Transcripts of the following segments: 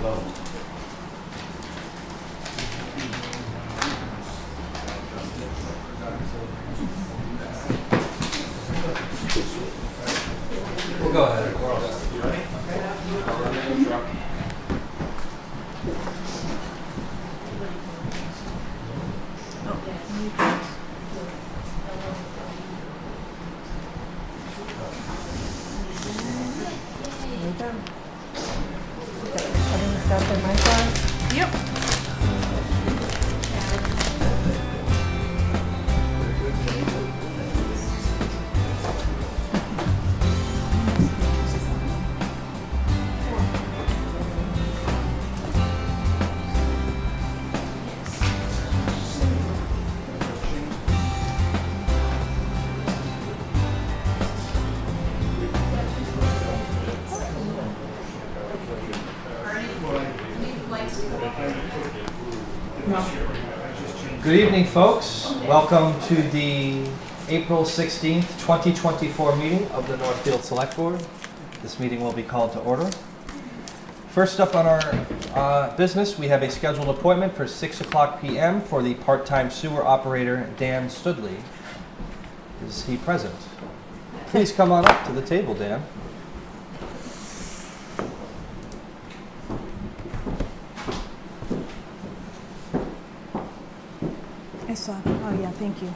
vote. We'll go ahead. We're all set. You ready? Everything's got their mic on? Yep. Good evening, folks. Welcome to the April 16th, 2024 meeting of the Northfield Selectboard. This meeting will be called to order. First up on our business, we have a scheduled appointment for 6 o'clock p.m. for the part-time sewer operator, Dan Studley. Is he present? Please come on up to the table, Dan. I saw. Oh, yeah, thank you.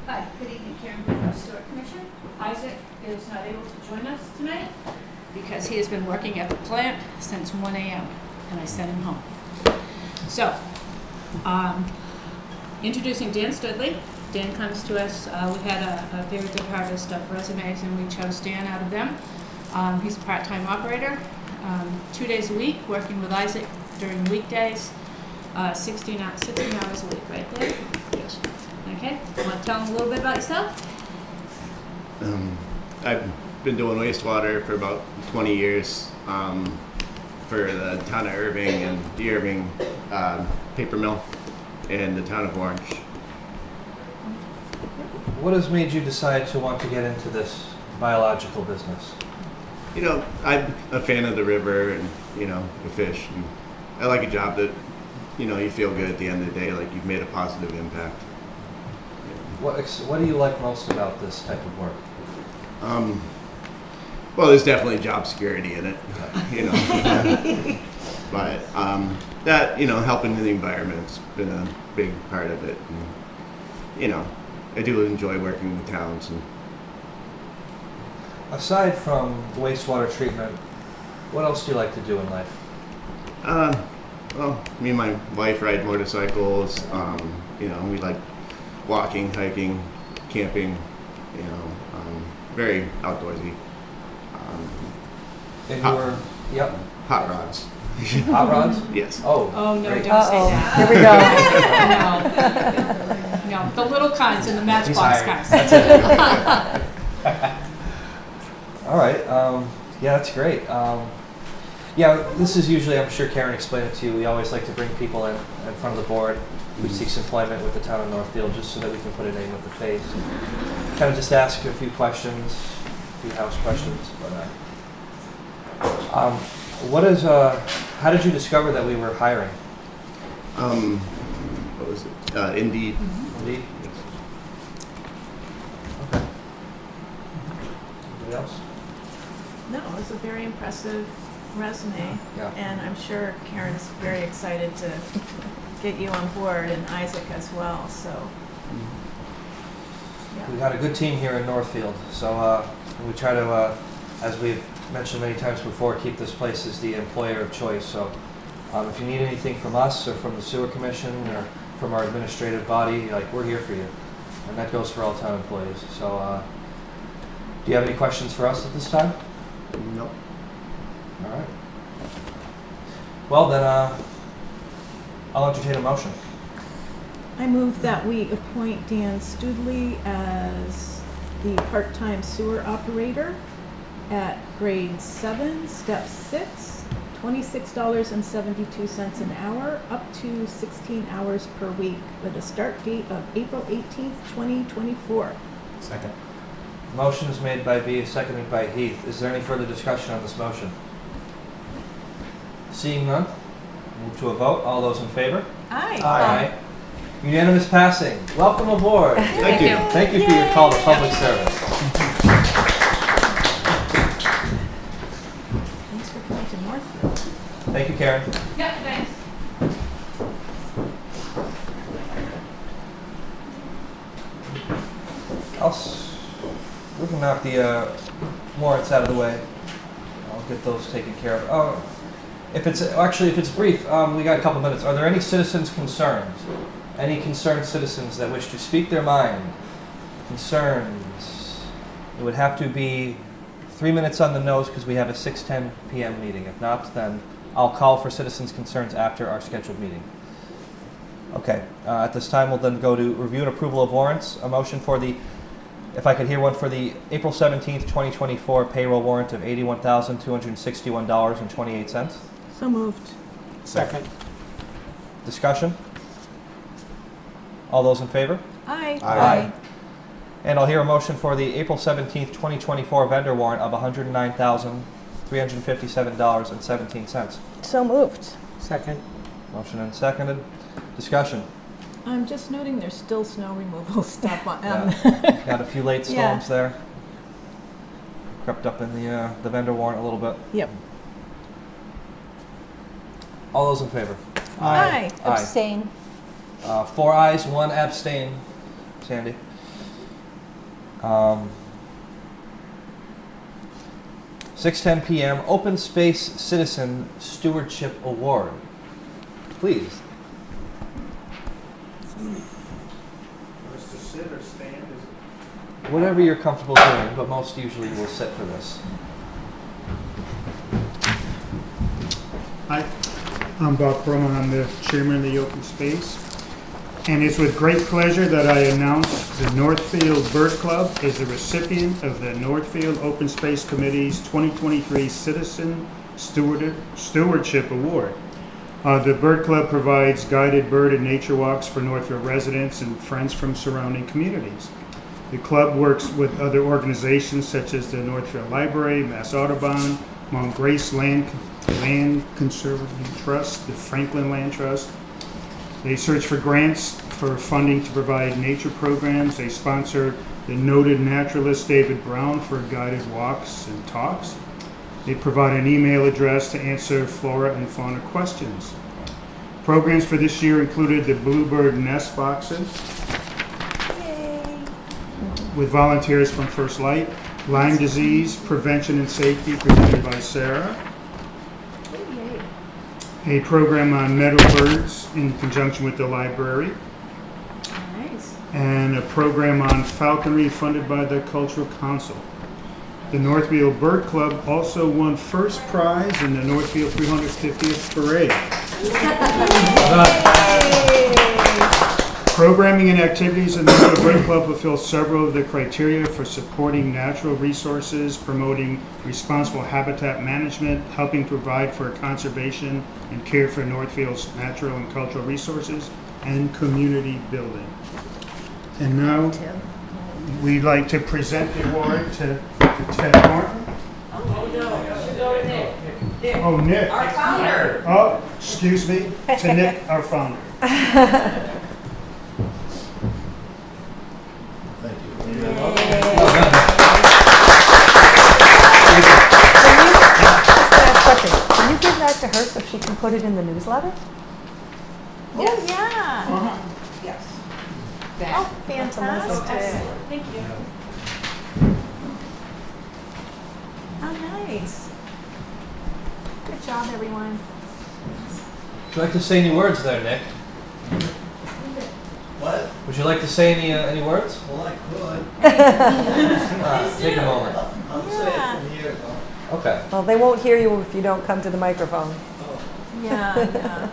Hi, good evening, Karen from the Sewer Commission. Isaac is not able to join us tonight because he has been working at the plant since 1 a.m. and I sent him home. So, introducing Dan Studley. Dan comes to us, we had a very good harvest of resumes and we chose Dan out of them. He's a part-time operator, 2 days a week, working with Isaac during weekdays. 16 hours a week, right there? Yes. Okay, you want to tell them a little bit about yourself? I've been doing wastewater for about 20 years for the town of Irving and the Irving paper mill and the town of Orange. What has made you decide to want to get into this biological business? You know, I'm a fan of the river and, you know, the fish. And I like a job that, you know, you feel good at the end of the day, like you've made a positive impact. What do you like most about this type of work? Well, there's definitely job security in it, you know. But that, you know, helping the environment's been a big part of it. And, you know, I do enjoy working with towns. And Aside from wastewater treatment, what else do you like to do in life? well, me and my wife ride motorcycles. You know, we like walking, hiking, camping. You know, very outdoorsy. And you Hot- were, yep, Hot rods. hot rods? Yes. Oh, Oh, no, great. don't say that. Here we go. No, the little kinds in the Matchbox cars. That's it. All right. Yeah, that's great. Yeah, this is usually, I'm sure Karen explained it to you, we always like to bring people in front of the board who seeks employment with the town of Northfield, just so that we can put a name with the face. Kind of just ask a few questions, a few house questions. But, how did you discover that we were hiring? What was it? Indeed. Indeed. Yes. Okay. Anybody else? No, it was a very impressive resume, Yeah. and I'm sure Karen's very excited to get you on board, and Isaac as well, so. We've got a good team here in Northfield, so we try to, as we've mentioned many times before, keep this place as the employer of choice. So if you need anything from us or from the Sewer Commission or from our administrative body, like, we're here for you. And that goes for all town employees. So do you have any questions for us at this time? Nope. All right. Well, then I'll entertain a motion. I move that we appoint Dan Studley as the part-time sewer operator at grade 7, step 6, $26.72 an hour, up to 16 hours per week, with a start date of April 18th, 2024. Second. Motion is made by B, seconded by Heath. Is there any further discussion on this motion? Seeing none, move to a vote. All those in favor? Aye. Unanimous passing. Welcome aboard. Thank you. Thank you for your call to public service. Thanks for coming to Northfield. Thank you, Karen. Yep, thanks. We can knock the warrants out of the way. I'll get those taken care of. Oh, if it's brief, we got a couple minutes. Are there any citizens' concerns? Any concerned citizens that wish to speak their mind? Concerns? It would have to be 3 minutes on the nose because we have a 6:10 p.m. meeting. If not, then I'll call for citizens' concerns after our scheduled meeting. Okay, at this time we'll then go to review and approval of warrants. A motion for the, if I could hear one for the April 17th, 2024 payroll warrant of $81,261.28. So moved. Second. Discussion? All those in favor? Aye. Aye. And I'll hear a motion for the April 17th, 2024 vendor warrant of $109,357.17. So moved. Second. Motion and seconded. Discussion? I'm just noting there's still snow removal stuff on. Yeah. Got a few late Yeah. storms there. Crept up in the vendor warrant a little bit. Yep. All those in favor? Aye. Aye. Abstain. 4 ayes, 1 abstain. Sandy. 6:10 p.m. Open Space Citizen Stewardship Award. Please. To sit or stand? Whatever you're comfortable doing, but most usually will sit for this. Hi, I'm Bob Perlman. I'm the chairman of the Open Space. And it's with great pleasure that I announce the Northfield Bird Club is the recipient of the Northfield Open Space Committee's 2023 Citizen Stewardship Award. The Bird Club provides guided bird and nature walks for Northfield residents and friends from surrounding communities. The club works with other organizations such as the Northfield Library, Mass Audubon, Mount Grace Land Conservancy Trust, the Franklin Land Trust. They search for grants for funding to provide nature programs. They sponsor the noted naturalist David Brown for guided walks and talks. They provide an email address to answer flora and fauna questions. Programs for this year included the Bluebird Nest Boxes with volunteers from First Light, Lyme disease prevention and safety presented by Sarah, a program on meadow birds in conjunction with the library, Nice. and a program on falconry funded by the Cultural Council. The Northfield Bird Club also won first prize in the Northfield 350th Parade. Programming and activities in the Northfield Bird Club fulfill several of the criteria for supporting natural resources, promoting responsible habitat management, helping provide for conservation and care for Northfield's natural and cultural resources, and community building. And now, we'd like to present the award to Ted Norton. Oh, Nick. Our founder. Oh, excuse me, to Nick, our founder. Can you give that to her so she can put it in the newsletter? Oh, yeah. Yes. Oh, fantastic. Thank you. Oh, nice. Good job, everyone. Would you like to say any words there, Nick? What? Would you like to say any words? Well, I could. Take a moment. I'm saying from here, though. Okay. Well, they won't hear you if you don't come to the microphone. Oh, Yeah.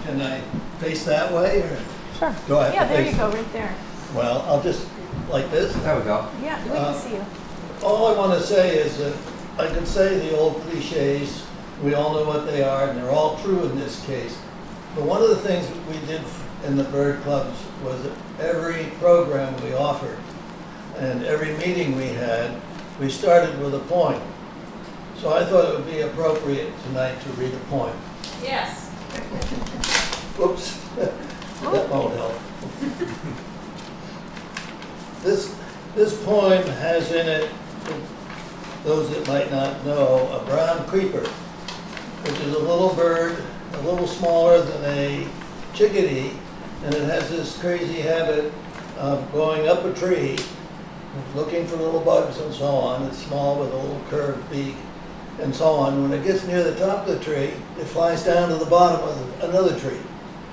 can I face that way, or Sure. do I have Yeah, to there face? you go, right there. Well, I'll just, like this. There we go. Yeah, we can see you. All I want to say is that I could say the old cliches, we all know what they are, and they're all true in this case. But one of the things that we did in the bird clubs was that every program we offered and every meeting we had, we started with a point. So I thought it would be appropriate tonight to read a poem. Yes. Oops, that won't help. This poem has in it, for those that might not know, a brown creeper, which is a little bird, a little smaller than a chickadee, and it has this crazy habit of going up a tree, looking for little bugs and so on. It's small with a little curved beak and so on. When it gets near the top of the tree, it flies down to the bottom of another tree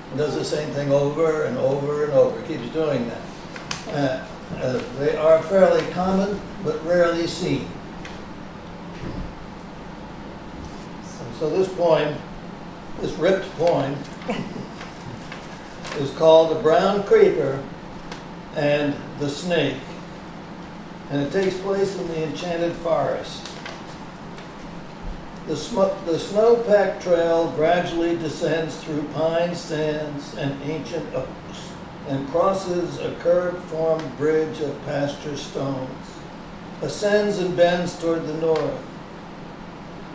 and does the same thing over and over and over. It keeps doing that. They are fairly common, but rarely seen. So this poem, this ripped poem, is called The Brown Creeper and the Snake, and it takes place in the Enchanted Forest. The snow-packed trail gradually descends through pine stands and ancient oaks and crosses a curved-formed bridge of pasture stones, ascends and bends toward the north.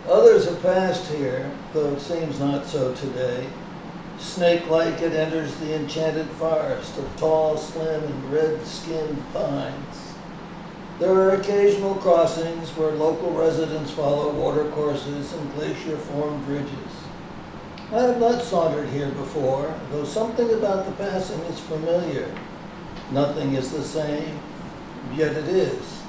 Others have passed here, though it seems not so today. Snake-like it enters the enchanted forest of tall, slim, and red-skinned pines. There are occasional crossings where local residents follow watercourses and glacier-formed bridges. I have not sauntered here before, though something about the passing is familiar. Nothing is the same, yet it is.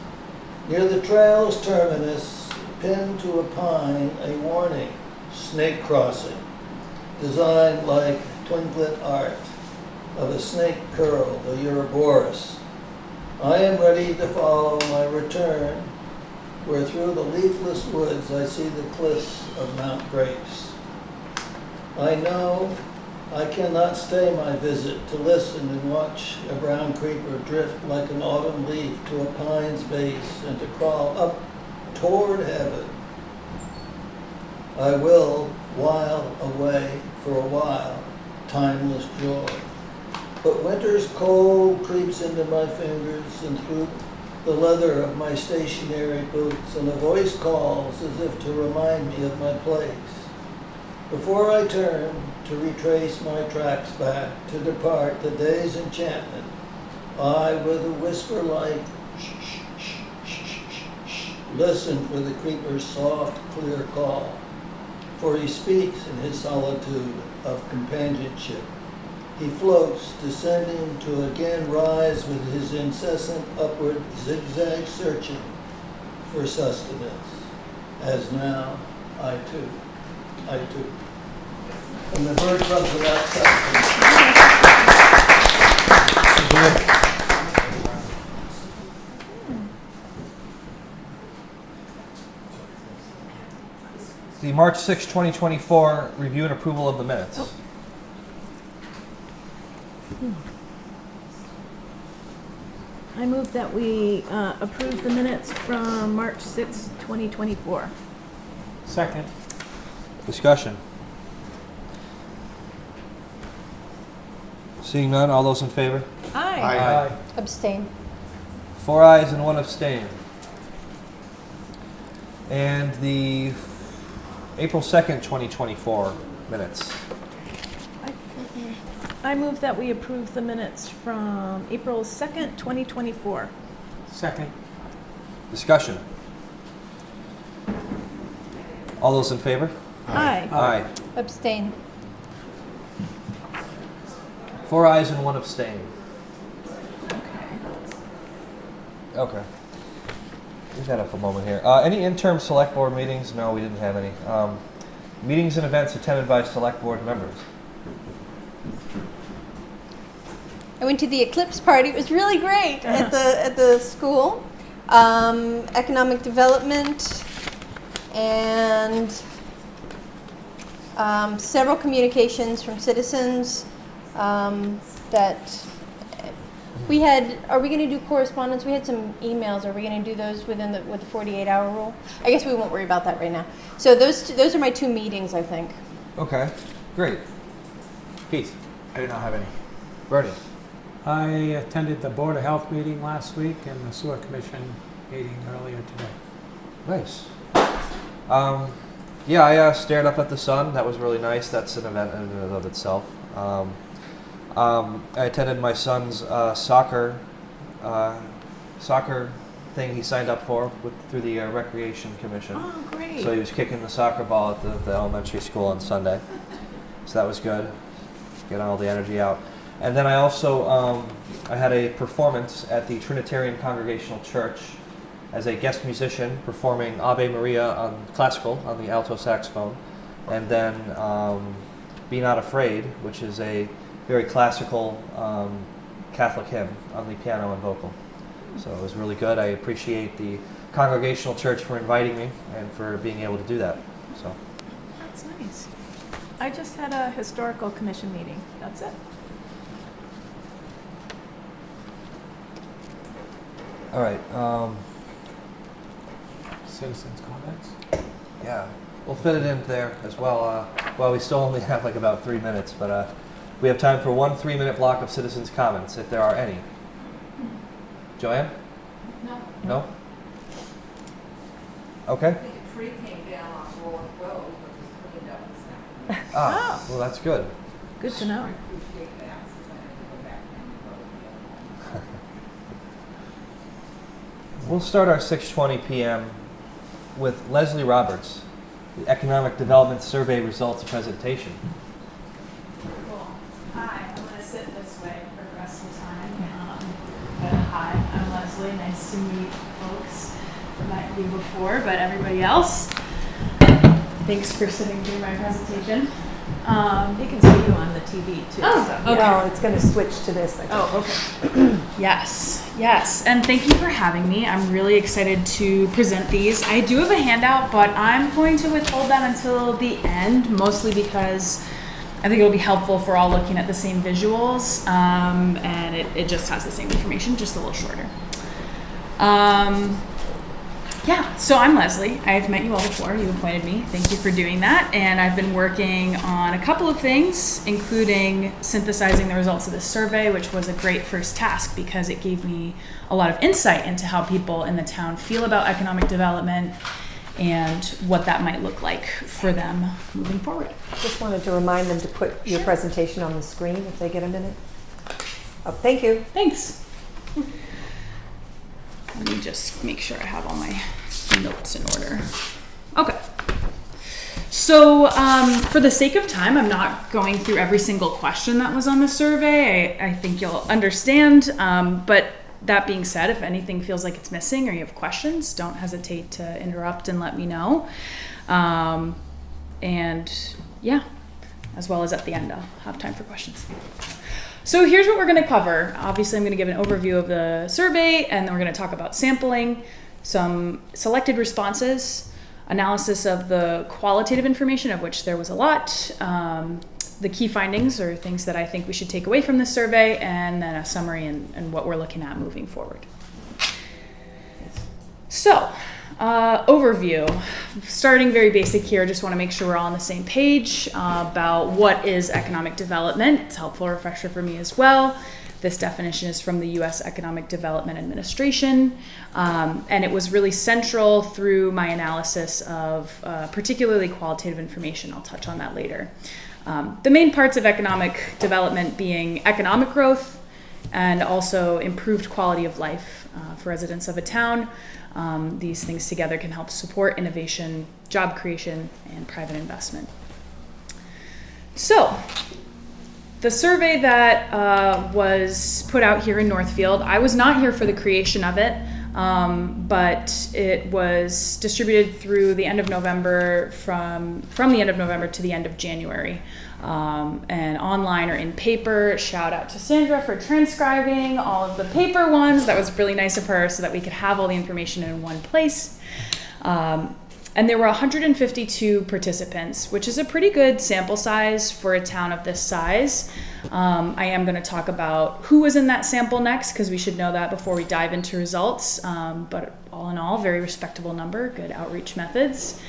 Near the trail's terminus, pinned to a pine, a warning, snake crossing, designed like twinklet art of a snake curl, the Ouroboros. I am ready to follow my return, where through the leafless woods I see the cliffs of Mount Grace. I know I cannot stay my visit to listen and watch a brown creeper drift like an autumn leaf to a pine's base and to crawl up toward heaven. I will while away for a while, timeless joy. But winter's cold creeps into my fingers and through the leather of my stationary boots, and a voice calls as if to remind me of my place. Before I turn to retrace my tracks back, to depart the day's enchantment, I, with a whisper like shh, shh, shh, shh, shh, shh, listen for the creeper's soft, clear call. For he speaks in his solitude of companionship. He floats, descending to again rise with his incessant upward zigzag searching for sustenance, as now I too. And the bird comes without sustenance. The March 6, 2024 review and approval of the minutes. I move that we approve the minutes from March 6, 2024. Second. Discussion. Seeing none, all those in favor? Aye. Aye. Abstain. 4 ayes and 1 abstain. And the April 2nd, 2024 minutes. I move that we approve the minutes from April 2nd, 2024. Second. Discussion. All those in favor? Aye. Aye. Abstain. 4 ayes and 1 abstain. Okay. We've had a moment here. Any interim select board meetings? No, we didn't have any. Meetings and events attended by select board members. I went to the Eclipse party. It was really great at the school. Economic development and several communications from citizens that we had. Are we going to do correspondence? We had some emails. Are we going to do those with the 48-hour rule? I guess we won't worry about that right now. So those are my 2 meetings, I think. Okay, great. Keith. I did not have any. Bernie. I attended the Board of Health meeting last week and the Sewer Commission meeting earlier today. Nice. Yeah, I stared up at the sun. That was really nice. That's an event in and of itself. I attended my son's soccer thing he signed up for through the Recreation Commission. Oh, great. So he was kicking the soccer ball at the elementary school on Sunday. So that was good. Get all the energy out. And then I also I had a performance at the Trinitarian Congregational Church as a guest musician performing Ave Maria on classical on the alto saxophone, and then Be Not Afraid, which is a very classical Catholic hymn on the piano and vocal. So it was really good. I appreciate the Congregational Church for inviting me and for being able to do that. So. That's nice. I just had a historical commission meeting. That's it. All right. Citizens' comments? Yeah, we'll fit it in there as well. Well, we still only have like about 3 minutes, but we have time for one 3-minute block of citizens' comments, if there are any. Joanne? No. No? Okay. I think a tree came down on Roland Road, but was cleaned up and stuff. Ah, Oh. well, that's good. Good to know. I appreciate that, since I had to go back and vote. We'll start our 6:20 p.m. with Leslie Roberts, the Economic Development Survey Results presentation. Cool. Hi, I'm going to sit this way for the rest of the time. But hi, I'm Leslie. Nice to meet folks. Met you before, but everybody else. Thanks for sitting through my presentation. They can see you on the TV too. Oh, so. okay. No, it's going to switch to this. I think. Oh, okay. Yes. And thank you for having me. I'm really excited to present these. I do have a handout, but I'm going to withhold that until the end, mostly because I think it'll be helpful for all looking at the same visuals, and it just has the same information, just a little shorter. So I'm Leslie. I've met you all before. You appointed me. Thank you for doing that. And I've been working on a couple of things, including synthesizing the results of this survey, which was a great first task because it gave me a lot of insight into how people in the town feel about economic development and what that might look like for them moving forward. Just wanted to remind them to put your presentation on the screen if they get a minute. Oh, thank you. Thanks. Let me just make sure I have all my notes in order. Okay. So for the sake of time, I'm not going through every single question that was on the survey. I think you'll understand. But that being said, if anything feels like it's missing or you have questions, don't hesitate to interrupt and let me know. As well as at the end, I'll have time for questions. So here's what we're going to cover. Obviously, I'm going to give an overview of the survey, and then we're going to talk about sampling, some selected responses, analysis of the qualitative information, of which there was a lot, the key findings or things that I think we should take away from this survey, and then a summary and what we're looking at moving forward. So, overview. Starting very basic here, just want to make sure we're all on the same page about what is economic development. It's a helpful refresher for me as well. This definition is from the U.S. Economic Development Administration, and it was really central through my analysis of particularly qualitative information. I'll touch on that later. The main parts of economic development being economic growth and also improved quality of life for residents of a town. These things together can help support innovation, job creation, and private investment. So, the survey that was put out here in Northfield, I was not here for the creation of it, but it was distributed through the end of November, from the end of November to the end of January. And online or in paper. Shout out to Sandra for transcribing all of the paper ones. That was really nice of her so that we could have all the information in one place. And there were 152 participants, which is a pretty good sample size for a town of this size. I am going to talk about who was in that sample next, because we should know that before we dive into results. But all in all, very respectable number, good outreach methods.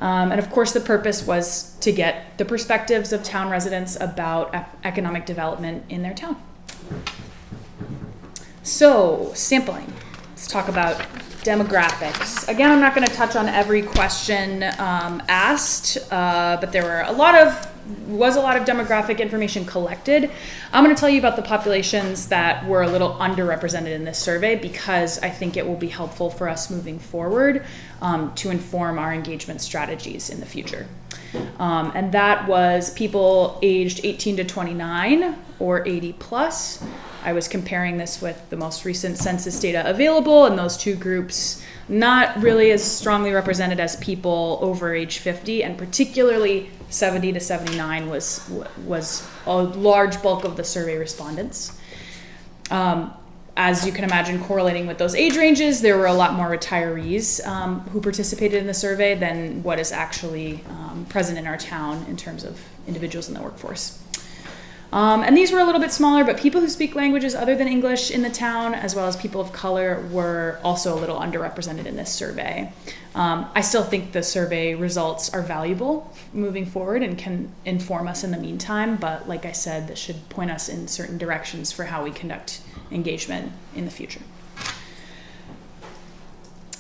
And of course, the purpose was to get the perspectives of town residents about economic development in their town. So, sampling. Let's talk about demographics. Again, I'm not going to touch on every question asked, but there were a lot of demographic information collected. I'm going to tell you about the populations that were a little underrepresented in this survey because I think it will be helpful for us moving forward to inform our engagement strategies in the future. And that was people aged 18 to 29 or 80 plus. I was comparing this with the most recent census data available, and those two groups not really as strongly represented as people over age 50, and particularly 70 to 79 was a large bulk of the survey respondents. As you can imagine, correlating with those age ranges, there were a lot more retirees who participated in the survey than what is actually present in our town in terms of individuals in the workforce. And these were a little bit smaller, but people who speak languages other than English in the town, as well as people of color, were also a little underrepresented in this survey. I still think the survey results are valuable moving forward and can inform us in the meantime, but like I said, this should point us in certain directions for how we conduct engagement in the future.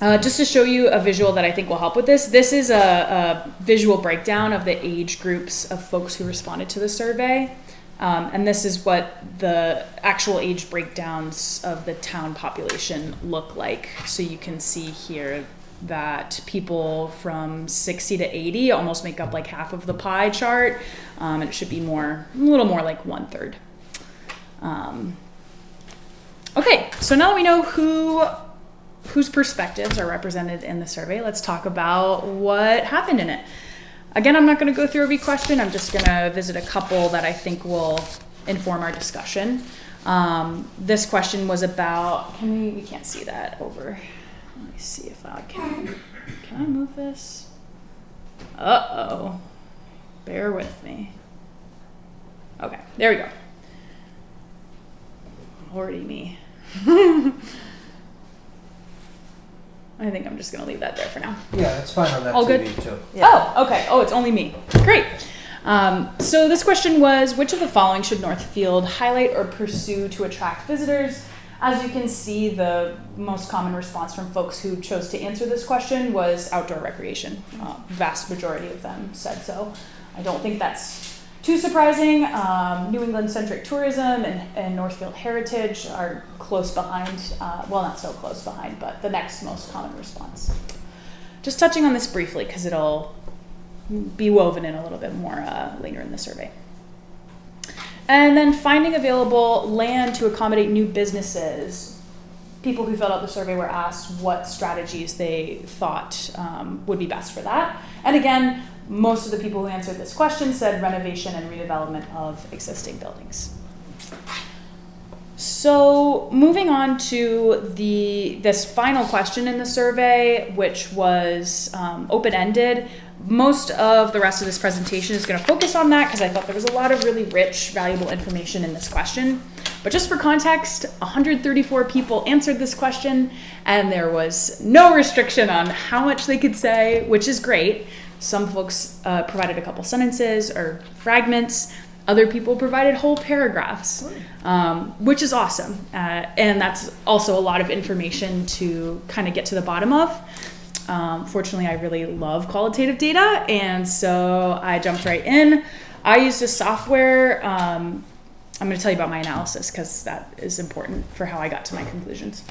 Just to show you a visual that I think will help with this, this is a visual breakdown of the age groups of folks who responded to the survey. And this is what the actual age breakdowns of the town population look like. So you can see here that people from 60 to 80 almost make up like half of the pie chart. And it should be a little more like 1/3. Okay, so now that we know whose perspectives are represented in the survey, let's talk about what happened in it. Again, I'm not going to go through every question. I'm just going to visit a couple that I think will inform our discussion. This question was about, we can't see that over. Let me see if I can I move this? Uh-oh. Bear with me. Okay, there we go. Lordy me. I think I'm just going to leave that there for now. Yeah, it's fine on that All TV good? too. Yeah. Oh, okay. Oh, it's only me. Great. So this question was, which of the following should Northfield highlight or pursue to attract visitors? As you can see, the most common response from folks who chose to answer this question was outdoor recreation. Vast majority of them said so. I don't think that's too surprising. New England-centric tourism and Northfield heritage are close behind. Well, not so close behind, but the next most common response. Just touching on this briefly because it'll be woven in a little bit more later in the survey. And then finding available land to accommodate new businesses. People who filled out the survey were asked what strategies they thought would be best for that. And again, most of the people who answered this question said renovation and redevelopment of existing buildings. So moving on to this final question in the survey, which was open-ended. Most of the rest of this presentation is going to focus on that because I thought there was a lot of really rich, valuable information in this question. But just for context, 134 people answered this question, and there was no restriction on how much they could say, which is great. Some folks provided a couple sentences or fragments. Other people provided whole paragraphs, which is awesome. And that's also a lot of information to kind of get to the bottom of. Fortunately, I really love qualitative data, and so I jumped right in. I used a software. I'm going to tell you about my analysis because that is important for how I got to my conclusions.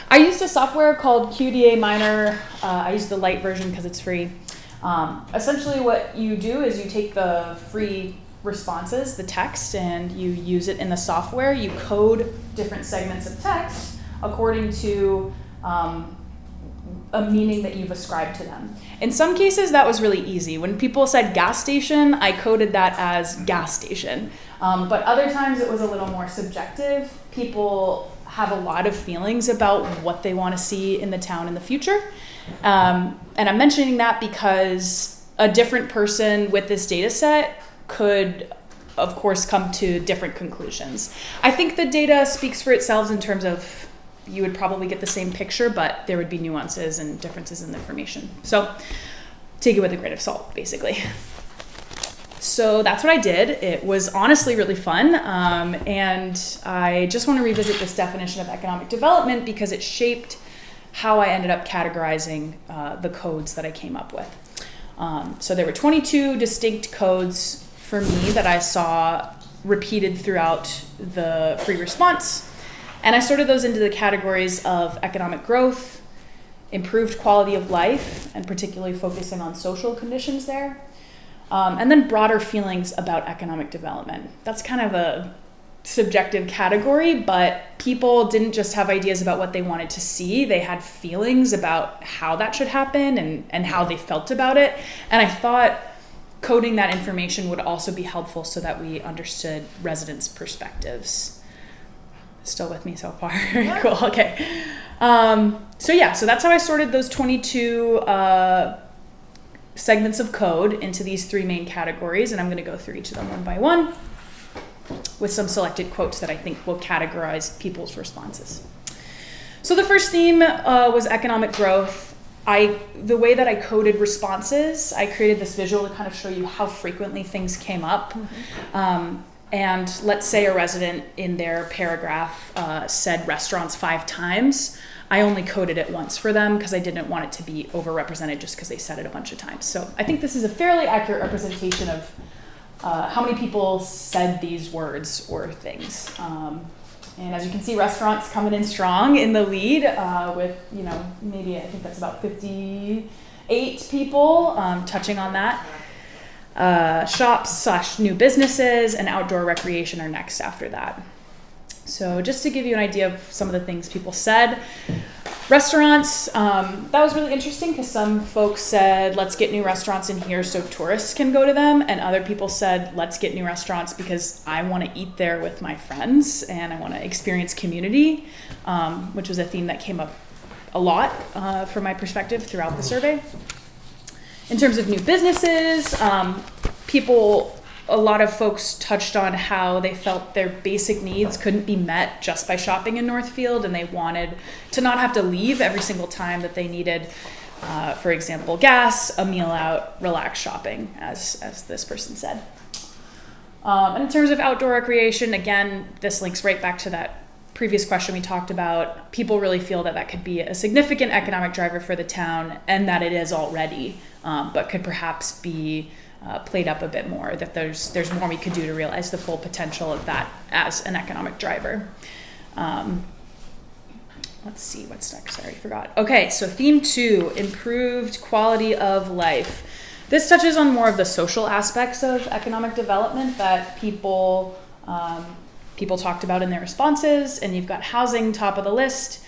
I used a software called QDA Miner. I used the light version because it's free. Essentially what you do is you take the free responses, the text, and you use it in the software. You code different segments of text according to a meaning that you've ascribed to them. In some cases, that was really easy. When people said gas station, I coded that as gas station. But other times it was a little more subjective. People have a lot of feelings about what they want to see in the town in the future. And I'm mentioning that because a different person with this data set could, of course, come to different conclusions. I think the data speaks for itself in terms of you would probably get the same picture, but there would be nuances and differences in the information. So take it with a grain of salt, basically. So that's what I did. It was honestly really fun. And I just want to revisit this definition of economic development because it shaped how I ended up categorizing the codes that I came up with. So there were 22 distinct codes for me that I saw repeated throughout the free response. And I sorted those into the categories of economic growth, improved quality of life, and particularly focusing on social conditions there, and then broader feelings about economic development. That's kind of a subjective category, but people didn't just have ideas about what they wanted to see, they had feelings about how that should happen and how they felt about it. And I thought coding that information would also be helpful so that we understood residents' perspectives. Still with me so far? Yeah. Cool, okay. So that's how I sorted those 22 segments of code into these 3 main categories, and I'm gonna go through each of them one by one with some selected quotes that I think will categorize people's responses. So the first theme was economic growth. The way that I coded responses, I created this visual to kind of show you how frequently things came up. And let's say a resident in their paragraph said restaurants 5 times. I only coded it once for them because I didn't want it to be overrepresented just because they said it a bunch of times. So I think this is a fairly accurate representation of how many people said these words or things. And as you can see, restaurants coming in strong in the lead with, maybe I think that's about 58 people touching on that. Shops / new businesses and outdoor recreation are next after that. So just to give you an idea of some of the things people said. Restaurants, that was really interesting because some folks said, let's get new restaurants in here so tourists can go to them. And other people said, let's get new restaurants because I want to eat there with my friends and I want to experience community, which was a theme that came up a lot from my perspective throughout the survey. In terms of new businesses, a lot of folks touched on how they felt their basic needs couldn't be met just by shopping in Northfield, and they wanted to not have to leave every single time that they needed, for example, gas, a meal out, relax shopping, as this person said. And in terms of outdoor recreation, again, this links right back to that previous question we talked about. People really feel that could be a significant economic driver for the town, and that it is already, but could perhaps be played up a bit more, that there's more we could do to realize the full potential of that as an economic driver. Let's see, what's next? I already forgot. Okay, so theme 2, improved quality of life. This touches on more of the social aspects of economic development that people talked about in their responses, and you've got housing top of the list.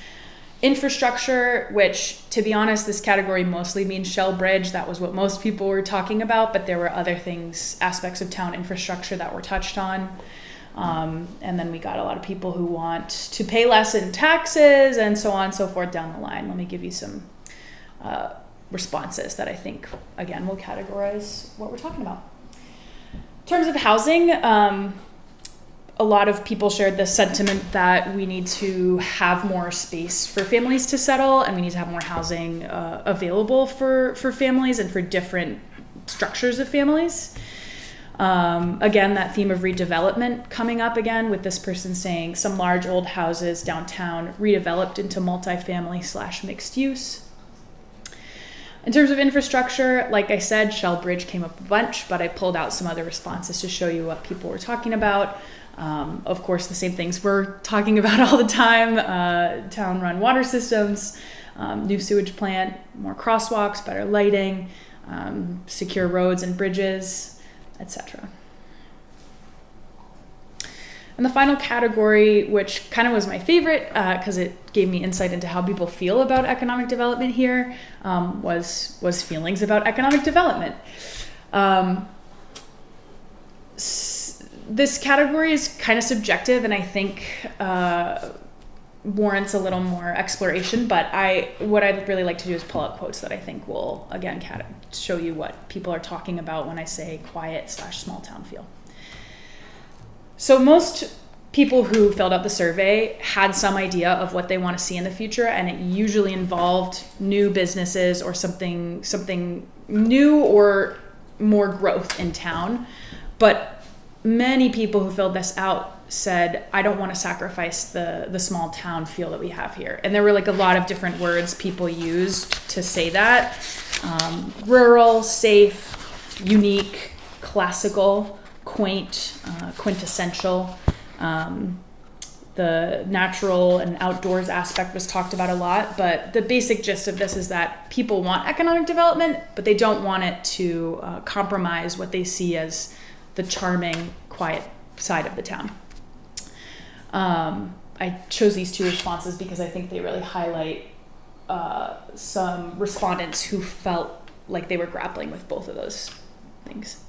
Infrastructure, which, to be honest, this category mostly means Shell Bridge. That was what most people were talking about, but there were other things, aspects of town infrastructure that were touched on. And then we got a lot of people who want to pay less in taxes and so on and so forth down the line. Let me give you some responses that I think, again, will categorize what we're talking about. In terms of housing, a lot of people shared the sentiment that we need to have more space for families to settle, and we need to have more housing available for families and for different structures of families. Again, that theme of redevelopment coming up again with this person saying some large old houses downtown redeveloped into multifamily / mixed use. In terms of infrastructure, like I said, Shell Bridge came up a bunch, but I pulled out some other responses to show you what people were talking about. Of course, the same things we're talking about all the time, town-run water systems, new sewage plant, more crosswalks, better lighting, secure roads and bridges, etc. And the final category, which kind of was my favorite because it gave me insight into how people feel about economic development here, was feelings about economic development. This category is kind of subjective and I think warrants a little more exploration, but what I'd really like to do is pull out quotes that I think will, again, show you what people are talking about when I say quiet / small town feel. So most people who filled out the survey had some idea of what they want to see in the future, and it usually involved new businesses or something new or more growth in town. But many people who filled this out said, I don't want to sacrifice the small town feel that we have here. And there were like a lot of different words people used to say that. Rural, safe, unique, classical, quaint, quintessential. The natural and outdoors aspect was talked about a lot, but the basic gist of this is that people want economic development, but they don't want it to compromise what they see as the charming, quiet side of the town. I chose these two responses because I think they really highlight some respondents who felt like they were grappling with both of those things.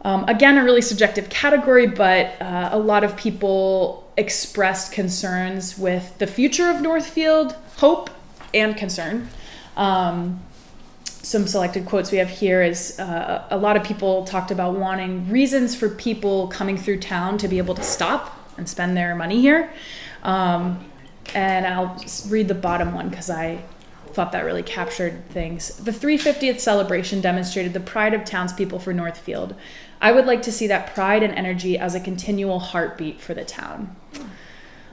Again, a really subjective category, but a lot of people expressed concerns with the future of Northfield, hope and concern. Some selected quotes we have here is a lot of people talked about wanting reasons for people coming through town to be able to stop and spend their money here. And I'll read the bottom one because I thought that really captured things. The 350th celebration demonstrated the pride of townspeople for Northfield. I would like to see that pride and energy as a continual heartbeat for the town.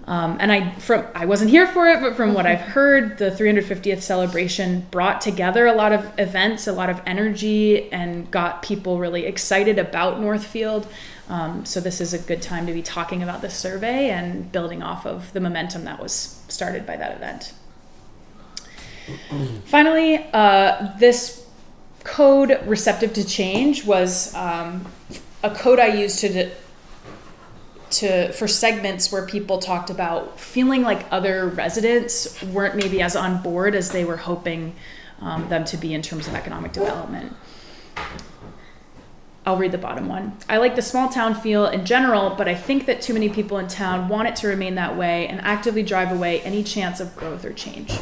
And I wasn't here for it, but from what I've heard, the 350th celebration brought together a lot of events, a lot of energy, and got people really excited about Northfield. So this is a good time to be talking about this survey and building off of the momentum that was started by that event. Finally, this code, receptive to change, was a code I used for segments where people talked about feeling like other residents weren't maybe as on board as they were hoping them to be in terms of economic development. I'll read the bottom one. I like the small town feel in general, but I think that too many people in town want it to remain that way and actively drive away any chance of growth or change.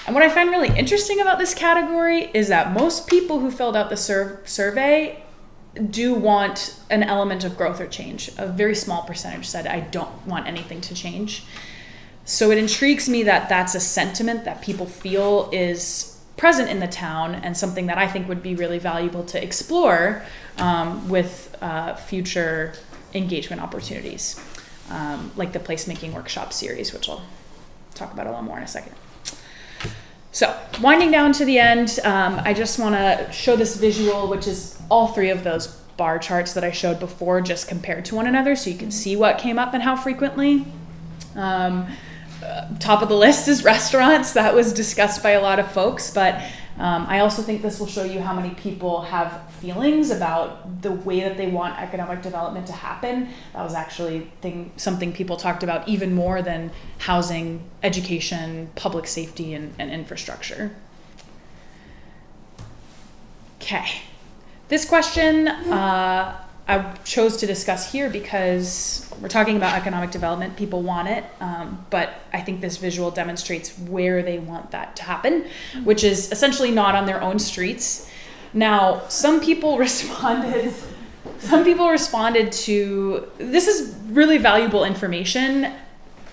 And what I find really interesting about this category is that most people who filled out the survey do want an element of growth or change. A very small percentage said, I don't want anything to change. So it intrigues me that that's a sentiment that people feel is present in the town and something that I think would be really valuable to explore with future engagement opportunities, like the placemaking workshop series, which I'll talk about a little more in a second. So, winding down to the end, I just want to show this visual, which is all three of those bar charts that I showed before, just compared to one another, so you can see what came up and how frequently. Top of the list is restaurants. That was discussed by a lot of folks, but I also think this will show you how many people have feelings about the way that they want economic development to happen. That was actually something people talked about even more than housing, education, public safety, and infrastructure. Okay. This question I chose to discuss here because we're talking about economic development. People want it, but I think this visual demonstrates where they want that to happen, which is essentially not on their own streets. Now, some people responded to, this is really valuable information.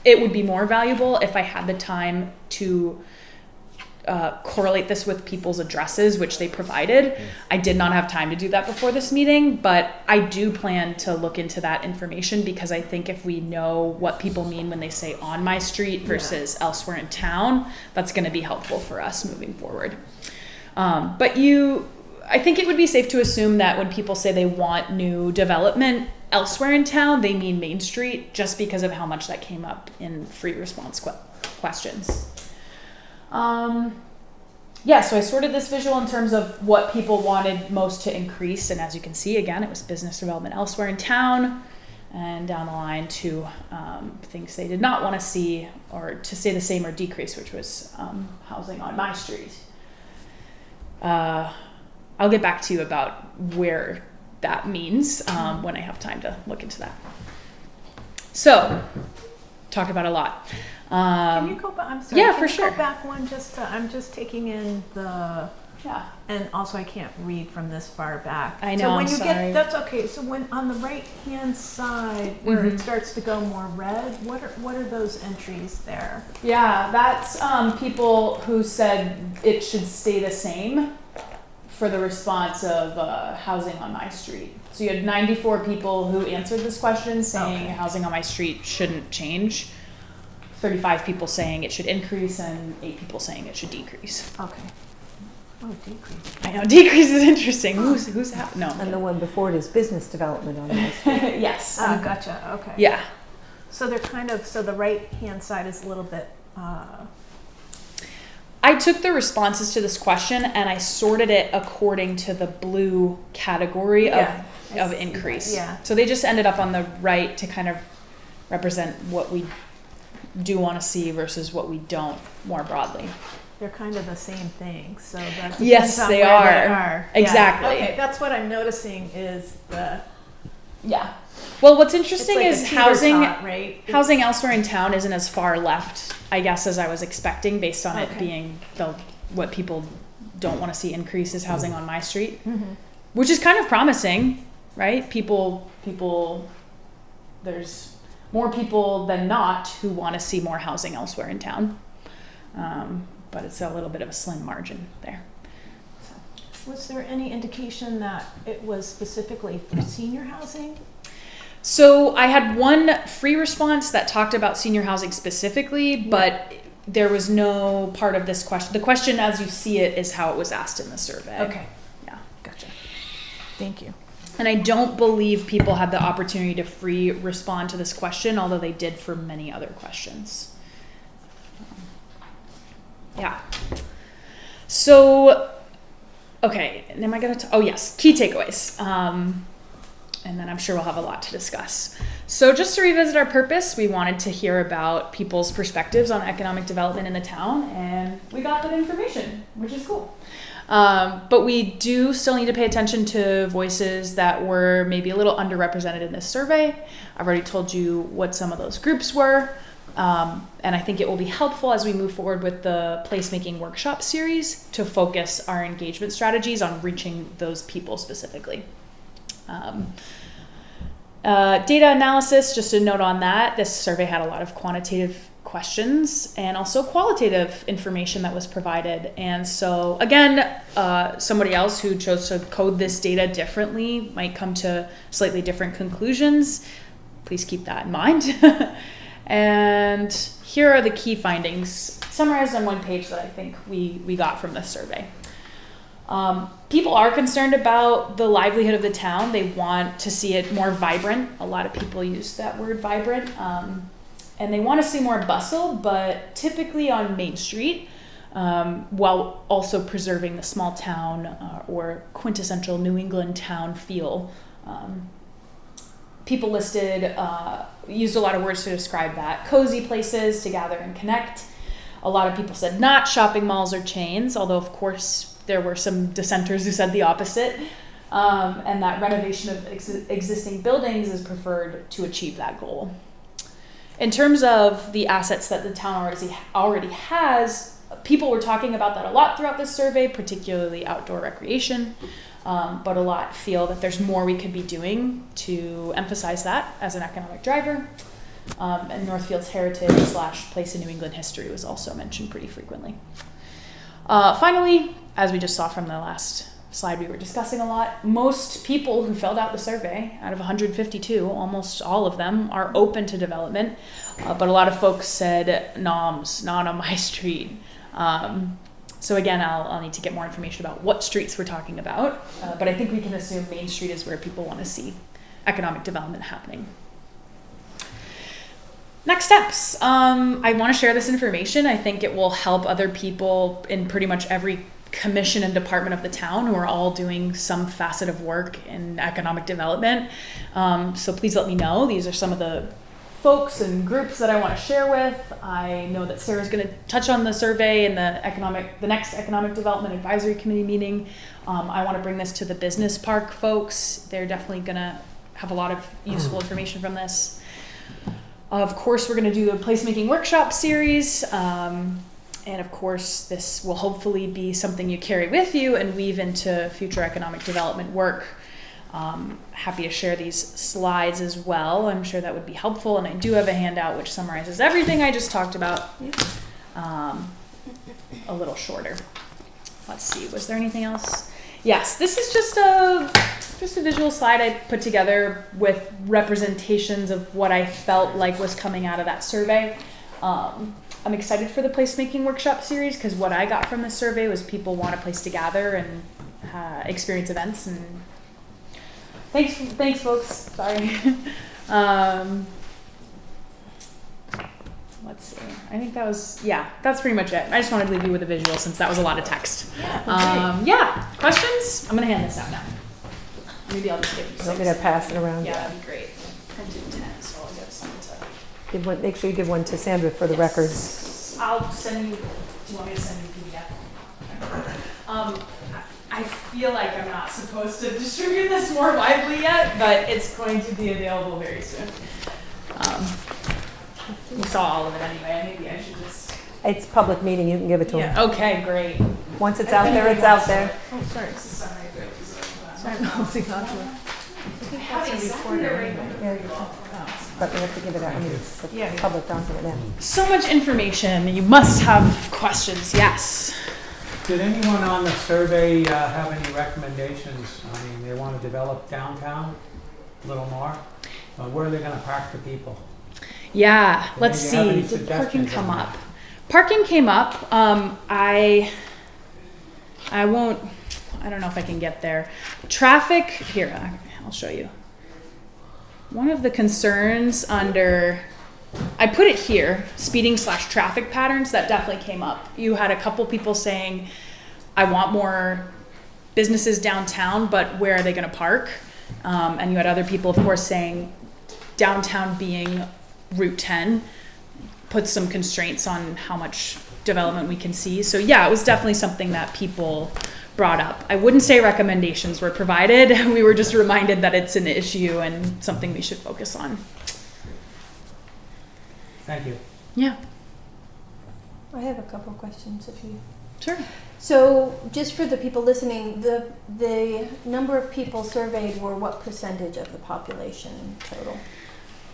It would be more valuable if I had the time to correlate this with people's addresses, which they provided. I did not have time to do that before this meeting, but I do plan to look into that information because I think if we know what people mean when they say on my street versus elsewhere in town, that's going to be helpful for us moving forward. But I think it would be safe to assume that when people say they want new development elsewhere in town, they mean Main Street, just because of how much that came up in free response questions. So I sorted this visual in terms of what people wanted most to increase, and as you can see, again, it was business development elsewhere in town, and down the line to things they did not want to see or to stay the same or decrease, which was housing on my street. I'll get back to you about where that means when I have time to look into that. So, talked about a lot. Can you go back? I'm sorry. Yeah, can for you sure. Go back one. I'm just taking in the. Yeah. And also, I can't read from this far back. I know. So when I'm you sorry. that's okay. So when on the right hand side where Mm-hmm. it starts to go more red, what are those entries there? Yeah, that's people who said it should stay the same for the response of housing on my street. So you had 94 people who answered this question saying housing on my street shouldn't change. 35 people saying it should increase and 8 people saying it should decrease. Okay. Oh, decrease. I know, decrease is interesting. Who's no. And the one before it is business development on this. Yes. Oh, gotcha. Okay. Yeah. So they're kind of, so the right-hand side is a little bit, I took the responses to this question and I sorted it according to the blue category of increase. Yeah. So they just ended up on the right to kind of represent what we do want to see versus what we don't more broadly. they're kind of the same thing, so that depends Yes, on they where are. they are. Exactly. Yeah. Okay, that's what I'm noticing is the Yeah. Well, what's it's interesting like is a housing teeter-tot, right? housing elsewhere in town isn't as far left, I guess, as I was expecting based on it Okay. being what people don't want to see increase is housing on my street, Mm-hmm. which is kind of promising, right? People, there's more people than not who want to see more housing elsewhere in town. But it's a little bit of a slim margin there. Was there any indication that it was specifically for senior housing? So I had one free response that talked about senior housing specifically, but there was no part of this question. The question as you see it is how it was asked in the survey. Okay. Yeah. Gotcha. Thank you. And I don't believe people had the opportunity to free respond to this question, although they did for many other questions. Yeah. So, okay, and am I going to, oh yes, key takeaways. And then I'm sure we'll have a lot to discuss. So just to revisit our purpose, we wanted to hear about people's perspectives on economic development in the town, and we got that information, which is cool. But we do still need to pay attention to voices that were maybe a little underrepresented in this survey. I've already told you what some of those groups were. And I think it will be helpful as we move forward with the placemaking workshop series to focus our engagement strategies on reaching those people specifically. Data analysis, just a note on that, this survey had a lot of quantitative questions and also qualitative information that was provided. And so again, somebody else who chose to code this data differently might come to slightly different conclusions. Please keep that in mind. And here are the key findings summarized on one page that I think we got from this survey. People are concerned about the livelihood of the town. They want to see it more vibrant. A lot of people use that word vibrant. And they want to see more bustle, but typically on Main Street, while also preserving the small town or quintessential New England town feel. People listed, used a lot of words to describe that. Cozy places to gather and connect. A lot of people said not shopping malls or chains, although of course there were some dissenters who said the opposite. And that renovation of existing buildings is preferred to achieve that goal. In terms of the assets that the town already has, people were talking about that a lot throughout this survey, particularly outdoor recreation. But a lot feel that there's more we could be doing to emphasize that as an economic driver. And Northfield's heritage / place in New England history was also mentioned pretty frequently. Finally, as we just saw from the last slide we were discussing a lot, most people who filled out the survey, out of 152, almost all of them are open to development. But a lot of folks said, noms, not on my street. So again, I'll need to get more information about what streets we're talking about, but I think we can assume Main Street is where people want to see economic development happening. Next steps. I want to share this information. I think it will help other people in pretty much every commission and department of the town who are all doing some facet of work in economic development. So please let me know. These are some of the folks and groups that I want to share with. I know that Sarah's going to touch on the survey in the next Economic Development Advisory Committee meeting. I want to bring this to the business park folks. They're definitely going to have a lot of useful information from this. Of course, we're going to do the placemaking workshop series. And of course, this will hopefully be something you carry with you and weave into future economic development work. Happy to share these slides as well. I'm sure that would be helpful. And I do have a handout which summarizes everything I just talked about a little shorter. Let's see, was there anything else? Yes, this is just a visual slide I put together with representations of what I felt like was coming out of that survey. I'm excited for the placemaking workshop series because what I got from the survey was people want a place to gather and experience events. And thanks, folks. Sorry. Let's see. I think that's pretty much it. I just wanted to leave you with a visual since that was a lot of text. Yeah. Questions? I'm gonna hand this out now. Maybe I'll just give you You want me to pass it around? Yeah, that'd be great. Printed 10, so I'll give some to. Give one, make sure you give one to Sandra for the records. I'll send you. Do you want me to send you PDF? I feel like I'm not supposed to distribute this more widely yet, but it's going to be available very soon. You saw all of it anyway. Maybe I should just. It's a public meeting, you can give it to them. Okay, great. Once it's out there, it's out there. Oh, sorry. It's a summary. Sorry, no, it's not. I have exactly the right one. Yeah, but we have to give it out, I mean, it's a public document now. So much information. You must have questions. Yes. Did anyone on the survey have any recommendations? I mean, they want to develop downtown a little more. Where are they going to park the people? Yeah. Did Let's you have see. any Did parking suggestions come on up? that? Parking came up. I won't. I don't know if I can get there. Traffic. Here, I'll show you. One of the concerns under, I put it here, speeding / traffic patterns, that definitely came up. You had a couple people saying, I want more businesses downtown, but where are they going to park? And you had other people, of course, saying downtown being Route 10 puts some constraints on how much development we can see. So yeah, it was definitely something that people brought up. I wouldn't say recommendations were provided. We were just reminded that it's an issue and something we should focus on. Thank you. Yeah, I have a couple of questions if you. sure. So, just for the people listening, the number of people surveyed were what percentage of the population total?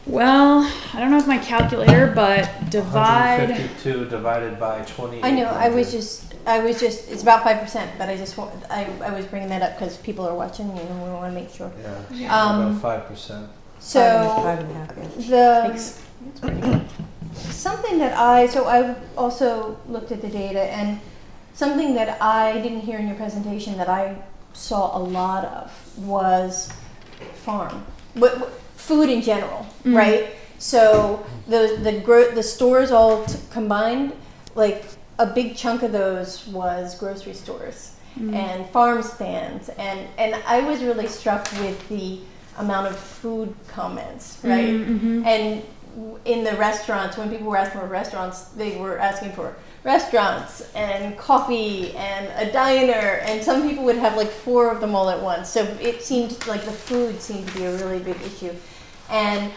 Well, I don't have my calculator, but divide. 152 divided by 20. I know. I was just. It's about 5%, but I was bringing that up because people are watching. You know, we want to make sure. Yeah. About 5%. So 5.5, yeah. the something that I also looked at the data, and something that I didn't hear in your presentation that I saw a lot of was farm, but food in general, right? So the stores all combined, like a big chunk of those was grocery stores and farm stands, and I was really struck with the amount of food comments, right? And in the restaurants, when people were asking for restaurants, they were asking for restaurants and coffee and a diner, and some people would have like 4 of them all at once. So it seemed like the food seemed to be a really big issue. And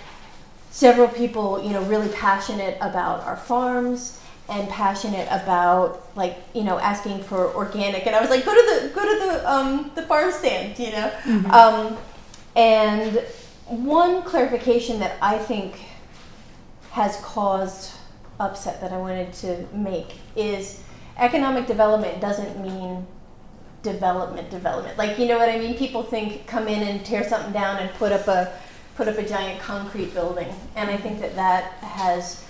several people, you know, really passionate about our farms and passionate about, like, you know, asking for organic. And I was like, go to the farm stand, you know. And one clarification that I think has caused upset that I wanted to make is economic development doesn't mean development. Like, you know what I mean? People think come in and tear something down and put up a giant concrete building. And I think that has,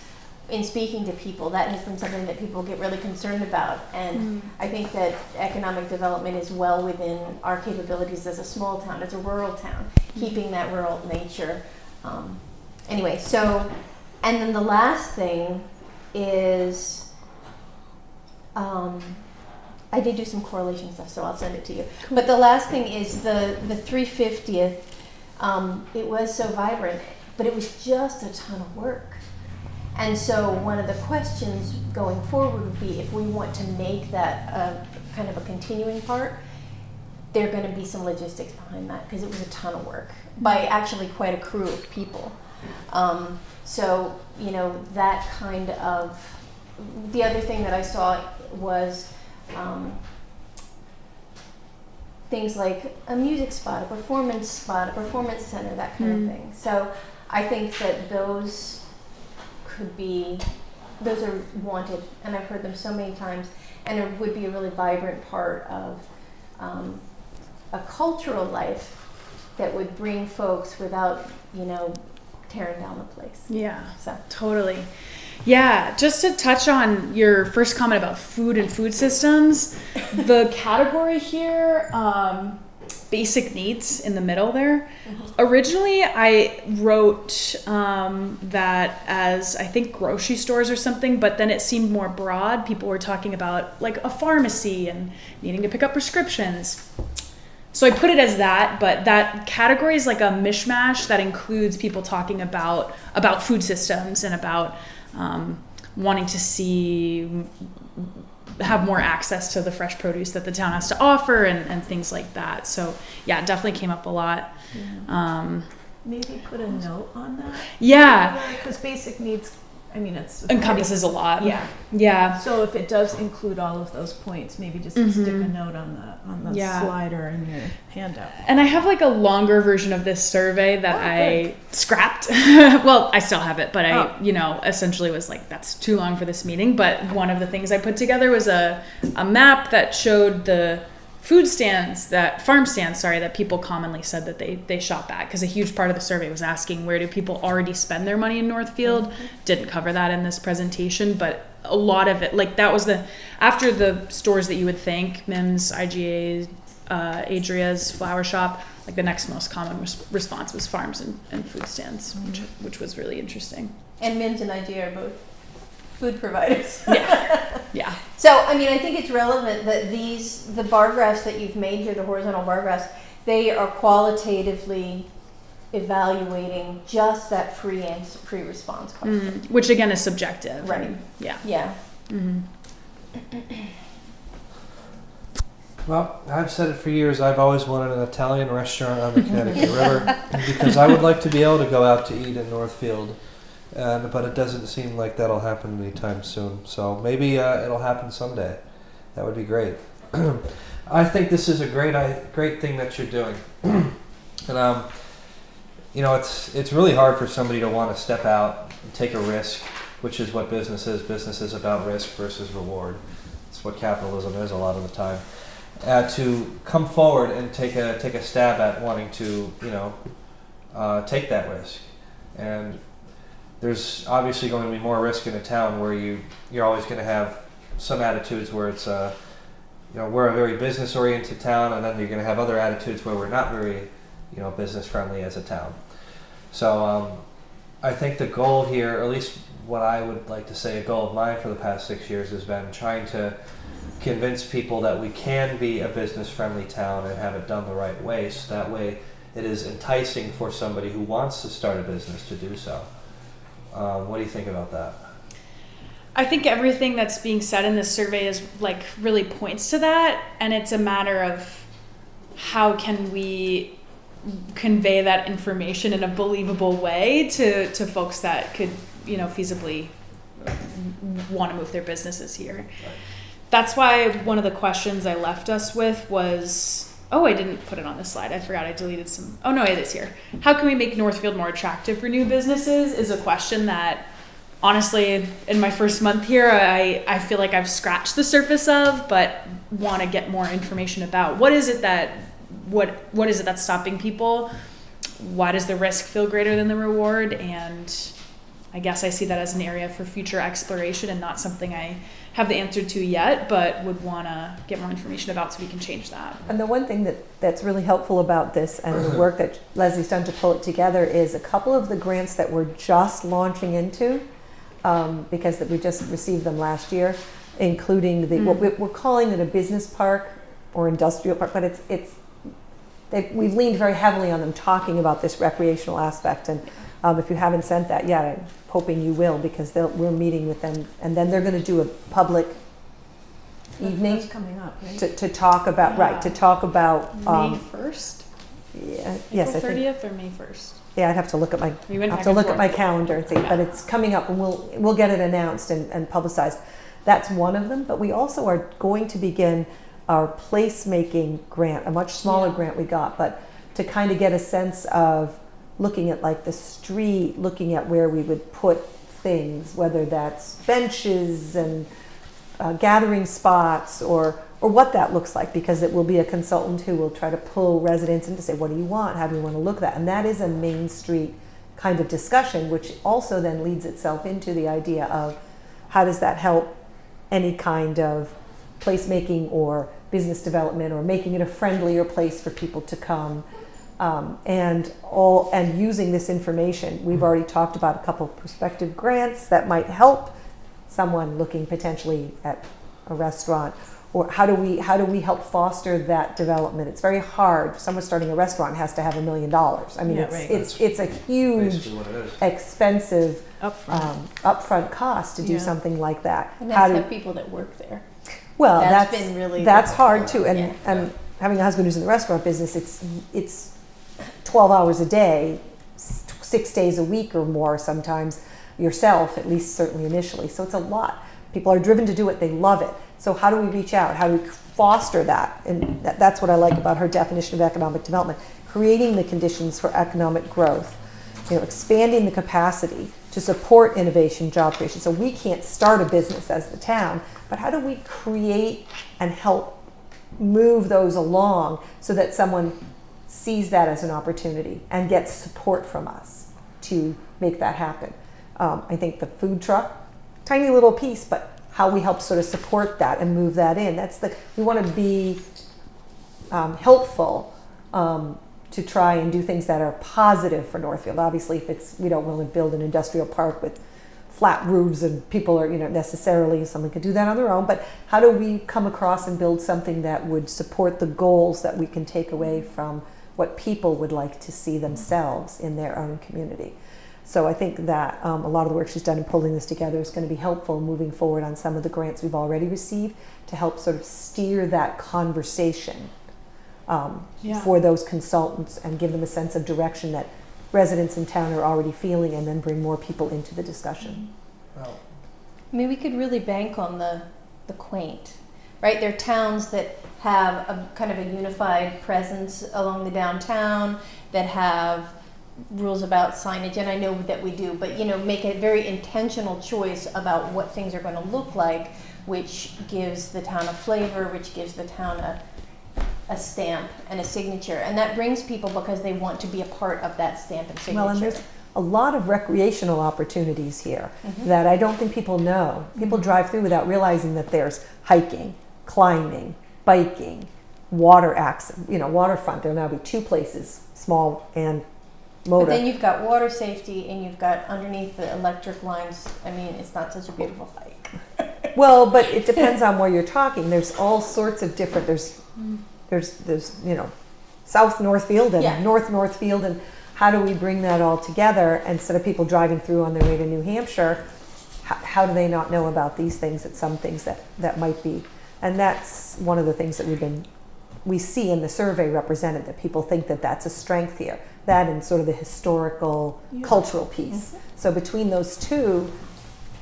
in speaking to people, that has been something that people get really concerned about. And I think that economic development is well within our capabilities as a small town, as a rural town, keeping that rural nature. Anyway, so, and then the last thing is, I did do some correlation stuff, so I'll send it to you. Cool. But the last thing is the 350th, it was so vibrant, but it was just a ton of work. And so one of the questions going forward would be, if we want to make that kind of a continuing part, there are going to be some logistics behind that, because it was a ton of work by actually quite a crew of people. So, you know, that kind of, the other thing that I saw was things like a music spot, a performance center, that kind of thing. So I think that those are wanted, and I've heard them so many times, and it would be a really vibrant part of a cultural life that would bring folks without, tearing down the place. Yeah, So. totally. Yeah, just to touch on your first comment about food and food systems, the category here, basic needs in the middle there. Originally, I wrote that as, I think, grocery stores or something, but then it seemed more broad. People were talking about like a pharmacy and needing to pick up prescriptions. So I put it as that, but that category is like a mishmash that includes people talking about food systems and about wanting to have more access to the fresh produce that the town has to offer and things like that. So yeah, it definitely came up a lot. Maybe put a note on that. Yeah. Because basic needs, it's Encompasses a lot. Yeah. Yeah. So if it does include all of those points, maybe just stick a note on the Yeah. slider in your handout. And I have like a longer version of this survey that I scrapped. Well, I still have it, but I, essentially was like, that's too long for this meeting. But one of the things I put together was a map that showed the farm stands, that people commonly said that they shop at, because a huge part of the survey was asking where do people already spend their money in Northfield. Didn't cover that in this presentation, but a lot of it, like that was after the stores that you would think, Mims, IGA, Adria's, Flower Shop, like the next most common response was farms and food stands, which was really interesting. And Mims and IGA are both food providers. Yeah. So, I think it's relevant that the bar graphs that you've made here, the horizontal bar graphs, they are qualitatively evaluating just that free response question. Which again is subjective. Right. Yeah. Yeah. Well, I've said it for years. I've always wanted an Italian restaurant on the Connecticut River because I would like to be able to go out to eat in Northfield. But it doesn't seem like that'll happen anytime soon. So maybe it'll happen someday. That would be great. I think this is a great thing that you're doing. And it's really hard for somebody to want to step out and take a risk, which is what business is. Business is about risk versus reward. It's what capitalism is a lot of the time. To come forward and take a stab at wanting to take that risk. And there's obviously going to be more risk in a town where you're always going to have some attitudes where it's we're a very business oriented town, and then you're going to have other attitudes where we're not very business friendly as a town. So I think the goal here, or at least what I would like to say a goal of mine for the past 6 years, has been trying to convince people that we can be a business friendly town and have it done the right way, so that way it is enticing for somebody who wants to start a business to do so. What do you think about that? I think everything that's being said in this survey is really points to that, and it's a matter of how can we convey that information in a believable way to folks that could feasibly want to move their businesses here. Right. That's why one of the questions I left us with was, I didn't put it on this slide. I forgot I deleted some. Oh no, it is here. How can we make Northfield more attractive for new businesses is a question that honestly, in my first month here, I feel like I've scratched the surface of, but want to get more information about. What is it that's stopping people? Why does the risk feel greater than the reward? And I guess I see that as an area for future exploration and not something I have the answer to yet, but would want to get more information about so we can change that. And the one thing that's really helpful about this and the work that Leslie's done to pull it together is a couple of the grants that we're just launching into, because we just received them last year, including what we're calling it a business park or industrial park, but we've leaned very heavily on them talking about this recreational aspect. And if you haven't sent that yet, I'm hoping you will, because we're meeting with them, and then they're going to do a public evening. That's coming up, right? to talk about May 1st? Yeah, yes, I April think 30th or May 1st? Yeah, I'd have to look at my calendar and see, but it's coming up, and we'll get it announced and publicized. That's one of them, but we also are going to begin our placemaking grant, a much smaller grant we got, but to kind of get a sense of looking at the street, looking at where we would put things, whether that's benches and gathering spots or or what that looks like, because it will be a consultant who will try to pull residents in to say, what do you want? How do you want to look at that? And that is a Main Street kind of discussion, which also then leads itself into the idea of how does that help any kind of placemaking or business development, or making it a friendlier place for people to come, and using this information. We've already talked about a couple prospective grants that might help someone looking potentially at a restaurant, or how do we help foster that development? It's very hard. Someone starting a restaurant has to have $1 million. I mean, Yeah, right. it's a huge, Basically what it is. expensive upfront cost to do Yeah. something like that. And How that's do- have people that work there. well, That's that's been really that's difficult. hard too. And Yeah. and having a husband who's in the restaurant business, it's 12 hours a day, 6 days a week or more sometimes yourself, at least certainly initially. So it's a lot. People are driven to do it. They love it. So how do we reach out? How do we foster that? And that's what I like about her definition of economic development: creating the conditions for economic growth. Expanding the capacity to support innovation, job creation. So we can't start a business as the town, but how do we create and help move those along so that someone sees that as an opportunity and gets support from us to make that happen? I think the food truck, tiny little piece, but how we help sort of support that and move that in. We want to be helpful to try and do things that are positive for Northfield. Obviously, if we don't want to build an industrial park with flat roofs and people are, necessarily, someone could do that on their own, but how do we come across and build something that would support the goals that we can take away from what people would like to see themselves in their own community? So I think that a lot of the work she's done in pulling this together is going to be helpful moving forward on some of the grants we've already received to help sort of steer that conversation for those consultants and give them a sense of direction that residents in town are already feeling, and then bring more people into the discussion. Well, I mean, we could really bank on the quaint, right? There are towns that have a kind of a unified presence along the downtown, that have rules about signage, and I know that we do, but make a very intentional choice about what things are going to look like, which gives the town a flavor, which gives the town a stamp and a signature, and that brings people because they want to be a part of that stamp and signature. Well, and there's a lot of recreational opportunities here that I don't think people know. People drive through without realizing that there's hiking, climbing, biking, water access, waterfront. There'll now be 2 places, small and motor. But then you've got water safety, and you've got underneath the electric lines. I mean, it's not such a beautiful hike. Well, but it depends on where you're talking. There's all sorts of different, there's South Northfield and North Northfield, and how do we bring that all together instead of people driving through on their way to New Hampshire? How do they not know about these things, that some things that might be? And that's one of the things that we see in the survey represented, that people think that that's a strength here, that and sort of the historical, cultural piece. So between those two,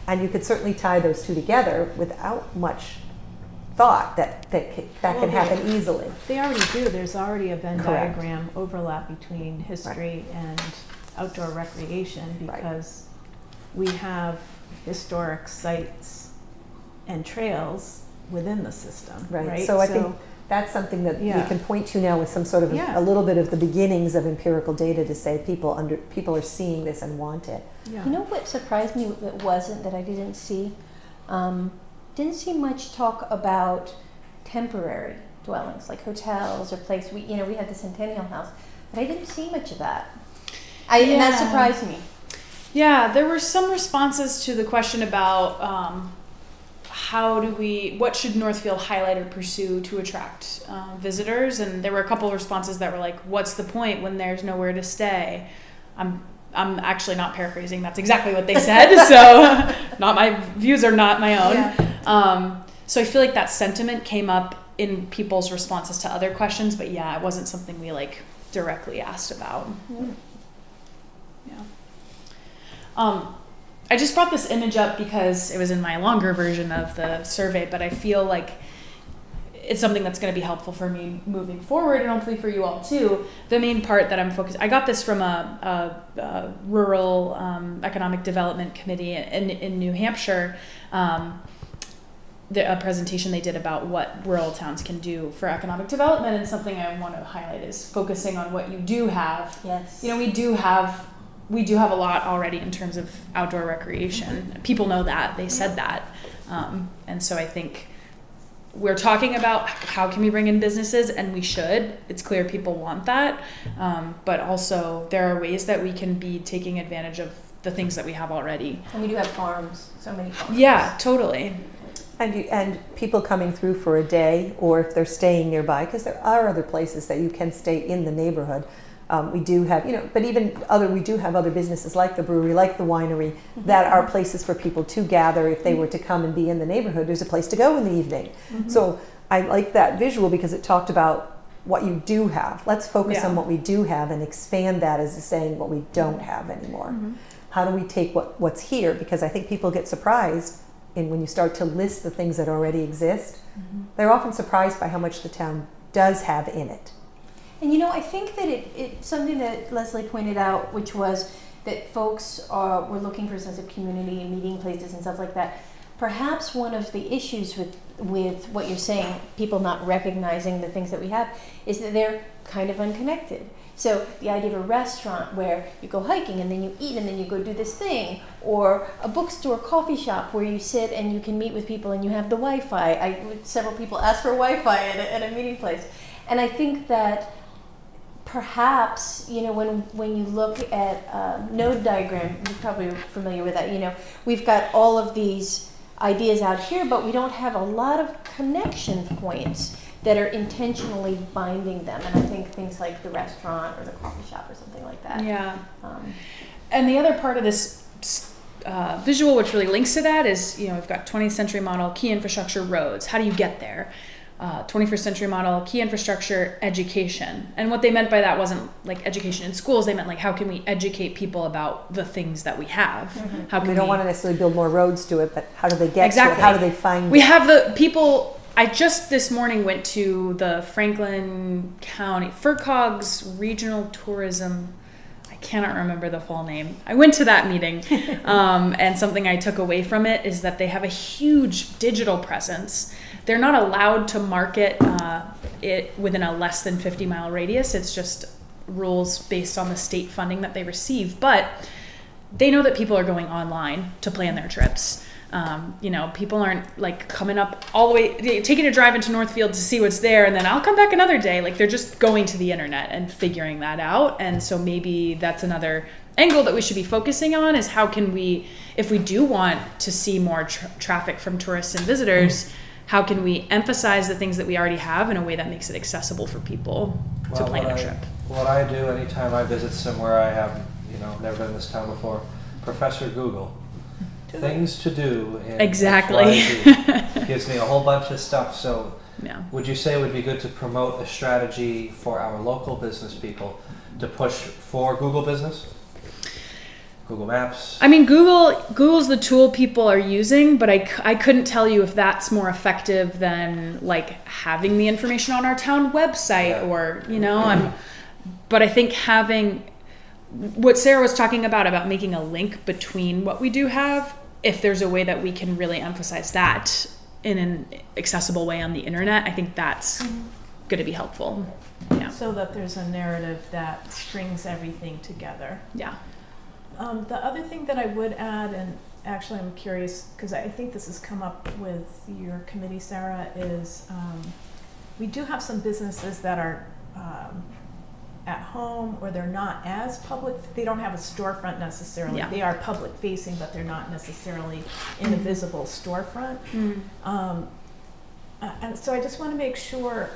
and you could certainly tie those two together without much thought, that can happen easily. They already do. There's already a Venn Correct. diagram overlap between history and outdoor recreation, because we have historic sites and trails within the system, right? So I think that's something that we can point to now with some sort of Yeah. a little bit of the beginnings of empirical data to say people are seeing this and want it. Yeah. You know what surprised me that I didn't see? Didn't see much talk about temporary dwellings, like hotels or place. We have the Centennial House, but I didn't see much of that. And that surprised me. Yeah, there were some responses to the question about what should Northfield highlight or pursue to attract visitors, and there were a couple of responses that were like, what's the point when there's nowhere to stay? I'm actually not paraphrasing. That's exactly what they said. So not my views are not my own. Yeah. So I feel like that sentiment came up in people's responses to other questions, but it wasn't something we directly asked about. Yeah. I just brought this image up because it was in my longer version of the survey, but I feel like it's something that's going to be helpful for me moving forward, and hopefully for you all too. The main part that I'm focused, I got this from a rural economic development committee in New Hampshire. a presentation they did about what rural towns can do for economic development, and something I want to highlight is focusing on what you do have. Yes. You know, we do have a lot already in terms of outdoor recreation. People know that, they said that. And so I think we're talking about how can we bring in businesses, and we should. It's clear people want that. But also there are ways that we can be taking advantage of the things that we have already. And we do have farms, so many farms. Yeah, totally. And people coming through for a day, or if they're staying nearby, because there are other places that you can stay in the neighborhood. We do have, but we do have other businesses like the brewery, like the winery, that are places for people to gather if they were to come and be in the neighborhood. There's a place to go in the evening. So I like that visual because it talked about what you do have. Let's focus on what we do have and expand that as saying what we don't have anymore. How do we take what's here? Because I think people get surprised when you start to list the things that already exist. They're often surprised by how much the town does have in it. And I think that it's something that Leslie pointed out, which was that folks were looking for a sense of community and meeting places and stuff like that. Perhaps one of the issues with what you're saying, people not recognizing the things that we have, is that they're kind of unconnected. So the idea of a restaurant where you go hiking and then you eat and then you go do this thing, or a bookstore, coffee shop where you sit and you can meet with people and you have the Wi-Fi. Several people ask for Wi-Fi at a meeting place. And I think that perhaps, when you look at node diagram, you're probably familiar with that, we've got all of these ideas out here, but we don't have a lot of connection points that are intentionally binding them. And I think things like the restaurant or the coffee shop or something like that. Yeah. And the other part of this visual, which really links to that, is, we've got 20th century model, key infrastructure, roads. How do you get there? 21st century model, key infrastructure, education. And what they meant by that wasn't like education in schools. They meant like, how can we educate people about the things that we have? How can we don't want to necessarily build more roads to it, but how do they get to it? How do they find We it? have the people. I just this morning went to the Franklin County FERCOG's Regional Tourism. I cannot remember the full name. I went to that meeting, and something I took away from it is that they have a huge digital presence. They're not allowed to market it within a less than 50-mile radius. It's just rules based on the state funding that they receive. But they know that people are going online to plan their trips. People aren't like coming up all the way, taking a drive into Northfield to see what's there, and then I'll come back another day. Like, they're just going to the internet and figuring that out. And so maybe that's another angle that we should be focusing on, is how can we, if we do want to see more traffic from tourists and visitors, how can we emphasize the things that we already have in a way that makes it accessible for people to plan a trip? What I do anytime I visit somewhere I have, never been in this town before, Professor Google. Things to do. In exactly. XYZ. Gives me a whole bunch of stuff. So would you say it would be good to promote a strategy for our local business people to push for Google Business? Google Maps? I mean, Google's the tool people are using, but I couldn't tell you if that's more effective than like having the information on our town website or, but I think having what Sarah was talking about making a link between what we do have, if there's a way that we can really emphasize that in an accessible way on the internet, I think that's going to be helpful. Yeah. So that there's a narrative that strings everything together. Yeah. The other thing that I would add, and actually I'm curious, because I think this has come up with your committee, Sarah, is we do have some businesses that are at home, or they're not as public. They don't have a storefront necessarily. Yeah. They are public facing, but they're not necessarily in a visible storefront. And so I just want to make sure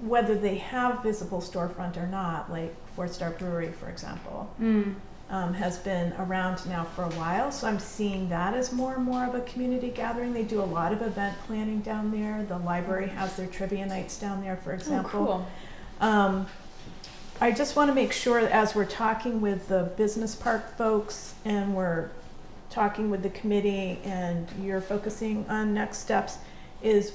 whether they have visible storefront or not, like Fort Star Brewery, for example, has been around now for a while. So I'm seeing that as more and more of a community gathering. They do a lot of event planning down there. The library has their trivia nights down there, for example. Oh, cool. I just want to make sure, as we're talking with the business park folks and we're talking with the committee and you're focusing on next steps, is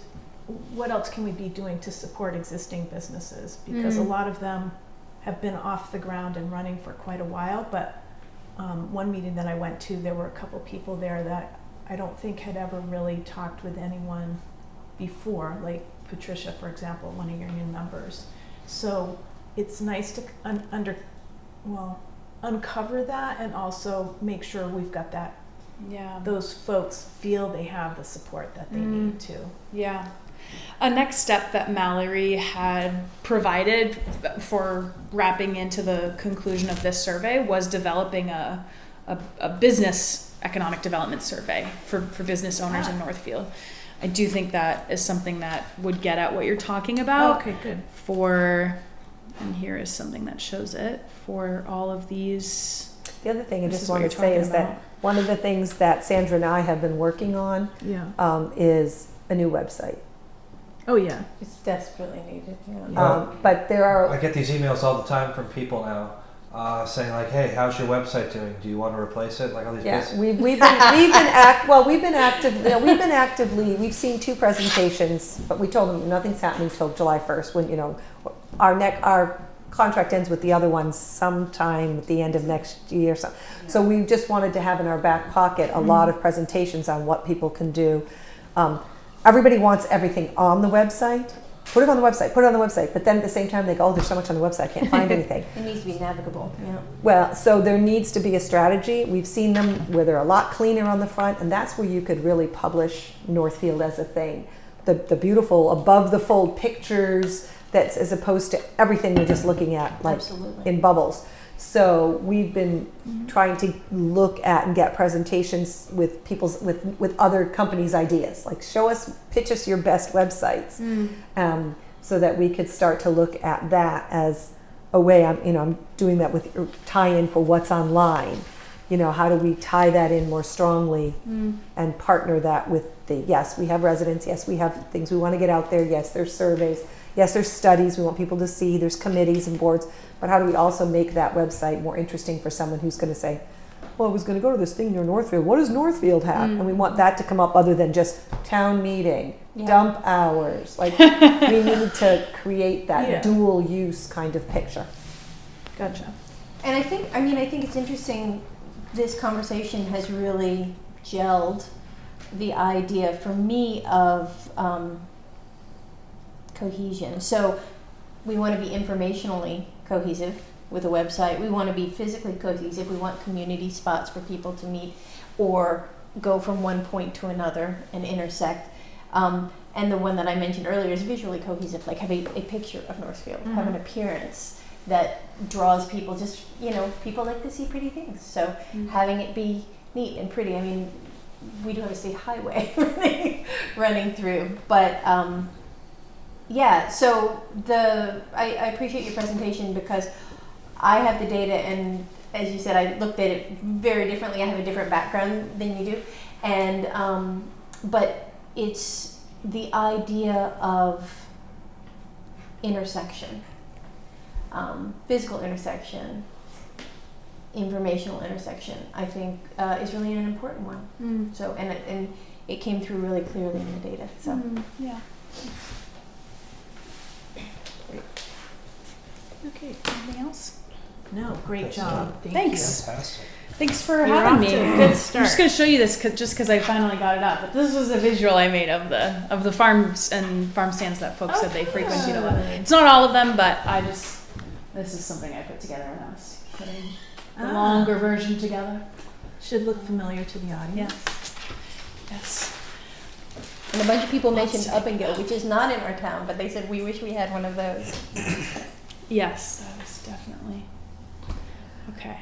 what else can we be doing to support existing businesses? Because a lot of them have been off the ground and running for quite a while, but one meeting that I went to, there were a couple people there that I don't think had ever really talked with anyone before, like Patricia, for example, one of your new members. So it's nice to uncover that and also make sure we've got that, those folks feel they have the support that they need to. Yeah. A next step that Mallory had provided for wrapping into the conclusion of this survey was developing a business economic development survey for business owners in Northfield. I do think that is something that would get at what you're talking about. Okay, good. And here is something that shows it for all of these. The other thing I This just is what wanted to you're say is talking that one of the things that Sandra and I have been working on is a new website. Oh yeah. It's desperately needed. Yeah. But there are. I get these emails all the time from people now saying like, "Hey, how's your website doing? Do you want to replace it?" Like all these. We've been actively. We've seen 2 presentations, but we told them nothing's happening till July 1st. When our contract ends with the other one sometime at the end of next year. So we just wanted to have in our back pocket a lot of presentations on what people can do. Everybody wants everything on the website. Put it on the website. But then at the same time, they go, "Oh, there's so much on the website, I can't find anything." It needs to be navigable. Yeah. Well, so there needs to be a strategy. We've seen them where they're a lot cleaner on the front, and that's where you could really publish Northfield as a thing. The beautiful above the fold pictures, that's as opposed to everything you're just looking at like Absolutely. in bubbles. So we've been trying to look at and get presentations with with other companies' ideas. Like pitch us your best websites, so that we could start to look at that as a way. I'm doing that with tie-in for what's online. How do we tie that in more strongly and partner that with yes, we have residents. Yes, we have things we want to get out there. Yes, there's surveys. Yes, there's studies we want people to see. There's committees and boards. But how do we also make that website more interesting for someone who's going to say, well, I was going to go to this thing near Northfield. What does Northfield have? And we want that to come up other than just town meeting, dump hours. Like we need to create that dual use kind of picture. Gotcha. And I think it's interesting, this conversation has really gelled the idea for me of cohesion. So we want to be informationally cohesive with a website. We want to be physically cohesive. We want community spots for people to meet or go from one point to another and intersect. And the one that I mentioned earlier is visually cohesive, like have a picture of Northfield, have an appearance that draws people. Just, people like to see pretty things. So having it be neat and pretty. I mean, we do have a state highway running through, but so I appreciate your presentation because I have the data, and as you said, I looked at it very differently. I have a different background than you do, and but it's the idea of intersection, physical intersection, informational intersection, I think is really an important one. So and it came through really clearly in the data. So Yeah. Okay, anything else? No, great job. Thanks. Fantastic. Thanks for You're having off me. to a good start. I'm just going to show you this just because I finally got it up. But this was a visual I made of the farms and farm stands that folks said they frequent. It's not all of them, but this is something I put together when I was putting the longer version together. Should look familiar to the audience. Yes. and a bunch of people mentioned Up and Go, which is not in our town, but they said we wish we had one of those. Yes, that is definitely. Okay.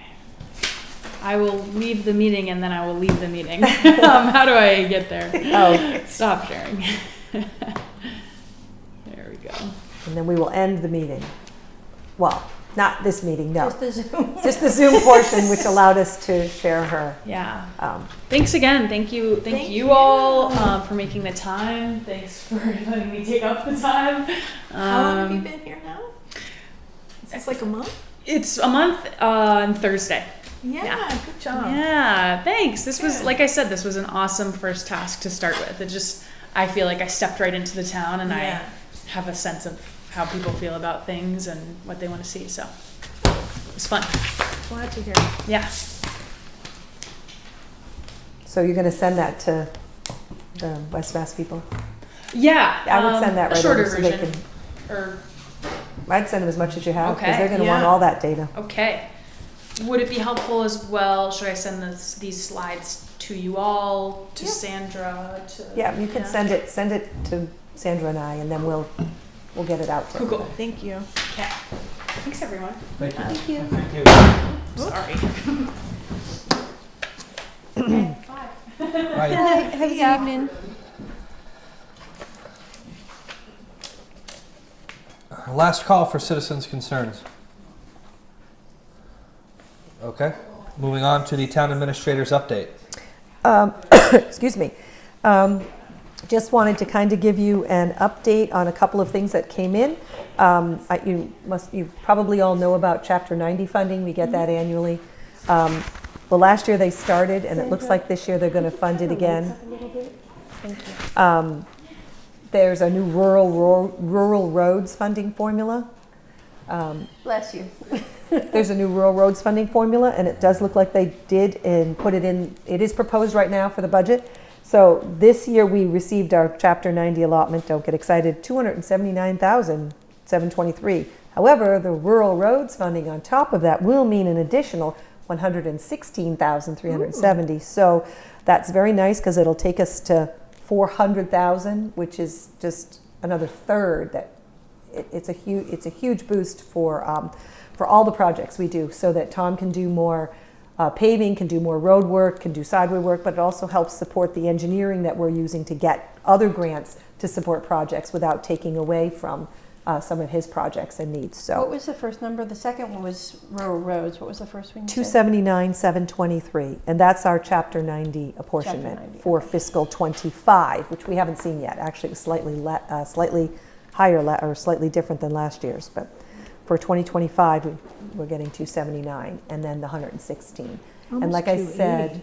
I will leave the meeting and then I will leave the meeting. How do I get there? Oh, Stop sharing. There we go. and then we will end the meeting. Well, not this meeting, no. Just the Zoom. Just the Zoom portion, which allowed us to share her. Yeah. Um, Thanks again. Thank you you. all for making the time. Thanks for letting me take up the time. How long have you been here now? Is this like a month? It's a month on Thursday. Yeah, good job. Yeah, thanks. This was, Good. like I said, this was an awesome first task to start with. It just, I feel like I stepped right into the town and I have a sense of how people feel about things and what they want to see. So it was fun. Glad to hear. Yeah. So you're going to send that to the West Mass people? Yeah. I would send that a right shorter over so they version. can. Or I'd send them as much as you have because Okay, they're going to want yeah. all that data. okay. Would it be helpful as well? Should I send these slides to you all, to Yeah. Sandra? To Yeah, you can send it to Sandra and I, and then we'll get it out to Cool, cool. everybody. Thank you. Okay. Thanks, everyone. Thank you. Thank you. Thank you. Sorry. Right. Have a good evening. Last call for citizens' concerns. Okay, moving on to the town administrator's update. Excuse me. Just wanted to kind of give you an update on a couple of things that came in. You probably all know about Chapter 90 funding. We get that annually. Well, last year they started, and it looks like this year they're going to fund it again. Thank you. There's a new rural roads funding formula. Bless you. There's a new rural roads funding formula, and it does look like they did and put it in. It is proposed right now for the budget. So this year we received our Chapter 90 allotment. Don't get excited. $279,723. However, the rural roads funding on top of that will mean an additional $116,370. So that's very nice because it'll take us to $400,000, which is just another third. It's a huge boost for all the projects we do, so that Tom can do more paving, can do more road work, can do sideway work, but it also helps support the engineering that we're using to get other grants to support projects without taking away from some of his projects and needs. What So was the first number? The second one was rural roads. What was the first one? you said? 279,723, and that's our Chapter 90 apportionment 90, for fiscal 25, which we haven't seen yet. Actually, it was slightly higher or slightly different than last year's, but for 2025 we're getting 279 and then the 116. And like I said,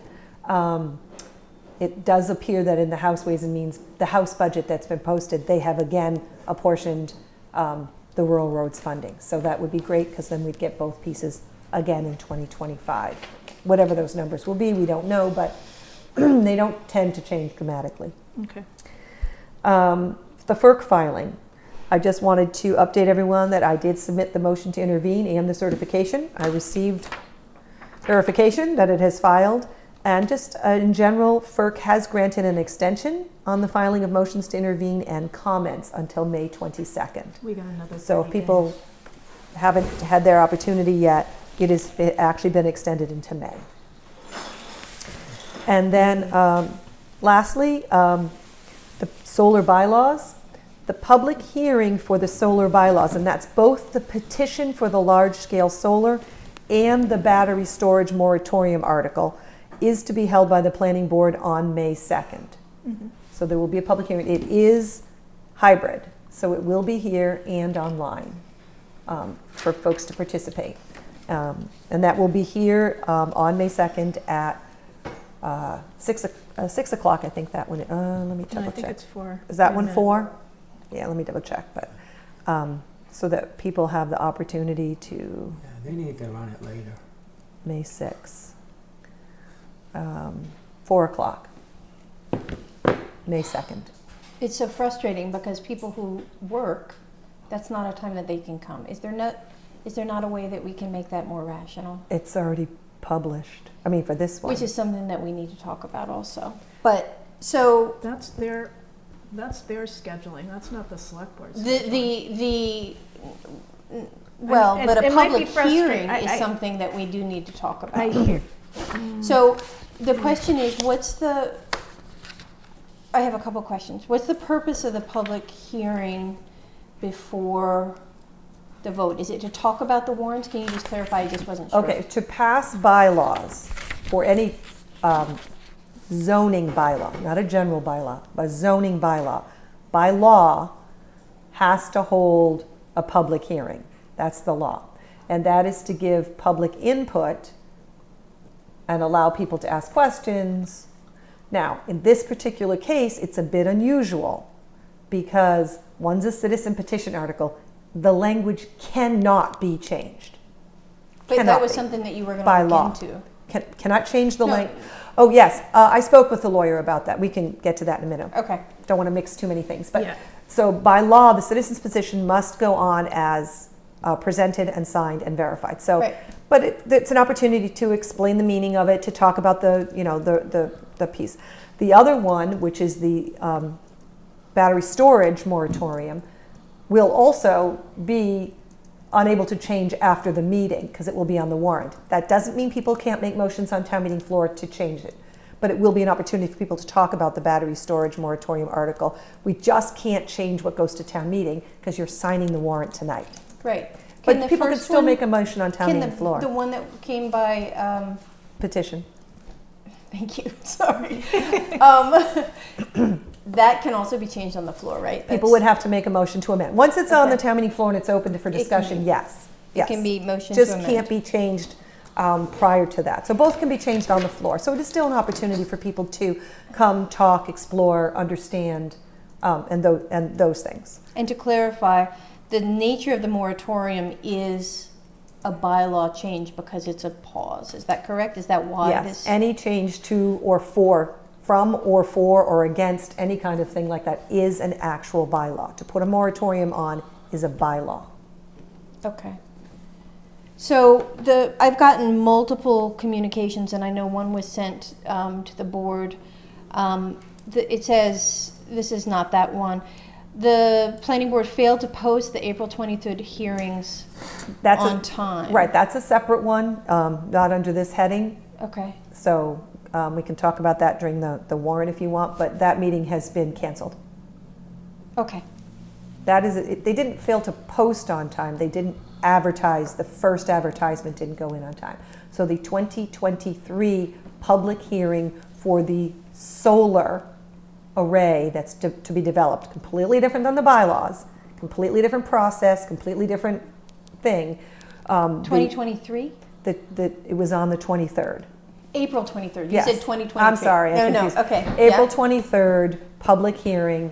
it does appear that in the House Ways and Means, the House budget that's been posted, they have again apportioned the rural roads funding. So that would be great because then we'd get both pieces again in 2025. Whatever those numbers will be, we don't know, but they don't tend to change dramatically. Okay. The FERC filing. I just wanted to update everyone that I did submit the motion to intervene and the certification. I received verification that it has filed. And just in general, FERC has granted an extension on the filing of motions to intervene and comments until May 22nd. We got another. So if 30 people days. haven't had their opportunity yet, it has actually been extended into May. And then lastly, the solar bylaws. The public hearing for the solar bylaws, and that's both the petition for the large-scale solar and the battery storage moratorium article, is to be held by the planning board on May 2nd. Mm-hmm. So there will be a public hearing. It is hybrid, so it will be here and online for folks to participate. And that will be here on May 2nd at 6 o'clock, I think that one. Let me No, I double think check. it's 4. Is that one 4? Yeah, let me double check, but so that people have the opportunity to Yeah, they need to run it later. May 6th, 4 o'clock, May 2nd. It's so frustrating because people who work, that's not a time that they can come. Is there not a way that we can make that more rational? It's already published. I mean, for this one. Which is something that we need to talk about also. But so That's their scheduling. That's not the select board's. well, I mean, but a it might be public frustrating. hearing is something that we do need to talk about. I hear. So the question is, I have a couple questions. What's the purpose of the public hearing before the vote? Is it to talk about the warrants? Can you just clarify? I just wasn't sure. Okay, to pass bylaws for any zoning bylaw, not a general bylaw, but zoning bylaw, by law has to hold a public hearing. That's the law. And that is to give public input and allow people to ask questions. Now, in this particular case, it's a bit unusual because one's a citizen petition article. The language cannot be changed. But Cannot that was be. something that you were going By to law. look into. Cannot change the No. language. Oh, yes, I spoke with the lawyer about that. We can get to that in a minute. Okay. Don't want to mix too many things. But Yeah. so by law, the citizen's petition must go on as presented and signed and verified. So, Right. but it's an opportunity to explain the meaning of it, to talk about the piece. The other one, which is the battery storage moratorium, will also be unable to change after the meeting because it will be on the warrant. That doesn't mean people can't make motions on town meeting floor to change it, but it will be an opportunity for people to talk about the battery storage moratorium article. We just can't change what goes to town meeting because you're signing the warrant tonight. Right. But people can still make a motion on town Can meeting floor. the one that came by, Petition. thank you, sorry. That can also be changed on the floor, right? People would have to make a motion to amend. Once it's on the Okay. town meeting floor and it's open for discussion, be- yes. It Yes. can be motion to Just amend. can't be changed prior to that. So both can be changed on the floor. So it is still an opportunity for people to come, talk, explore, understand, and those things. And to clarify, the nature of the moratorium is a bylaw change because it's a pause. Is that correct? Is that why Yes, this? any change to or from or for or against any kind of thing like that is an actual bylaw. To put a moratorium on is a bylaw. Okay. So I've gotten multiple communications, and I know one was sent to the board. It says, this is not that one. The planning board failed to post the April 23rd hearings That's on time. Right, that's a separate one, not under this heading. Okay. So we can talk about that during the warrant if you want, but that meeting has been canceled. Okay. That is, they didn't fail to post on time, they didn't advertise, the first advertisement didn't go in on time. So the 2023 public hearing for the solar array that's to be developed, completely different than the bylaws, completely different process, completely different thing. 2023? It was on the 23rd. April 23rd. You Yes. said 2023. I'm sorry, I No, confused. okay. April Yeah. 23rd, public hearing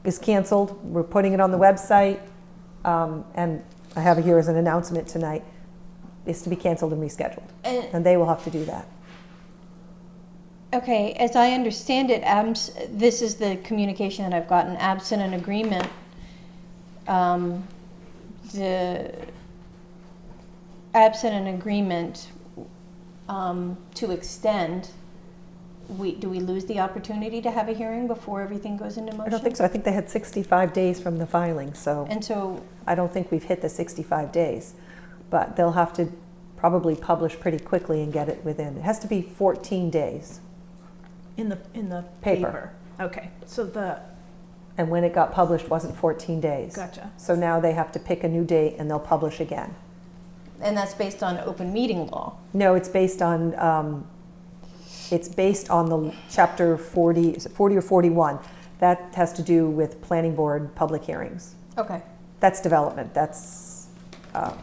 is canceled. We're putting it on the website, and I have it here as an announcement tonight. It's to be canceled and rescheduled, and they will have to do that. Okay, as I understand it, this is the communication that I've gotten, absent an agreement, to extend, do we lose the opportunity to have a hearing before everything goes into motion? I don't think so. I think they had 65 days from the filing, so And so, I don't think we've hit the 65 days. But they'll have to probably publish pretty quickly and get it within. It has to be 14 days. In the Paper. paper. Okay, so And when it got published wasn't 14 days. gotcha. So now they have to pick a new date and they'll publish again. and that's based on open meeting law. No, it's based on the chapter 40, is it 40 or 41? That has to do with planning board public hearings. Okay, That's development, that's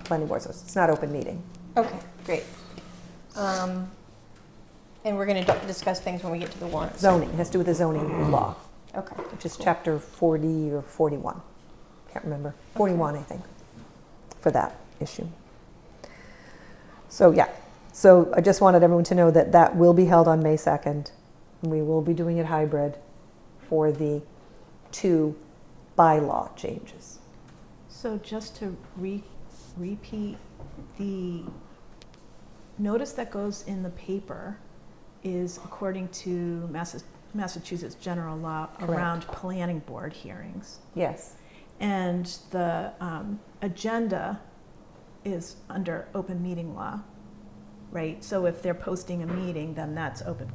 planning board, so it's not open meeting. okay, great. And we're gonna discuss things when we get to the warrant. Zoning, it has to do with the zoning law, Okay. which is chapter 40 or 41. Can't remember, 41 I think, for that issue. So yeah, so I just wanted everyone to know that that will be held on May 2nd. And we will be doing it hybrid for the 2 bylaw changes. So just to repeat, the notice that goes in the paper is according to Massachusetts general law Correct. around planning board hearings. Yes, And the agenda is under open meeting law, right? So if they're posting a meeting, then that's open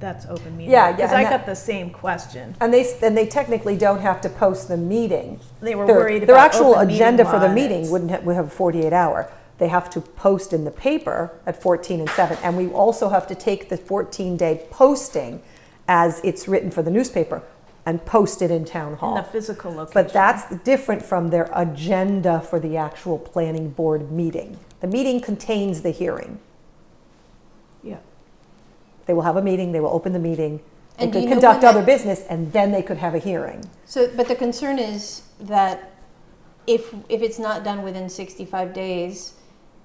meeting. Yeah, yeah, Because and I that- got the same question. and they technically don't have to post the meeting. They were Their- worried Their about actual open meeting agenda for law the and meeting it's- would have a 48-hour. They have to post in the paper at 14 and 7. And we also have to take the 14-day posting as it's written for the newspaper and post it in town in hall. the physical location. But that's different from their agenda for the actual planning board meeting. The meeting contains the hearing. Yeah. They will have a meeting, they will open the meeting, they And do could you know conduct when other that- business, and then they could have a hearing. So, but the concern is that if it's not done within 65 days,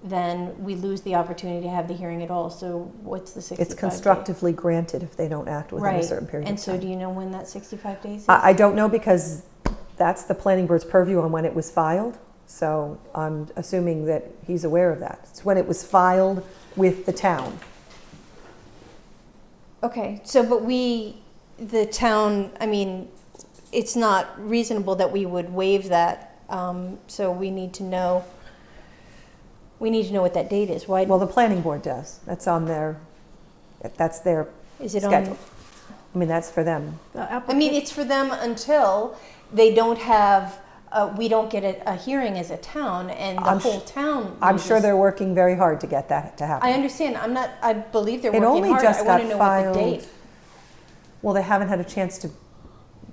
then we lose the opportunity to have the hearing at all. So what's the 65 It's constructively granted if they don't act within a Right. certain period And of so time. do you know when that 65 days is? I don't know because that's the planning board's purview on when it was filed. So I'm assuming that he's aware of that. It's when it was filed with the town. Okay, so but the town, I mean, it's not reasonable that we would waive that. So we need to know what that date is. Why, Well, the planning board does. That's their is it schedule. on? I mean, that's for them. I mean, it's for them until they don't have, we don't get a hearing as a town and the whole town. I'm sure loses. they're working very hard to get that to happen. I understand. I believe they're It working only hard. just I want to got know what the filed. date. Well, they haven't had a chance to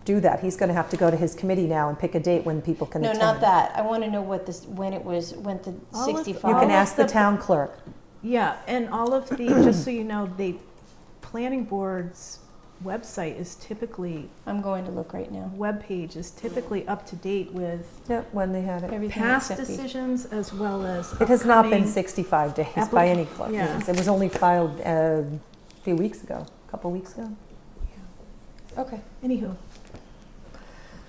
do that. He's going to have to go to his committee now and pick a date when people can No, attend. not that. I want to know when the All of- 65. You all can of ask the the- town clerk. Yeah, and all of the, just so you know, the planning board's website is typically, I'm going to look right now. webpage is typically up to date with Yep, when they had it. Everything past except the- decisions as well as It has not been upcoming- 65 days by any yeah. means. It was only filed a few weeks ago, a couple weeks ago. Okay. Anywho,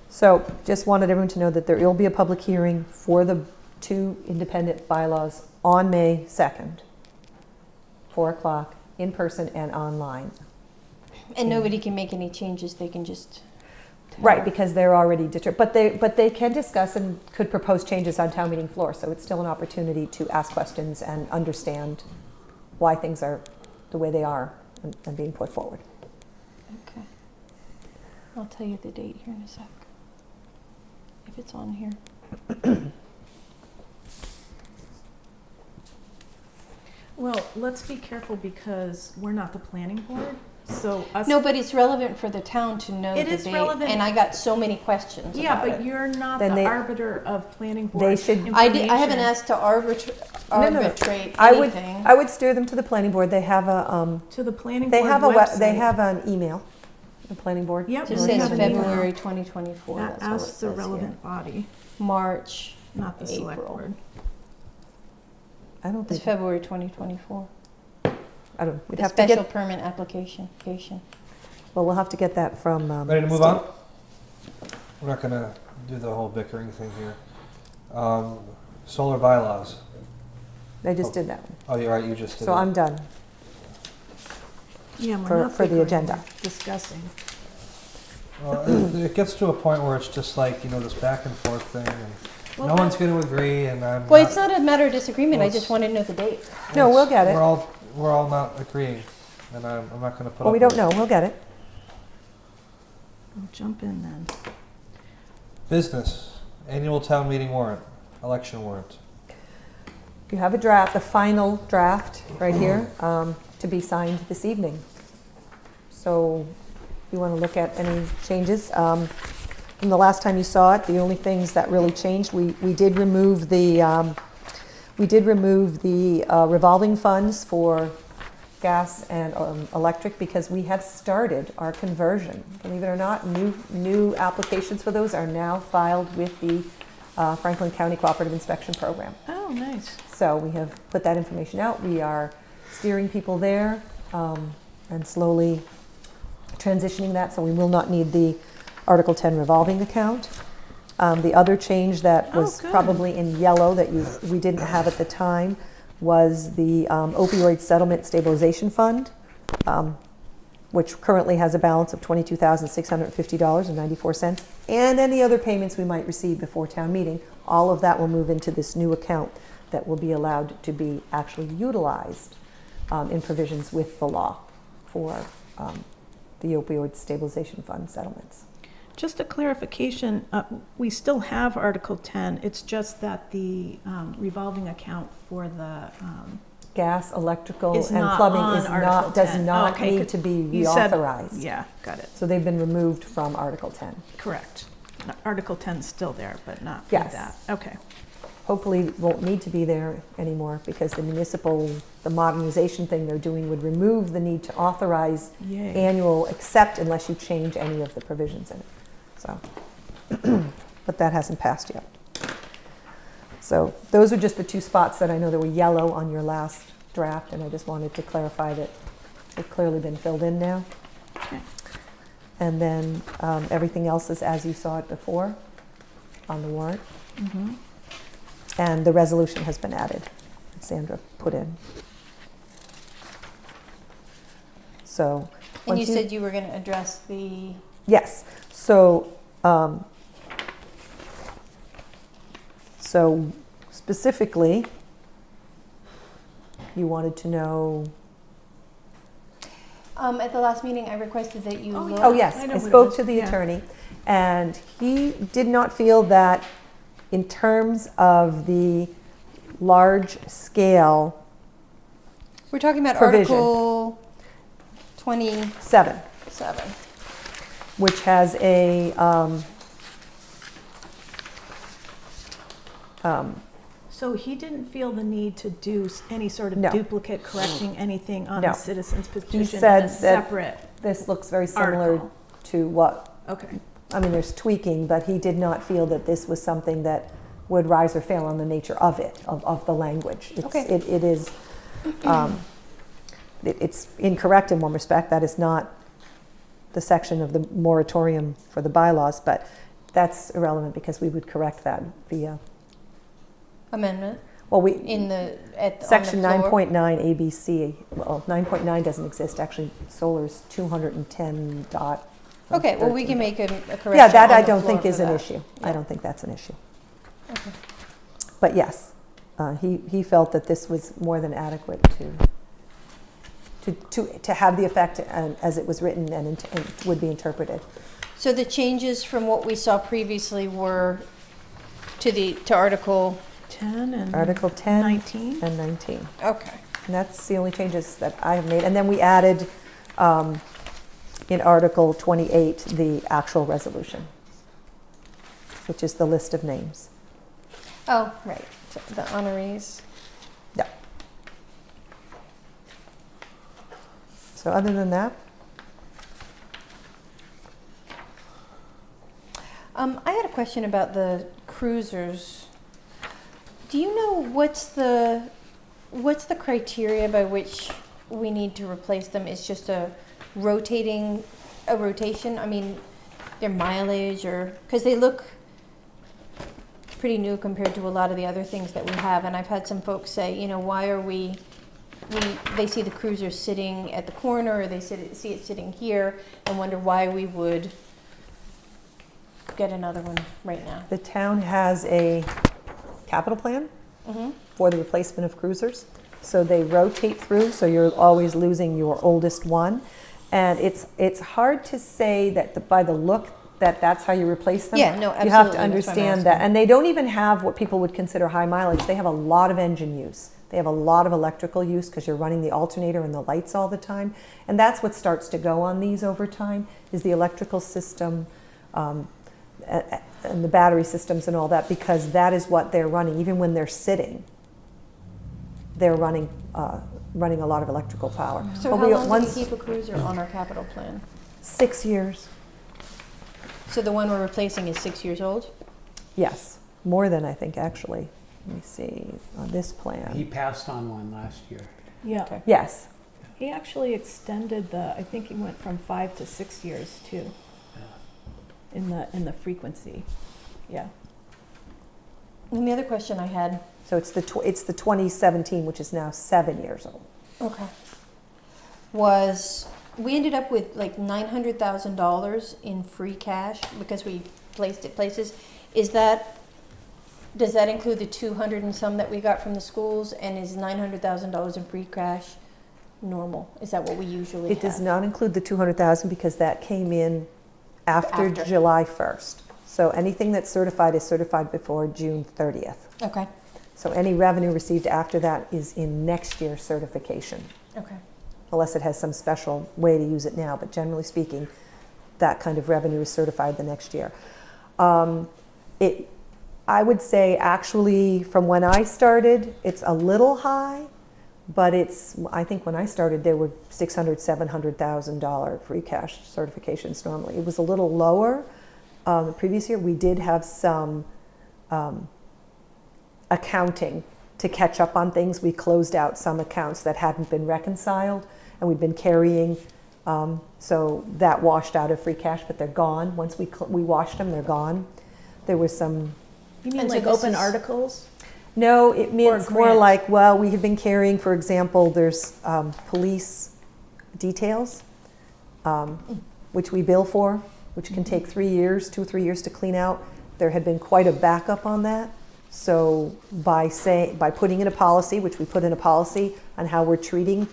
So just wanted everyone to know that there will be a public hearing for the 2 independent bylaws on May 2nd, 4 o'clock, in person and online. And nobody can make any changes. They can just. Right, because they're already but they can discuss and could propose changes on town meeting floor, so it's still an opportunity to ask questions and understand why things are the way they are and being put forward. Okay. I'll tell you the date here in a sec. If it's on here. well, let's be careful because we're not the planning board, so us. No, but it's relevant for the town to know It the is date. relevant. And I got so many questions Yeah, about but it. you're not Then the they- arbiter of planning board They should- I information. haven't asked to No, no. arbitrate I would anything. steer them to the planning board. They have a To the planning they board have website. they have an email, the planning board. Yep. It we just have says an email. February 2024. That That's all it asks the says here. relevant body, March. not the select April. board. I don't It's think February 2024. I don't. We'd The have to special get. permit application. Well, we'll have to get that from. Ready to move Steve. on? We're not gonna do the whole bickering thing here. Solar bylaws. They just did that one. Oh, you're right, you just did So it. I'm done. Yeah, we're For- not for the bickering, agenda. we're discussing. Well, it gets to a point where it's just like, this back and forth thing, and Well, no one's gonna agree, and I'm Well, not- it's not a matter of disagreement. Well, I just want to know the date. No, we'll get it. We're all not agreeing, and I'm not gonna put Well, up we don't with know. it. We'll get it. I'll jump in then. Business, annual town meeting warrant, election warrant. You have a draft, the final draft right here, to be signed this evening. So if you want to look at any changes. From the last time you saw it, the only things that really changed, we did remove the revolving funds for gas and electric because we have started our conversion. Believe it or not, new applications for those are now filed with the Franklin County Cooperative Inspection Program. Oh, nice. So we have put that information out. We are steering people there and slowly transitioning that, so we will not need the Article 10 revolving account. The other change that was good. probably in yellow that we didn't have at the time was the opioid settlement stabilization fund, which currently has a balance of $22,650.94, and any other payments we might receive before town meeting. All of that will move into this new account that will be allowed to be actually utilized in provisions with the law for the opioid stabilization fund settlements. Just a clarification, we still have Article 10, it's just that the revolving account for the, Gas, electrical, is and not plumbing on is Article not, does 10. not Okay, need 'cause to be you said- reauthorized. yeah, got it, So they've been removed from Article 10. correct. Article 10 is still there, but not for Yes. that, okay. Hopefully won't need to be there anymore because the modernization thing they're doing would remove the need to authorize Yay. annual except unless you change any of the provisions in it. So, but that hasn't passed yet. So those are just the two spots that I know that were yellow on your last draft, and I just wanted to clarify that they've clearly been filled in now. Okay. And then everything else is as you saw it before on the warrant. Mm-hmm. And the resolution has been added, Sandra put in. So. And you once said you were going to address the, Yes, so specifically, you wanted to know, at the last meeting, I requested that you look. oh yes, I know I what it spoke is, to the yeah. attorney, and he did not feel that in terms of the large scale We're talking about Provision. Article 27. 7, which has a, So he didn't feel the need to do any sort of No. duplicate correcting anything on No. a citizen's he petition in said a that separate this looks very similar article. to what, Okay. I mean, there's tweaking, but he did not feel that this was something that would rise or fail on the nature of it, of the language. Okay. It is, it's incorrect in one respect. That is not the section of the moratorium for the bylaws, but that's irrelevant because we would correct that via, Amendment well, we, in the, at, section on the floor. 9.9 ABC, well, 9.9 doesn't exist, actually, solar's 210 dot. Okay, well, we can make a correction. Yeah, that on I the don't floor think for is an that. issue. I Yeah. don't think that's an issue. Okay. But yes, he felt that this was more than adequate to have the effect as it was written and would be interpreted. So the changes from what we saw previously were to Article, 10 and Article 10 19. and 19. okay. And that's the only changes that I have made. And then we added in Article 28 the actual resolution, which is the list of names. Oh, right, so the honorees. Yeah. So other than that, I had a question about the cruisers. Do you know what's the criteria by which we need to replace them? It's just a rotation? I mean, their mileage or, because they look pretty new compared to a lot of the other things that we have. And I've had some folks say, you know, why are they see the cruiser sitting at the corner or they see it sitting here and wonder why we would get another one right now. the town has a capital plan Mm-hmm. for the replacement of cruisers. So they rotate through, so you're always losing your oldest one. And it's hard to say that by the look that's how you replace them. Yeah, no, You have absolutely. to That's what I'm understand that. asking. And they don't even have what people would consider high mileage. They have a lot of engine use. They have a lot of electrical use because you're running the alternator and the lights all the time. And that's what starts to go on these over time, is the electrical system and the battery systems and all that, because that is what they're running. Even when they're sitting, they're running a lot of electrical power. So But how long once- do we keep a cruiser on our capital plan? 6 years, So the one we're replacing is 6 years old? yes, more than I think actually. Let me see on this He plan. passed on one last year. Yeah. Okay. Yes, He actually extended I think he went from 5 to 6 years too, in the frequency. Yeah. And the other question I had. so it's the 2017, which is now 7 years old. Okay. Was we ended up with like $900,000 in free cash because we placed it places. Does that include the 200 and some that we got from the schools? And is $900,000 in free cash normal? Is that what we usually It have? does not include the 200,000 because that came in after After. July 1st. So anything that's certified is certified before June 30th. Okay. So any revenue received after that is in next year's certification, Okay. unless it has some special way to use it now. But generally speaking, that kind of revenue is certified the next year. I would say actually from when I started, it's a little high, but I think when I started there were $600,000, $700,000 free cash certifications normally. It was a little lower the previous year. We did have some accounting to catch up on things. We closed out some accounts that hadn't been reconciled, and we've been carrying, so that washed out of free cash, but they're gone. Once we washed them, they're gone. There was some. You mean And so like this open is- articles? No, it means more grant. like, well, we have been carrying, for example, there's police details, which we bill for, which can take 3 years, 2 or 3 years to clean out. There had been quite a backup on that. So by putting in a policy, which we put in a policy on how we're treating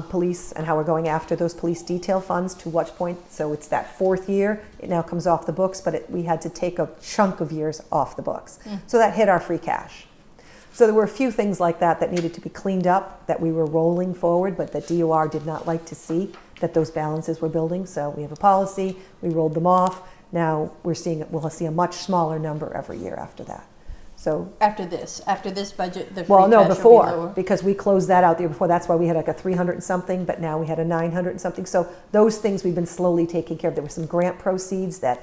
police and how we're going after those police detail funds to what point, so it's that 4th year, it now comes off the books, but we had to take a chunk of years off the books. So that hit our free cash. So there were a few things like that that needed to be cleaned up, that we were rolling forward, but that DOR did not like to see that those balances were building. So we have a policy, we rolled them off. Now we'll see a much smaller number every year after that. So After this budget, the free well, no, cash will be before, lower. because we closed that out the year before. That's why we had like a 300 and something, but now we had a 900 and something. So those things we've been slowly taking care of. There were some grant proceeds that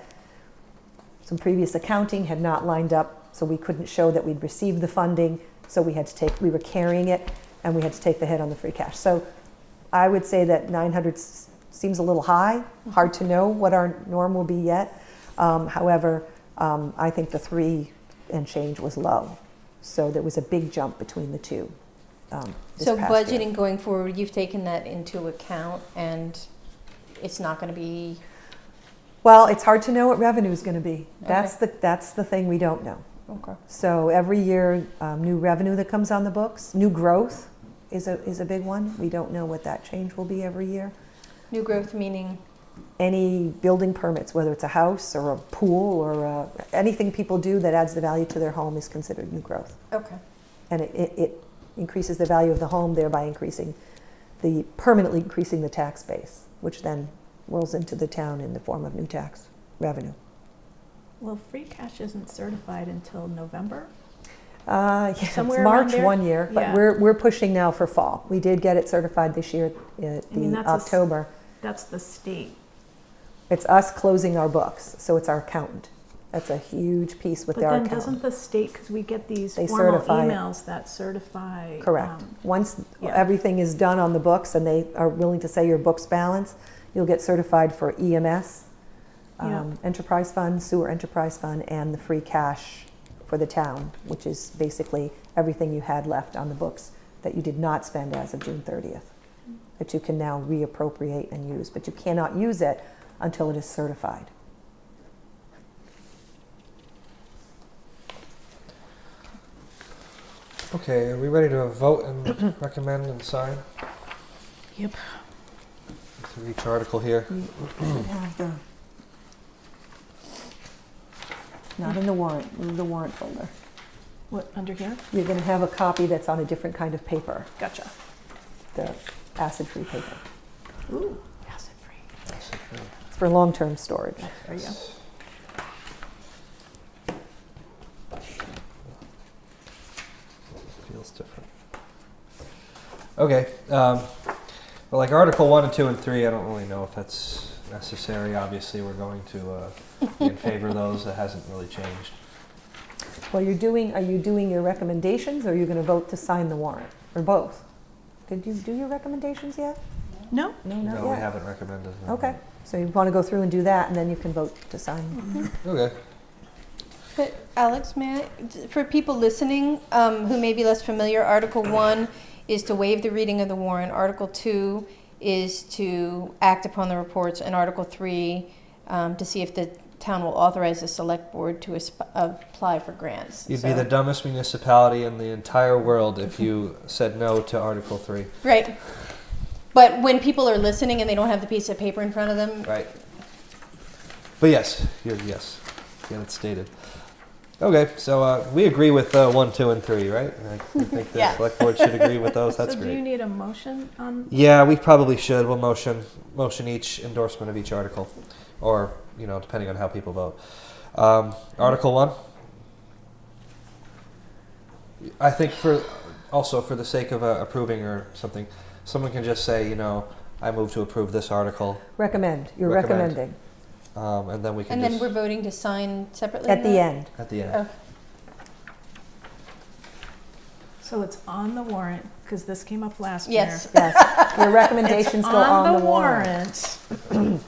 some previous accounting had not lined up, so we couldn't show that we'd received the funding. So we were carrying it, and we had to take the hit on the free cash. So I would say that 900 seems a little high. Hard to know what our norm will be yet. However, I think the 3 and change was low. So there was a big jump between the two. This So past budgeting year. going forward, you've taken that into account, and it's not going to be. Well, it's hard to know what revenue is going to be. That's the thing we don't know. Okay. So every year, new revenue that comes on the books, new growth is a big one. We don't know what that change will be every year. New growth meaning. Any building permits, whether it's a house or a pool or anything people do that adds the value to their home is considered new growth. Okay. And it increases the value of the home, thereby permanently increasing the tax base, which then rolls into the town in the form of new tax revenue. Well, free cash isn't certified until November. Yeah, Somewhere it's around March there? one year, but Yeah. we're pushing now for fall. We did get it certified this year, that's October. That's the state. It's us closing our books, so it's our accountant. That's a huge piece with But our then accountant. doesn't the state, because we get these They formal certify it. emails that certify. Correct. Once yeah. everything is done on the books and they are willing to say your book's balance, you'll get certified for EMS, Yeah. enterprise fund, sewer enterprise fund, and the free cash for the town, which is basically everything you had left on the books that you did not spend as of June 30th, that you can now reappropriate and use. But you cannot use it until it is certified. Okay, are we ready to vote and recommend and sign? Yep. To each article here. You should have the, not in the warrant, move the warrant folder. What, under here? You're going to have a copy that's on a different kind of paper, Gotcha. the acid-free paper. Ooh, acid-free. It's for long-term storage. There you go. Feels different. Okay, well, like Article 1 and 2 and 3, I don't really know if that's necessary. Obviously, we're going to be in favor of those. That hasn't really changed. Well, are you doing your recommendations, or are you going to vote to sign the warrant, or both? Did you do your recommendations yet? No? No, not No, we yet. haven't recommended. them. Okay, so you want to go through and do that, and then you can vote to sign. Okay. But Alex, for people listening who may be less familiar, Article 1 is to waive the reading of the warrant. Article 2 is to act upon the reports, and Article 3 to see if the town will authorize the select board to apply for grants. You'd be the dumbest municipality in the entire world if you said no to Article 3. Right. But when people are listening and they don't have the piece of paper in front of them, Right. But yes, yes. Get it stated. Okay, so we agree with 1, 2, and 3, right? I think the Yeah. select board should agree with those. That's So great. do you need a motion on? Yeah, we probably should. We'll motion each endorsement of each article, or depending on how people vote. Article 1. I think for the sake of approving or something, someone can just say, I move to approve this article, Recommend. You're Recommend. recommending and then we can and just then we're voting to sign separately. at on the that? end. at the end. Okay. So it's on the warrant, because this came up last year. Yes. Yes, your recommendations It's go on the warrant.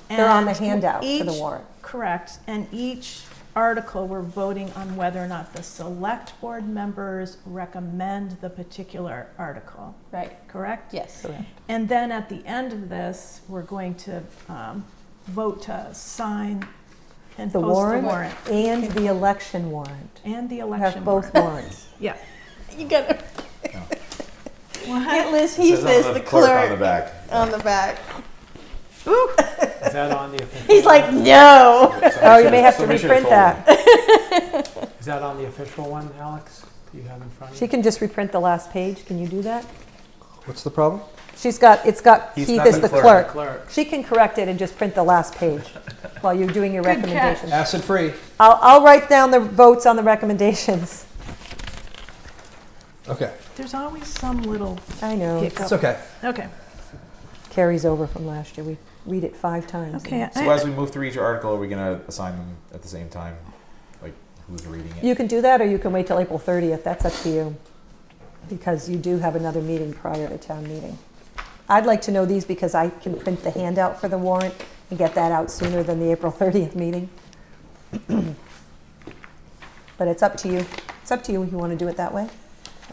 They're on the and handout for the each- warrant. Correct, and each article, we're voting on whether or not the select board members recommend the particular article, Right. correct? Yes. Correct. And then at the end of this, we're going to vote to sign and The post the warrant warrant. and the election warrant. And the You election have both warrant. warrants. Yeah. You gotta get What? Liz, he says the clerk on the back. on the back. Is that on the official? He's like, no. Oh, you may have to reprint that. Is that on the official one, Alex? Do you have in front of She you? can just reprint the last page. Can you do that? What's the problem? It's got He's Keith not as the the clerk. clerk. Clerk. She can correct it and just print the last page while you're doing your Good catch. recommendations. Acid free. I'll write down the votes on the recommendations. Okay, There's always some little I know. hiccup. it's okay. Okay, Carries over from last year. We read it 5 times. okay. So as we move through each article, are we gonna assign them at the same time? Like who's reading it? You can do that, or you can wait till April 30th. That's up to you. Because you do have another meeting prior to town meeting. I'd like to know these because I can print the handout for the warrant and get that out sooner than the April 30th meeting. But it's up to you. It's up to you if you want to do it that way.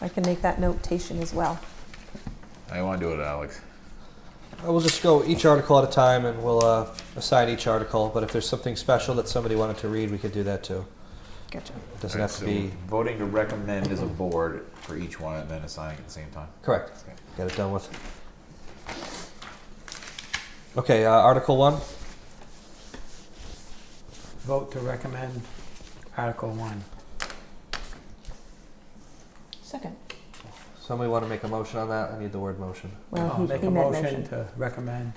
I can make that notation as well. I want to do it, Alex. We'll just go each article at a time and we'll assign each article, but if there's something special that somebody wanted to read, we could do that too. Gotcha. It doesn't Alright, have to so be, voting to recommend as a board for each one and then assigning at the same time. correct. Get it done with. Okay, Article 1. Vote to recommend Article 1. Second. Somebody want to make a motion on that? I need the word motion. Well, I'll make he a meant motion to recommend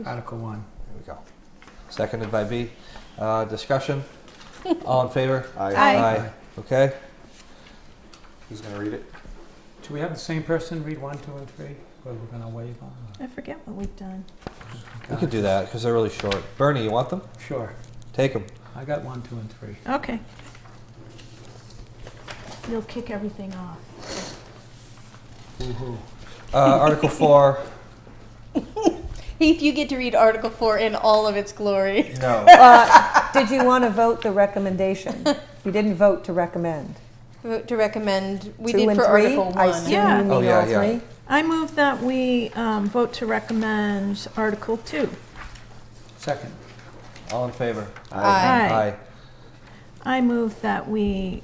Article 1. There we go. Seconded by B. Discussion? All in favor? Aye. Okay. Who's gonna read it? Do we have the same person read 1, 2, and 3? Or we're gonna waive on? I forget what we've done. We could do that because they're really short. Bernie, you want them? Sure. Take them. I got 1, 2, and 3. Okay. You'll kick everything off. Woo-hoo. Article 4. Heath, you get to read Article 4 in all of its glory. No. Did you want to vote the recommendation? You didn't vote to recommend. Vote to recommend, we 2 did and for 3? Article 1. I assume Yeah. you mean Oh, yeah, all yeah. 3? I move that we vote to recommend Article 2. Second. All in favor? Aye. I move that we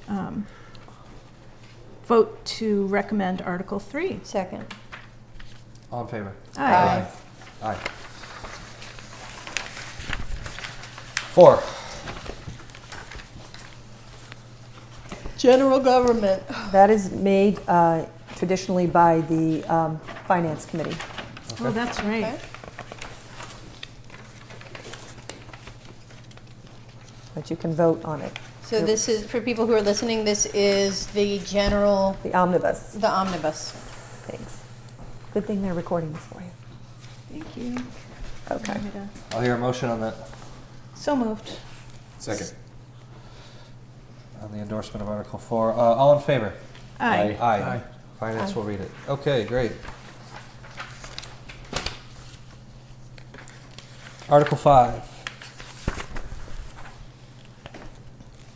vote to recommend Article 3. Second. All in favor? Aye. Aye. 4. General government. That is made traditionally by the Finance Committee. Oh, that's right. Okay. But you can vote on it. So this is, for people who are listening, this is the general, The omnibus. the omnibus. Thanks. Good thing they're recording this for you. Thank you. Okay. I'll hear a motion on that, So moved. Second. on the endorsement of Article 4. All in favor? Aye. Aye. Aye. Finance Aye. will read it. Okay, great. Article 5.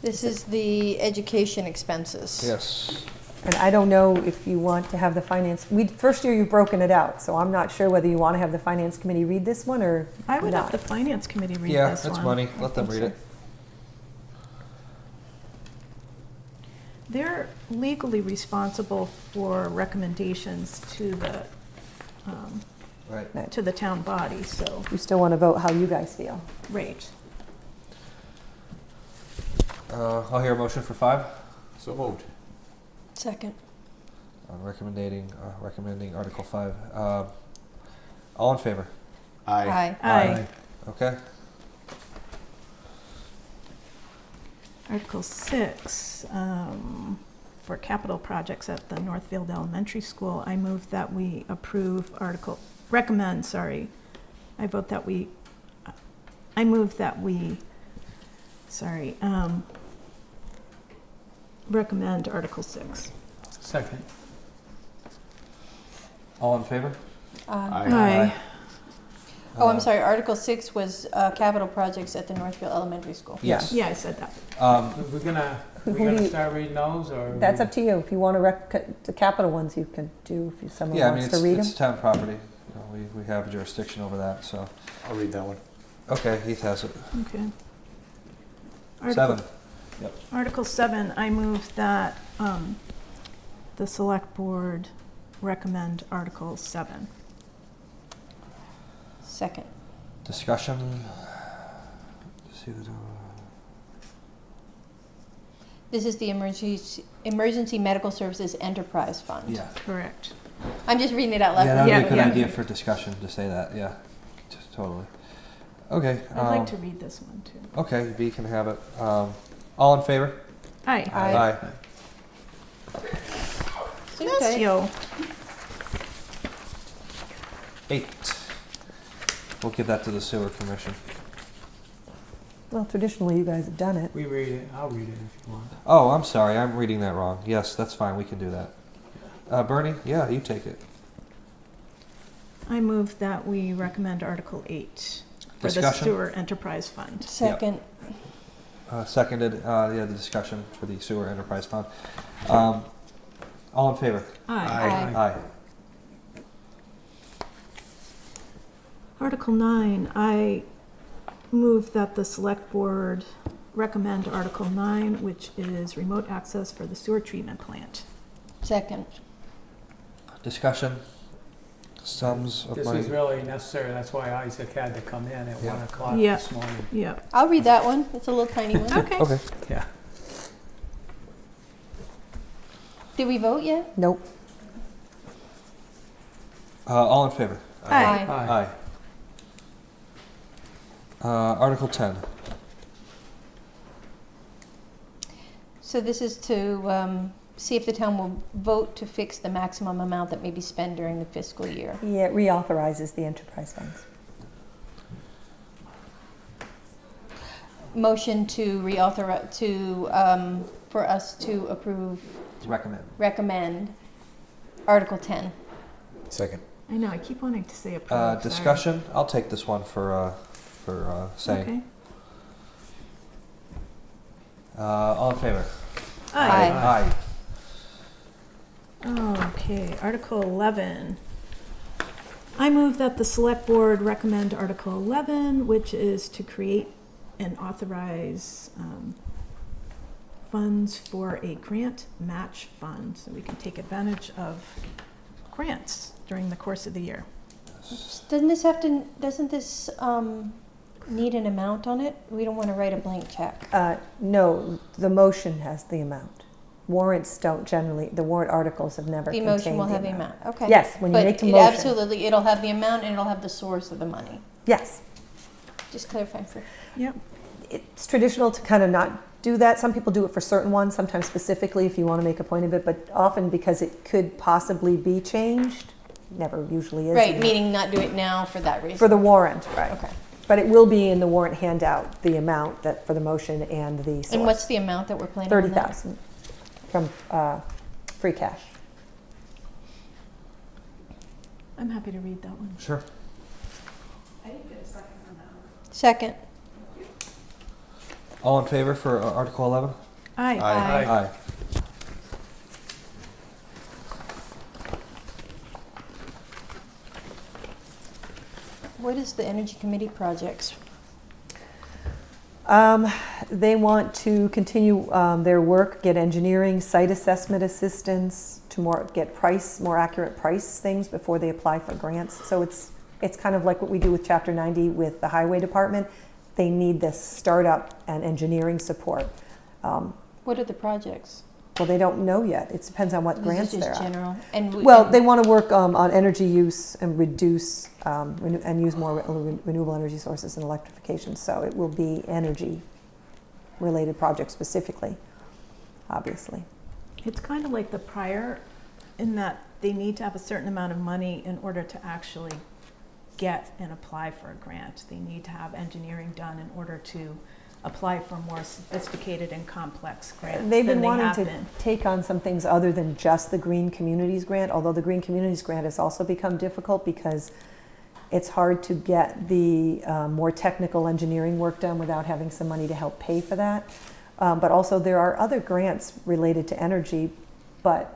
This is the education expenses. Yes. And I don't know if you want to have the finance, first year you've broken it out, so I'm not sure whether you want to have the Finance Committee read this one or I would not. have the Finance Committee read Yeah, this one. that's money. Let them think read so. it. They're legally responsible for recommendations to Right. the town body, so, You still want to vote how you guys feel. right. I'll hear a motion for 5. So moved. Second. On recommending Article 5. All in favor? Aye. Aye. Okay. Article 6, for capital projects at the Northfield Elementary School, I move that we recommend Article 6. Second. All in favor? Aye. Oh, I'm Uh, sorry, Article 6 was capital projects at the Northfield Elementary School. Yes. Yeah, I said that. We're gonna Who do you- start reading those, or? That's up to you. If you want to the capital ones, you can do if someone Yeah, I mean, wants to read them. it's town property. You know, we have jurisdiction over that, so. I'll read that one. Okay, Heath has it. Okay. 7. Article 7, I move that the select board recommend Article 7. Second. Discussion. See the. This is the Emergency Medical Services Enterprise Fund. Yeah. Correct. I'm just reading it out loud. Yeah, that would be Yeah, a good yeah. idea for discussion to say that. Yeah, just totally. Okay. I'd like to read this one too. Okay, B can have it. All in favor? Aye. Aye. Okay. Yo. 8. We'll give that to the sewer commission. Well, traditionally, you guys have done it. We read it, I'll read it if you want. Oh, I'm sorry, I'm reading that wrong. Yes, that's fine, we can do that. Bernie, yeah, you take it. I move that we recommend Article 8 for the Discussion? sewer enterprise fund. Second. Seconded, the discussion for the sewer enterprise fund. All in favor? Aye. Aye. Aye. Article 9, I move that the select board recommend Article 9, which is remote access for the sewer treatment plant. Second. Discussion? Sums of This money? is really necessary, that's why Isaac had to come in at Yeah. 1 o'clock Yeah. this morning. Yep. I'll read that one. It's a little tiny one. Okay. Okay. Yeah. Did we vote yet? Nope. All in favor? Aye. Aye. Article 10. So this is to see if the town will vote to fix the maximum amount that may be spent during the fiscal year. Yeah, it reauthorizes the enterprise funds. Motion to reauthorize, for us to approve, recommend Article 10. Second. I know, I keep wanting to say approve. sorry. Discussion? I'll take this one for saying. Okay. All in favor? Aye. Aye. Okay, Article 11. I move that the select board recommend Article 11, which is to create and authorize funds for a grant match fund, so we can take advantage of grants during the course of the year. Doesn't this need an amount on it? We don't want to write a blank check. No, the motion has the amount. Warrants don't generally, the warrant articles have never The contained motion will have the amount, okay. Yes, when you But make the it motion. absolutely, it'll have the amount and it'll have the source of the money. Yes. Just clarifying for, Yep. It's traditional to kind of not do that. Some people do it for certain ones, sometimes specifically if you want to make a point of it, but often because it could possibly be changed, never usually is. right, meaning not do it now for that reason. For the warrant, right. Okay. But it will be in the warrant handout, the amount that for the motion and the source. And what's the amount that we're planning on that? 30,000 from free cash. I'm happy to read that one. Sure. I didn't get a second on that one. Second. All in favor for Article 11? Aye. Aye. Aye. What is the Energy Committee projects? They want to continue their work, get engineering, site assessment assistance, to get more accurate price things before they apply for grants. So it's kind of like what we do with Chapter 90 with the Highway Department. They need this startup and engineering support. What are the projects? Well, they don't know yet. It depends on what grants This is they're just at. general. And Well, they want to work on energy use and reduce and use more renewable energy sources and electrification. So it will be energy-related projects specifically, obviously. It's kind of like the prior, in that they need to have a certain amount of money in order to actually get and apply for a grant. They need to have engineering done in order to apply for more sophisticated and complex grants They've been than they wanting have to been. take on some things other than just the Green Communities Grant, although the Green Communities Grant has also become difficult because it's hard to get the more technical engineering work done without having some money to help pay for that. But also there are other grants related to energy, but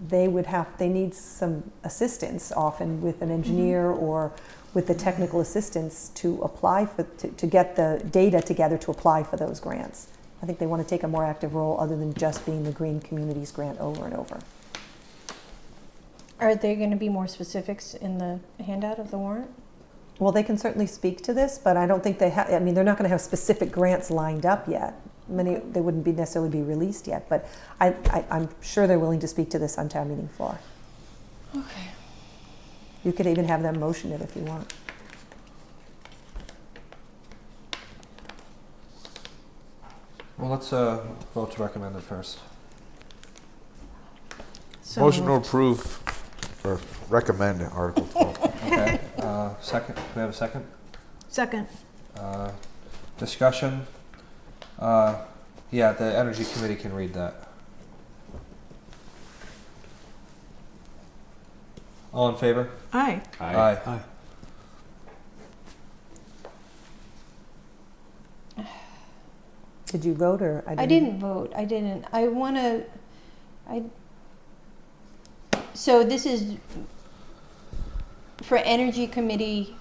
they need some assistance often with an engineer or with the technical assistance to apply for, to get the data together to apply for those grants. I think they want to take a more active role other than just being the Green Communities Grant over and over. Are there going to be more specifics in the handout of the warrant? Well, they can certainly speak to this, but I don't think they have, I mean, they're not going to have specific grants lined up yet. They wouldn't be necessarily be released yet, but I'm sure they're willing to speak to this on town meeting floor. Okay. You could even have them motion it if you want. Well, let's vote to recommend it first. So Motion to moved. approve or recommend Article 12. Okay, second, do we have a second? Second. Discussion. Yeah, the Energy Committee can read that. All in favor? Aye. Aye. Did you vote or? I didn't vote. I didn't. I want to. So this is for Energy Committee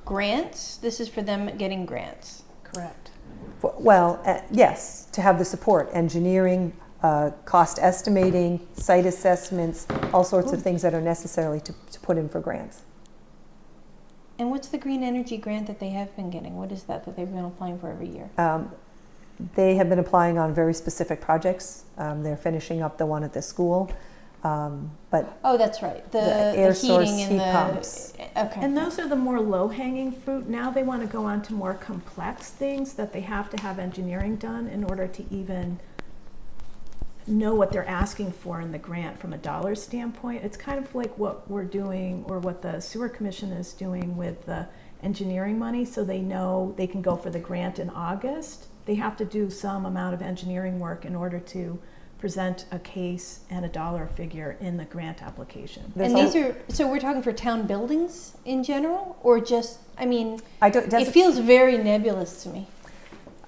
grants. This is for them getting grants. Correct. Well, yes, to have the support, engineering, cost estimating, site assessments, all sorts of things that are necessary to put in for grants. And what's the green energy grant that they have been getting? What is that they've been applying for every year? They have been applying on very specific projects. They're finishing up the one at the school. But Oh, that's right. The air source heating and heat the pumps. Okay. And those are the more low-hanging fruit. Now they want to go on to more complex things that they have to have engineering done in order to even know what they're asking for in the grant from a dollar standpoint. It's kind of like what we're doing or what the sewer commission is doing with the engineering money, so they know they can go for the grant in August. They have to do some amount of engineering work in order to present a case and a dollar figure in the grant application. There's And these are, so we're talking for town buildings in general, or just, I mean, it feels very nebulous to me.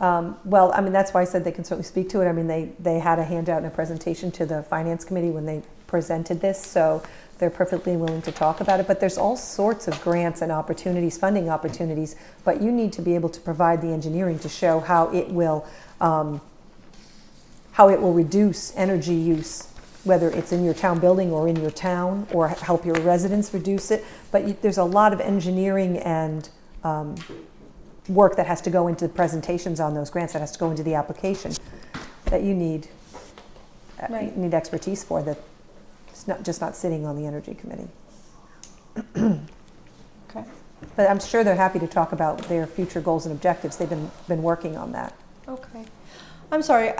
Well, I mean, that's why I said they can certainly speak to it. I mean, they had a handout and a presentation to the Finance Committee when they presented this, so they're perfectly willing to talk about it. But there's all sorts of grants and opportunities, funding opportunities, but you need to be able to provide the engineering to show how it will reduce energy use, whether it's in your town building or in your town, or help your residents reduce it. But there's a lot of engineering and work that has to go into the presentations on those grants, that has to go into the application, that you need Right. you need expertise for, that it's not sitting on the Energy Committee. Okay. But I'm sure they're happy to talk about their future goals and objectives. They've been working on that. Okay. I'm sorry,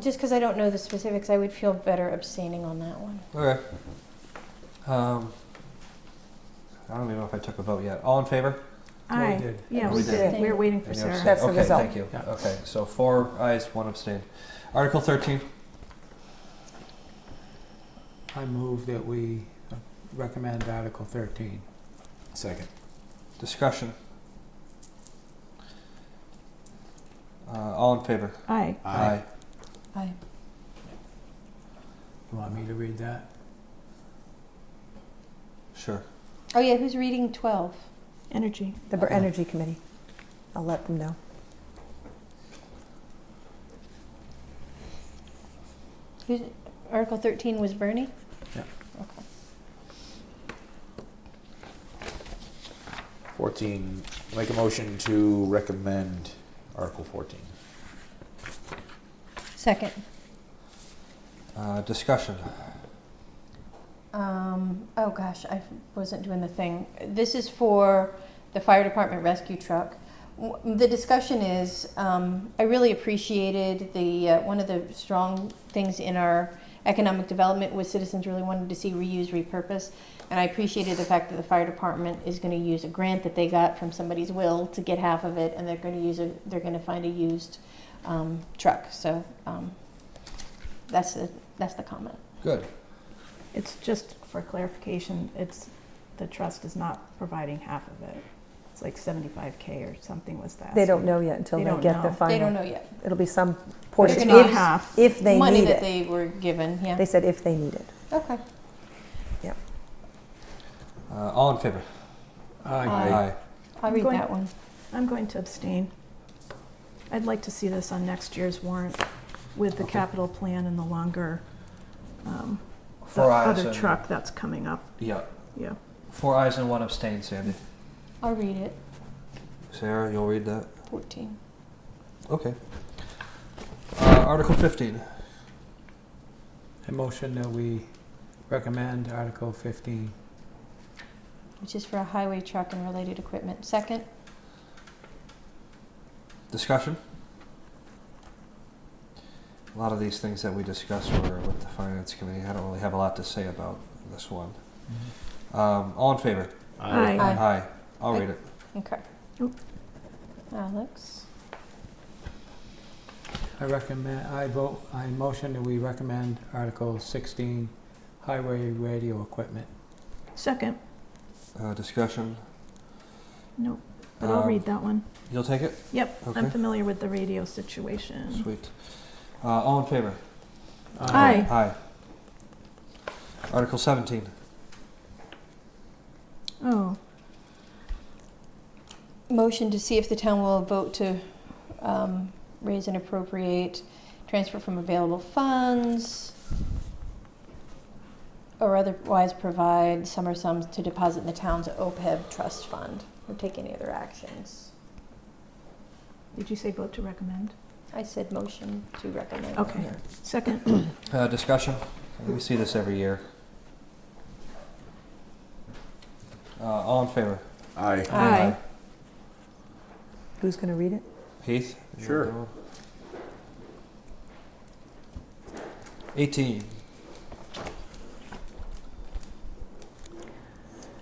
just because I don't know the specifics, I would feel better abstaining on that one. Okay. I don't even know if I took a vote yet. All in favor? Well, we Aye. did. Yeah, We we did. did. We're waiting for Any Sarah. abstain? That's the Okay, result. thank you. Yeah. Okay, so 4 ayes, 1 abstain. Article 13. I move that we recommend Article 13. Second. Discussion. All in favor? Aye. Aye. Aye. You want me to read that? Sure. Oh yeah, who's reading 12? Energy. The Energy Committee. I'll let them know. Article 13 was Bernie? Yeah. Okay. 14. Make a motion to recommend Article 14. Second. Discussion. Oh gosh, I wasn't doing the thing. This is for the fire department rescue truck. The discussion is, I really appreciated one of the strong things in our economic development was citizens really wanted to see reuse, repurpose. And I appreciated the fact that the fire department is going to use a grant that they got from somebody's will to get half of it, and they're going to find a used truck. So that's the comment. Good. It's just for clarification, the trust is not providing half of it. It's like 75K or something was that. They don't know yet until They they don't get the know. final. They don't know yet. It'll be some It's portion not if, half. if they Money need that it. they were given. Yeah. They said if they need it. Okay. All in favor? Aye. I'll read going- that one. I'm going to abstain. I'd like to see this on next year's warrant with the Okay. capital plan and the longer, the Four ayes other and- truck that's coming up. Yeah. Yeah. 4 ayes and 1 abstain, Sandy. I'll read it. Sarah, you'll read that? 14. Okay. Article 15. A motion that we recommend Article 15. Which is for a highway truck and related equipment. Second. Discussion? A lot of these things that we discussed were with the Finance Committee. I don't really have a lot to say about this one. All in favor? Aye. Aye. I'll Aye. read it. Okay. Oop. Alex. I motion that we recommend Article 16, highway radio equipment. Second. Discussion? Nope. But I'll read that one. You'll take it? Yep. Okay. I'm familiar with the radio situation. Sweet. All in favor? Aye. Aye. Article 17. Oh, Motion to see if the town will vote to raise and appropriate, transfer from available funds, or otherwise provide sum or sums to deposit in the town's OPEB trust fund, or take any other actions. did you say vote to recommend? I said motion to recommend. Okay. Yeah. Second. Discussion? We see this every year. All in favor? Aye. Aye. Who's going to read it? Heath? Sure. 18.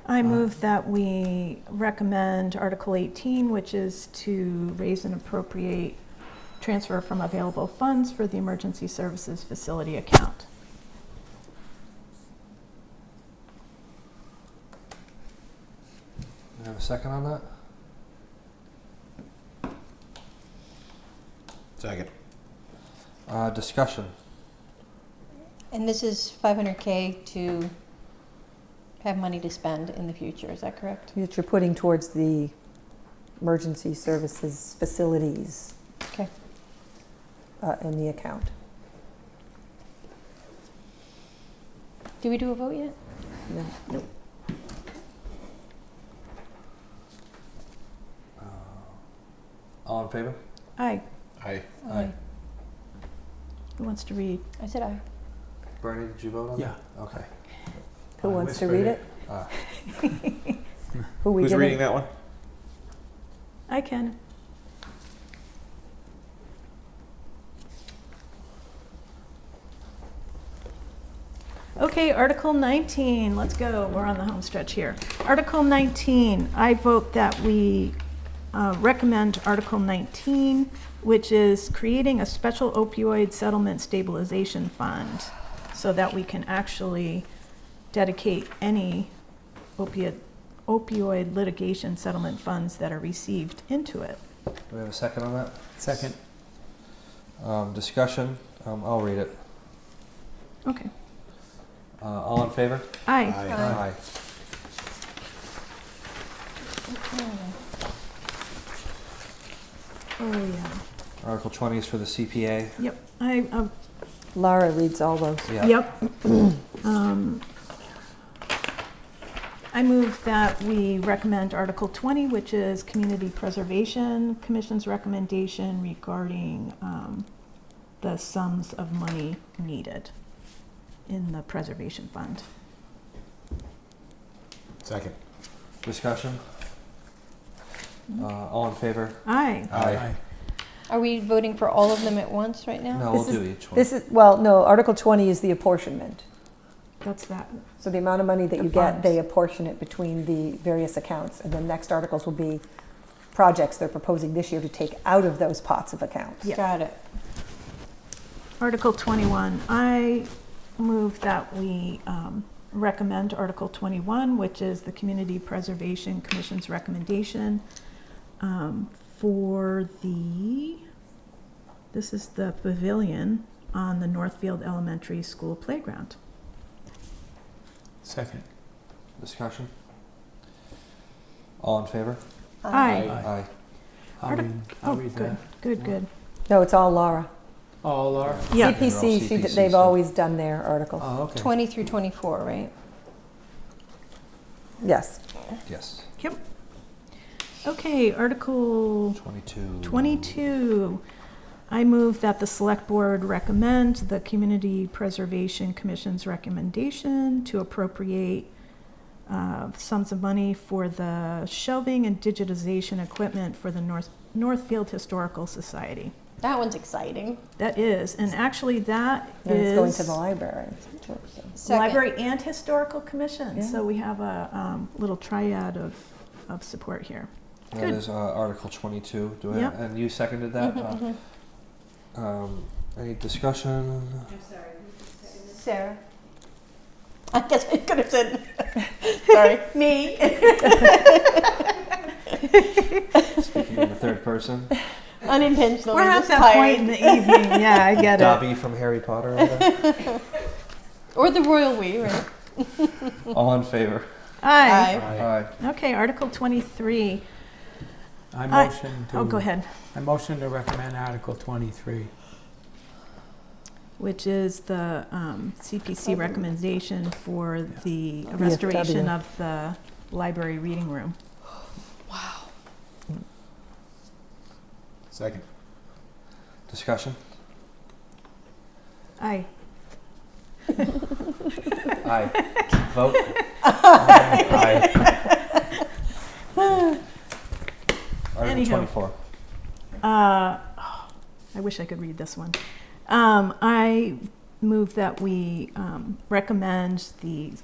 I move that we recommend Article 18, which is to raise and appropriate transfer from available funds for the Emergency Services Facility account. You have a second on that? Second. Discussion? And this is 500K to have money to spend in the future, is that correct? That you're putting towards the emergency services facilities Okay. in the account. Do we do a vote yet? No. All in favor? Aye. Aye. Aye. Who wants to read? I said aye. Bernie, did you vote on Yeah. that? Okay. Who I wants to whispered read it. it? Who we Who's giving? reading that one? I can. Okay, Article 19, let's go. We're on the home stretch here. Article 19, I vote that we recommend Article 19, which is creating a special opioid settlement stabilization fund so that we can actually dedicate any opioid litigation settlement funds that are received into it. Do we have a second on that? Second. Discussion? I'll read it. Okay. All in favor? Aye. Aye. Oh, yeah. Article 20 is for the CPA. Yep. Laura reads all those. Yeah. Yep. I move that we recommend Article 20, which is Community Preservation Commission's recommendation regarding the sums of money needed in the Preservation Fund. Second. Discussion? All in favor? Aye. Aye. Are we voting for all of them at once right now? No, we'll This do each one. This is, well, no, Article 20 is the apportionment. That's that. So the amount of money that The you get, funds. they apportion it between the various accounts. And the next articles will be projects they're proposing this year to take out of those pots of accounts. Yeah. Got it. Article 21, I move that we recommend Article 21, which is the Community Preservation Commission's recommendation for this is the pavilion on the Northfield Elementary School playground. Second. Discussion? All in favor? Aye. Aye. I'll read, I'll read that. Good. No, it's all Laura. Oh, Laura? Yeah. CPC, CPC they've stuff. always done their articles. Oh, okay. 20 through 24, right? Yes. Yes. Yep. Okay, Article 22. 22. I move that the Select Board recommend the Community Preservation Commission's recommendation to appropriate sums of money for the shelving and digitization equipment for the Northfield Historical Society. That one's exciting. That is, and actually that And is it's going to the library. Second. Library and Historical Commission. Yeah. So we have a little triad of support here. That Good. is Article 22. Do I? Yep. And you seconded that. Any discussion? I'm sorry, who just seconded? Sarah. I guess I could have said, sorry, me. Speaking in the third person. Unintentionally. We're at just that tired. point in the evening. Yeah, I get it. Dobby from Harry Potter. Or the royal we, right? All in favor? Aye. Aye. Okay, Article 23. I motion to. Oh, go ahead. I motion to recommend Article 23. Which is the CPC recommendation for the restoration of the library reading room. Second. Discussion? Aye. Aye. Vote? Aye. Article Anywho. 24. I wish I could read this one. I move that we recommend the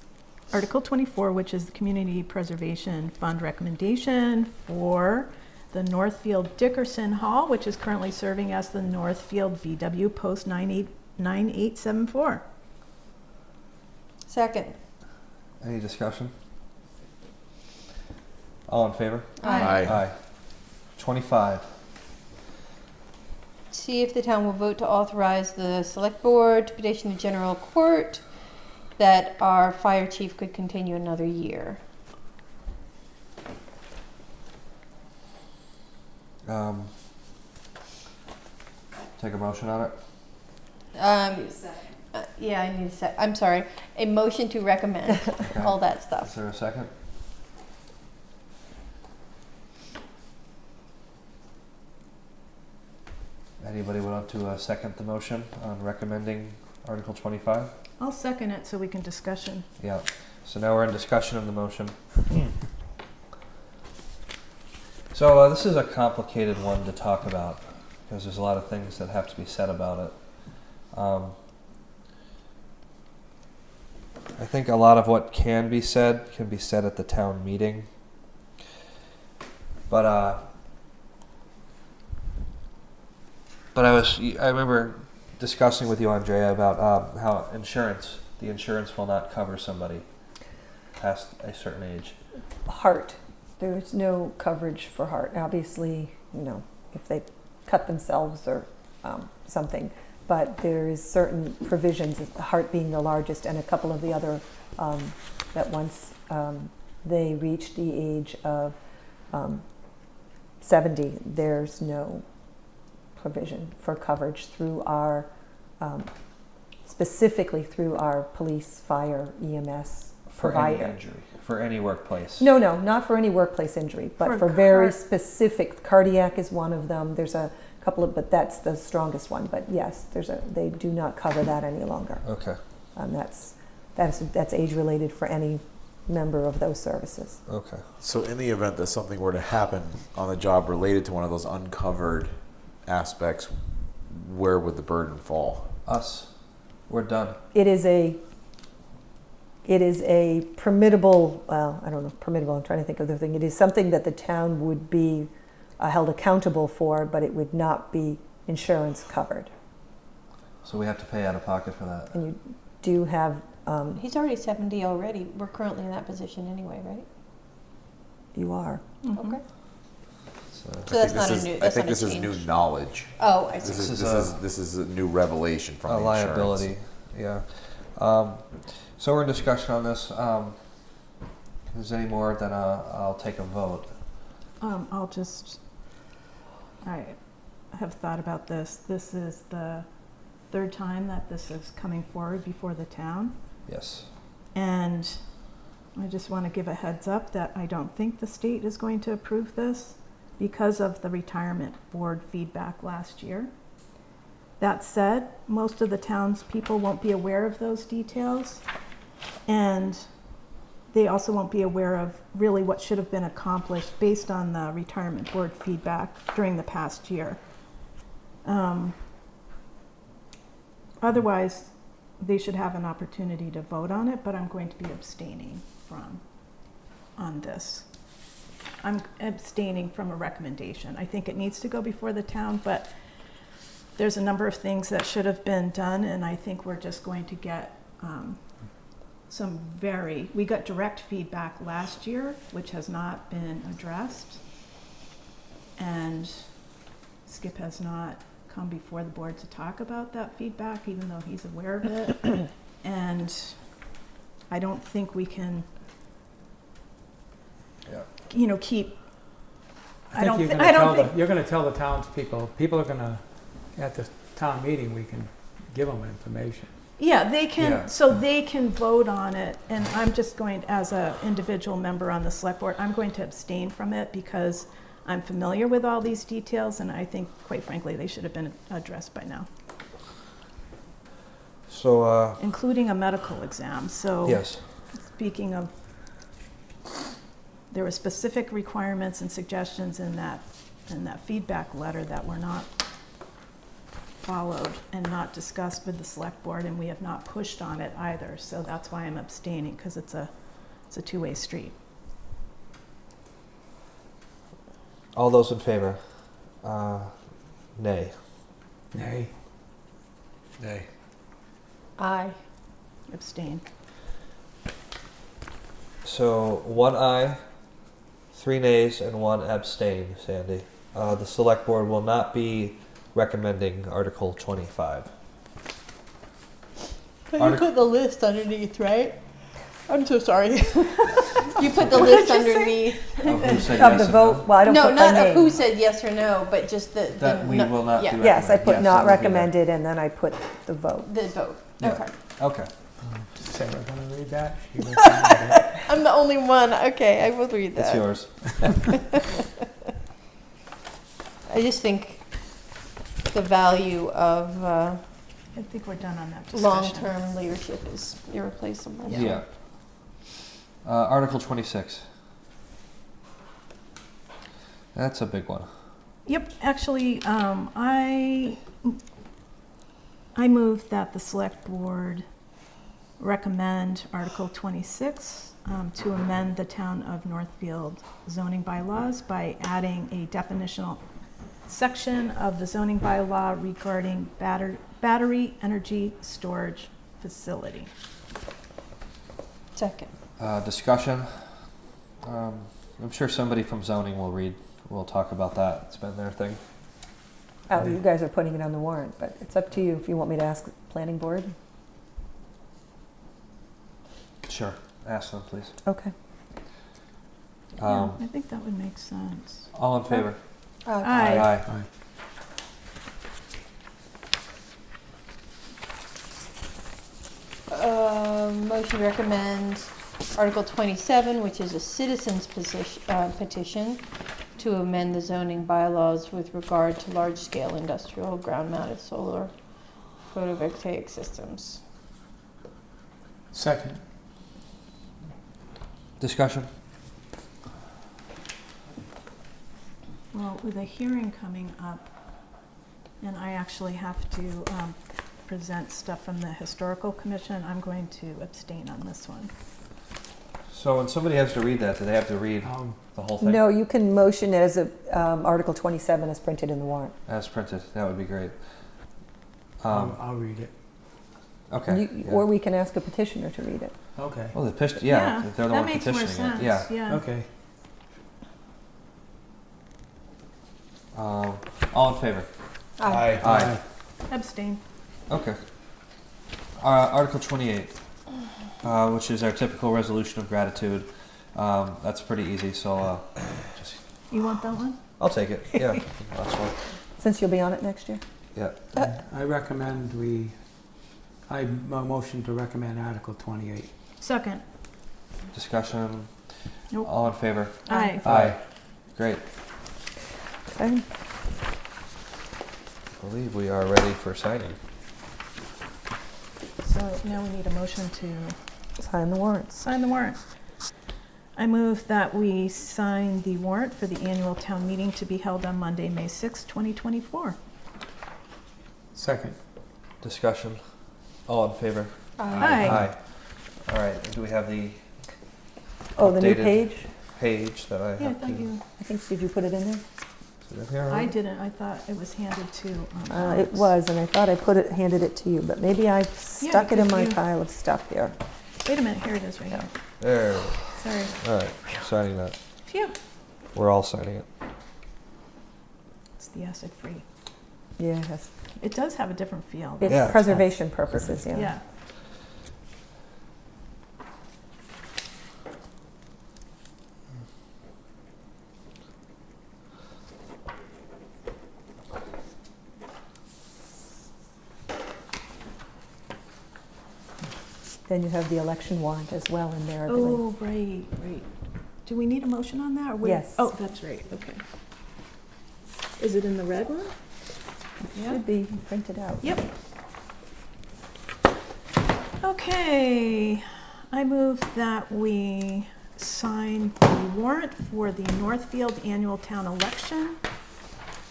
Article 24, which is the Community Preservation Fund recommendation for the Northfield Dickerson Hall, which is currently serving as the Northfield VW Post 9874. Second. Any discussion? All in favor? Aye. Aye. 25. See if the town will vote to authorize the select board to petition the general court that our fire chief could continue another year. Take a motion on it. Yeah, I need a sec. I'm sorry. A motion to recommend all that Is stuff. there a second? Anybody want to second the motion on recommending Article 25? I'll second it so we can discussion. Yeah. So now we're in discussion of the motion. So this is a complicated one to talk about because there's a lot of things that have to be said about it. I think a lot of what can be said at the town meeting. But I remember discussing with you, Andrea, about how the insurance will not cover somebody past a certain age. Heart. There's no coverage for heart. Obviously, if they cut themselves or something. But there is certain provisions, the heart being the largest, and a couple of the other that once they reach the age of 70, there's no provision for coverage through our, specifically through our police, fire, EMS provider. For any injury, for any workplace. No, not for any workplace injury, but for very specific. Cardiac is one of them. There's a couple of, but that's the strongest one. But yes, they do not cover that any longer. Okay. That's age related for any member of those services. Okay. So in the event that something were to happen on the job related to one of those uncovered aspects, where would the burden fall? Us. We're done. It is a permittable, I don't know, permittable, I'm trying to think of the thing. It is something that the town would be held accountable for, but it would not be insurance covered. So we have to pay out of pocket for that. And you do have, He's already 70 already. We're currently in that position anyway, right? you are. Okay. So So that's not a new. I That's think not this a is new change. knowledge. Oh, I see. This is a new revelation from a the insurance. liability, yeah. So we're in discussion on this. If there's any more, then I'll take a vote. I have thought about this. This is the third time that this is coming forward before the town. Yes. And I just want to give a heads up that I don't think the state is going to approve this because of the retirement board feedback last year. That said, most of the townspeople won't be aware of those details, and they also won't be aware of really what should have been accomplished based on the retirement board feedback during the past year. Otherwise, they should have an opportunity to vote on it, but I'm going to be abstaining on this. I'm abstaining from a recommendation. I think it needs to go before the town, but there's a number of things that should have been done, and I think we're just going to get we got direct feedback last year, which has not been addressed, and Skip has not come before the board to talk about that feedback, even though he's aware of it. And I don't think we can, keep. I think you're going to tell the townspeople. People are going to, at the town meeting, we can give them information. Yeah, they can. Yeah. So they can vote on it, and I'm just going, as an individual member on the select board, I'm going to abstain from it because I'm familiar with all these details, and I think, quite frankly, they should have been addressed by now, So, including a medical exam. So, yes. speaking of, there were specific requirements and suggestions in that feedback letter that were not followed and not discussed with the select board, and we have not pushed on it either. So that's why I'm abstaining, because it's a two-way street. All those in favor? Nay. Nay. Nay. Aye. Abstain. So 1 aye, 3 nays, and 1 abstain, Sandy. The select board will not be recommending Article 25. But you put the list underneath, right? I'm so sorry. You put the list underneath. Of who said Of yes the and vote, well, I don't No, put my not of name. who said yes or no, but just the That we will not yeah. be Yes, I put recommending. not Yes, that will be there. recommended, and then I put the vote. The vote. Yeah. Okay. Okay. Sarah going to read that? She recommended it. I'm the only one. Okay, I will read that. It's yours. I just think the value of I think we're done on that discussion. long-term leadership is irreplaceable. Yeah. Article 26. That's a big one. Yep, actually, I move that the select board recommend Article 26 to amend the town of Northfield zoning bylaws by adding a definitional section of the zoning bylaw regarding battery energy storage facility. Second. Discussion. I'm sure somebody from zoning will talk about that. It's been their thing. Oh, you guys are putting it on the warrant, but it's up to you if you want me to ask the planning board. Sure. Ask them, please. Okay. Yeah, I think that would make sense. All in favor? Aye. Aye. Motion to recommend Article 27, which is a citizen's petition to amend the zoning bylaws with regard to large-scale industrial ground-mounted solar photovoltaic systems. Second. Discussion. Well, with a hearing coming up, and I actually have to present stuff from the Historical Commission, I'm going to abstain on this one. So when somebody has to read that, do they have to read the whole thing? No, you can motion it as a, Article 27 as printed in the warrant. As printed, that would be great. I'll read it. Okay. Or we can ask a petitioner to read it. Okay. Well, the if they're the that one makes more petitioning sense. it. Yeah. Yeah. Okay. All in favor? Aye. Aye. Abstain. Okay. Article 28, which is our typical resolution of gratitude. That's pretty easy, so just You want that one? I'll take it. Yeah, that's one. Since you'll be on it next year. Yeah. I recommend I motion to recommend Article 28. Second. Discussion. Nope. All in favor? Aye. Aye. Great. Okay. I believe we are ready for signing. So now we need a motion to Sign the warrants. sign the warrant. I move that we sign the warrant for the annual town meeting to be held on Monday, May 6, 2024. Second. Discussion. All in favor? Aye. All right. And do we have the Oh, the new updated page? that I Yeah, I have thought to... you, I think, did you put it in there? Is it in here I already? didn't, I thought it was handed to. It Alex. was, and I thought I handed it to you, but maybe I stuck it in because my you- pile of stuff here. Wait a minute, here it is right here. There. Sorry. All right. Signing that. Phew. We're all signing it. It's the acid free. Yes. It does have a different feel. It's Yeah. preservation purposes, yeah. Yeah. Then you have the election warrant as well in there. I believe. Oh, right, right. Do we need a motion on that? Or Yes. Oh, that's right, okay. Is it in the red one? Yeah. Should be printed out. Yep. Okay, I move that we sign the warrant for the Northfield Annual Town Election,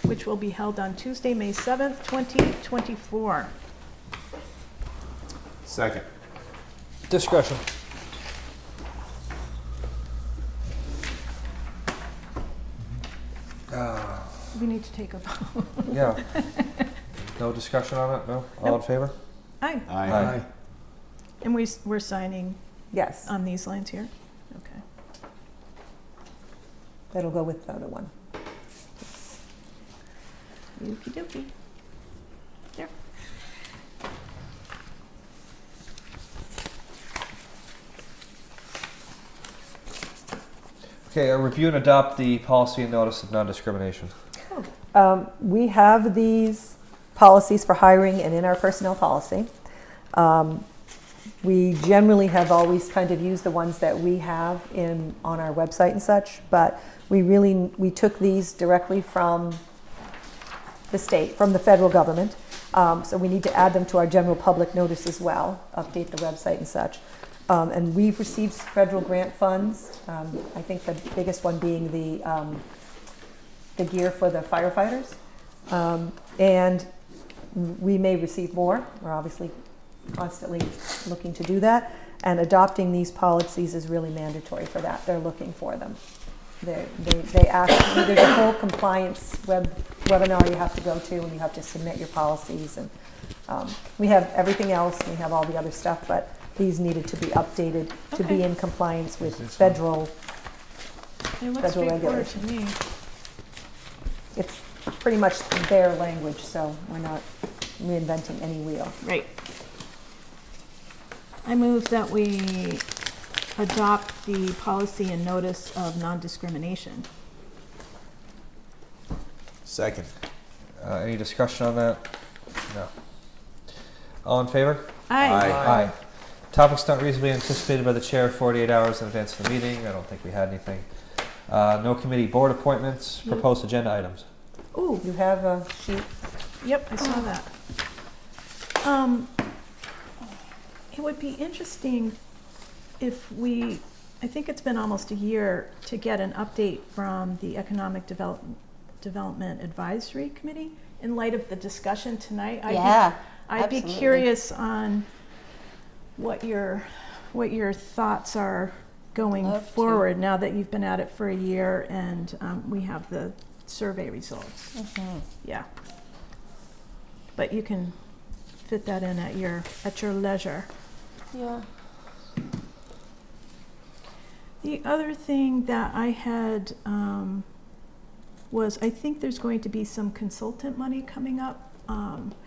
which will be held on Tuesday, May 7th, 2024. Second. Discussion. We need to take a vote. Yeah. No discussion on it? No? All in favor? Aye. Aye. And we're signing Yes, on these lines here? Okay. that'll go with the other one. Okey dokey. There. Okay, review and adopt the policy and notice of non-discrimination. We have these policies for hiring and in our personnel policy. We generally have always kind of used the ones that we have on our website and such, but we took these directly from the state, from the federal government. So we need to add them to our general public notice as well, update the website and such. And we've received federal grant funds. I think the biggest one being the gear for the firefighters. And we may receive more. We're obviously constantly looking to do that. And adopting these policies is really mandatory for that. They're looking for them. They ask, there's a whole compliance webinar you have to go to, and you have to submit your policies. And we have everything else, we have all the other stuff, but these needed to be updated to be Okay. in compliance with federal. It looks Federal straightforward to me. It's pretty much their language, so we're not reinventing any wheel. Right. I move that we adopt the policy and notice of non-discrimination. Second. Any discussion on that? No. All in favor? Aye. Aye. Topics not reasonably anticipated by the chair 48 hours in advance of the meeting. I don't think we had anything. No committee board appointments. Proposed agenda items. Ooh, You have a sheet. yep, I saw that. It would be interesting if I think it's been almost a year to get an update from the Economic Development Advisory Committee in light of the discussion tonight. I'd be absolutely. curious on what your thoughts are going Love to. forward now that you've been at it for a year and we have the survey results. Yeah. But you can fit that in at your leisure. Yeah. The other thing that I had was I think there's going to be some consultant money coming up,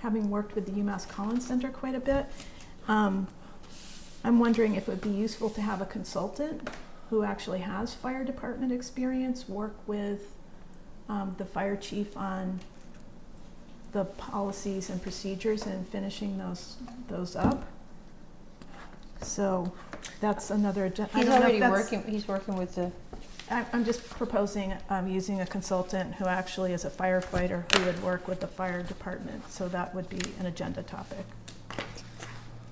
having worked with the UMass Collins Center quite a bit. I'm wondering if it would be useful to have a consultant who actually has fire department experience work with the fire chief on the policies and procedures and finishing those up. So that's another agenda. He's already working. He's working with the. I'm just proposing using a consultant who actually is a firefighter who would work with the fire department. So that would be an agenda topic.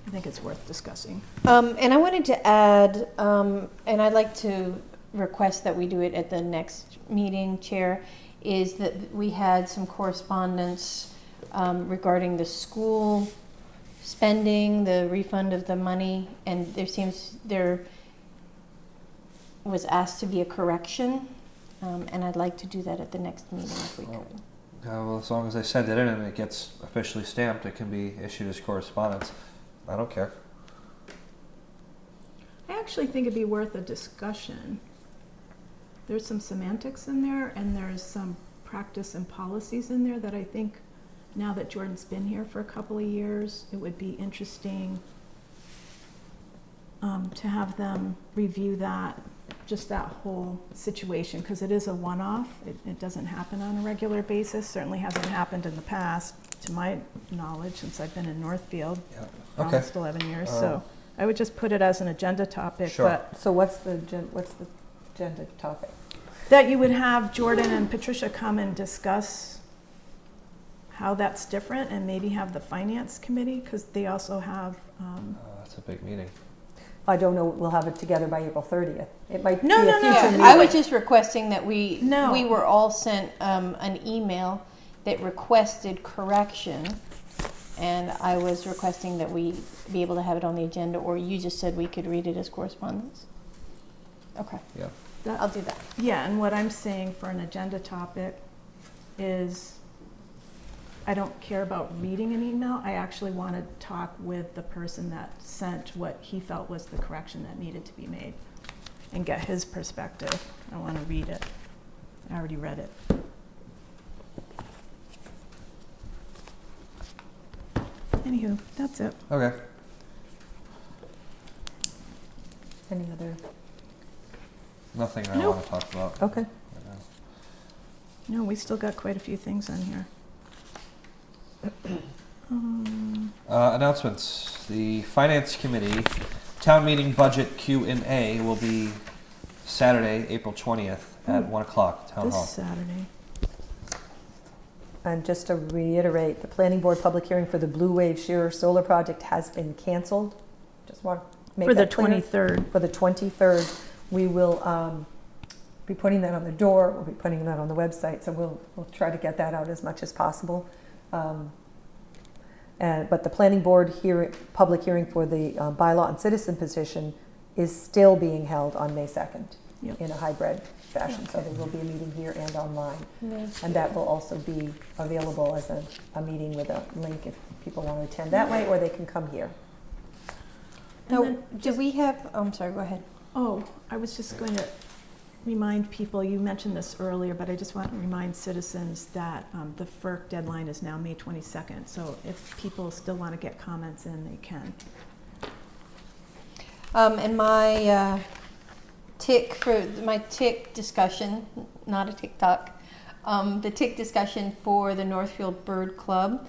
I think it's worth discussing. And I wanted to add, and I'd like to request that we do it at the next meeting, Chair, is that we had some correspondence regarding the school spending, the refund of the money, and there was asked to be a correction, and I'd like to do that at the next meeting if we could. Well, as long as they send it in and it gets officially stamped, it can be issued as correspondence. I don't care. I actually think it'd be worth a discussion. There's some semantics in there and there's some practice and policies in there that I think now that Jordan's been here for a couple of years, it would be interesting to have them review that, just that whole situation, because it is a one-off. It doesn't happen on a regular basis, certainly hasn't happened in the past, to my knowledge, since I've been in Northfield for almost 11 years. So I would just put it as an agenda topic. Sure. But So what's the agenda topic? that you would have Jordan and Patricia come and discuss how that's different, and maybe have the finance committee, because they also have. That's a big meeting. I don't know, we'll have it together by April 30th. It might No, be no, a no. future Yeah, meeting. I was just requesting that we No. were all sent an email that requested correction, and I was requesting that we be able to have it on the agenda, or you just said we could read it as correspondence. Okay, Yeah. I'll do that. Yeah, and what I'm saying for an agenda topic is I don't care about reading an email. I actually want to talk with the person that sent what he felt was the correction that needed to be made and get his perspective. I want to read it. I already read it. Anywho, that's it. Okay. Any other? Nothing I Nope. want to talk about. Okay. right now. No, we still got quite a few things on here. Announcements. The Finance Committee Town Meeting Budget Q&A will be Saturday, April 20th at 1 o'clock, Town Hall. This Saturday. And just to reiterate, the planning board public hearing for the Blue Wave Shearer Solar Project has been canceled. Just want to make For the that clear. 23rd. For the 23rd. We will be putting that on the door. We'll be putting that on the website. So we'll try to get that out as much as possible. But the planning board public hearing for the bylaw and citizen petition is still being held on May 2nd Yep. in a hybrid fashion. So there will be a meeting here and online. Yes. And that will also be available as a meeting with a link if people want to attend that way, or they can come here. And Now, then do we have, I'm sorry, go ahead. Oh, I was just going to remind people, you mentioned this earlier, but I just want to remind citizens that the FERC deadline is now May 22nd. So if people still want to get comments in, they can. And my tick discussion, not a TikTok, the tick discussion for the Northfield Bird Club,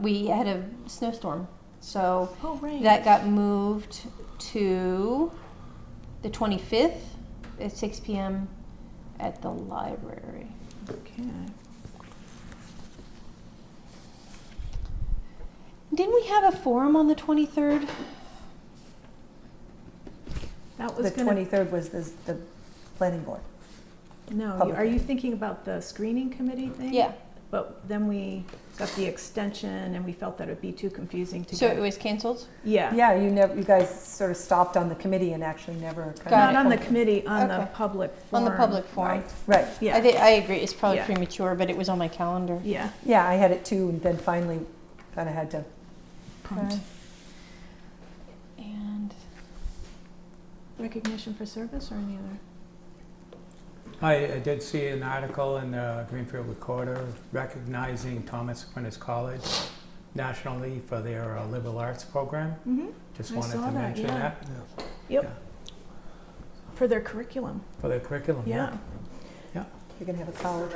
we had a snowstorm. So Oh, right. that got moved to the 25th at 6 p.m. at the library. Okay. Didn't we have a forum on the 23rd? That was The going to... 23rd was the planning board. No, public are you hearing. thinking about the screening committee thing? Yeah. but then we got the extension and we felt that it'd be too confusing to So get. it was canceled? Yeah. Yeah, you guys sort of stopped on the committee and actually never kind Got Not it. on the committee, on the Okay. public On forum. the public forum. Right. Yeah. I agree. It's probably Yeah. premature, but it was on my calendar. Yeah. Yeah, I had it too, and then finally kind of had to. Pumped. And Recognition for service or any other? I did see an article in the Greenfield Recorder recognizing Thomas Aquinas College nationally for their liberal arts program. Mm-hmm. Just I wanted saw to that, mention yeah. that. Yep. Yeah. For their curriculum. For their curriculum. Yeah. You're gonna have a college.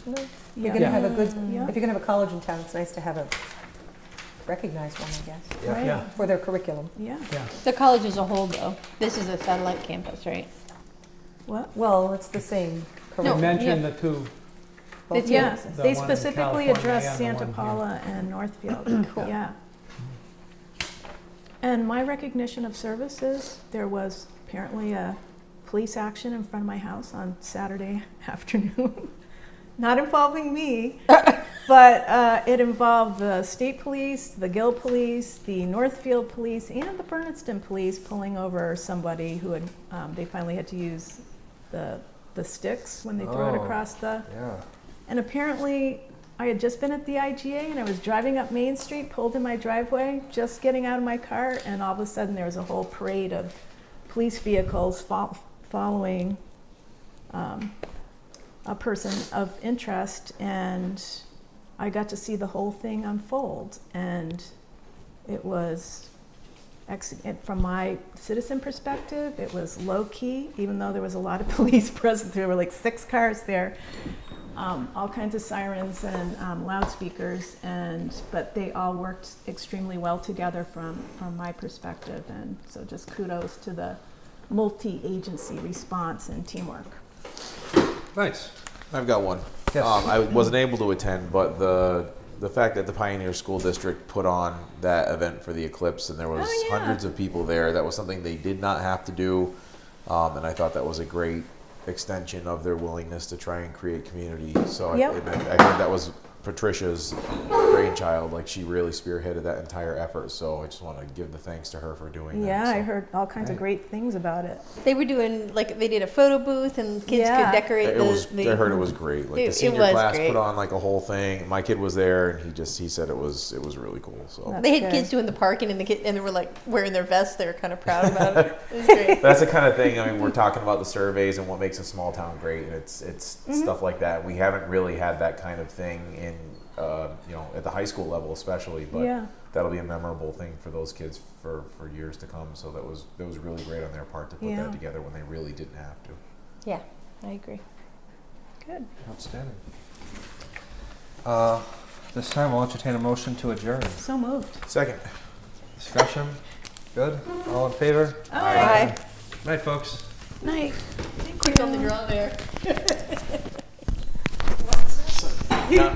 No, Yeah. you're gonna have a good. Yeah. If you're gonna have a college in town, it's nice to have a recognized one, I guess, Yeah. Right. Yeah. for their curriculum. Yeah. Yeah. the college as a whole, though. This is a satellite campus, right? What? Well, it's the same. They No, mentioned the two. Both Yeah, campuses. The they one in specifically California addressed and the Santa one here. Paula and Northfield. Cool. Yeah. And my recognition of services, there was apparently a police action in front of my house on Saturday afternoon. Not involving me, but it involved the state police, the Gill police, the Northfield police, and the Bernardston police pulling over somebody who had, they finally had to use the sticks when they threw it Oh. across the, Yeah. and apparently I had just been at the IGA and I was driving up Main Street, pulled in my driveway, just getting out of my car, and all of a sudden there was a whole parade of police vehicles following a person of interest, and I got to see the whole thing unfold. And it was, from my citizen perspective, it was low key, even though there was a lot of police present. There were like 6 cars there. All kinds of sirens and loudspeakers, but they all worked extremely well together from my perspective, and so just kudos to the multi-agency response and teamwork. Nice. I've got one. Yes. I wasn't able to attend, but the fact that the Pioneer School District put on that event for the eclipse and there was Oh, yeah. hundreds of people there, that was something they did not have to do, and I thought that was a great extension of their willingness to try and create community. So Yep. I heard that was Patricia's brainchild. Like, she really spearheaded that entire effort. So I just want to give the thanks to her for doing that. Yeah, So I heard all kinds of Right. great things about it. They were doing, like, they did a photo booth and kids Yeah. could decorate I heard it was great. Like, It the senior was class great. put on like a whole thing. My kid was there, and he said it was really cool. So That's They had good. kids doing the parking, and they were like wearing their vests. They were kind of proud about it. It was great. that's the kind of thing. I mean, we're talking about the surveys and what makes a small town great, and it's Mm-hmm. stuff like that. We haven't really had that kind of thing in at the high school level, especially. But Yeah. that'll be a memorable thing for those kids for years to come. So that was really great on their part to put Yeah. that together when they really didn't have to. Yeah, I agree. Good. Outstanding. This time we'll entertain a motion to adjourn. So moved. Second. Discussion? Good? All in favor? Bye. Night, folks. Night. Quick on the draw there. Yeah.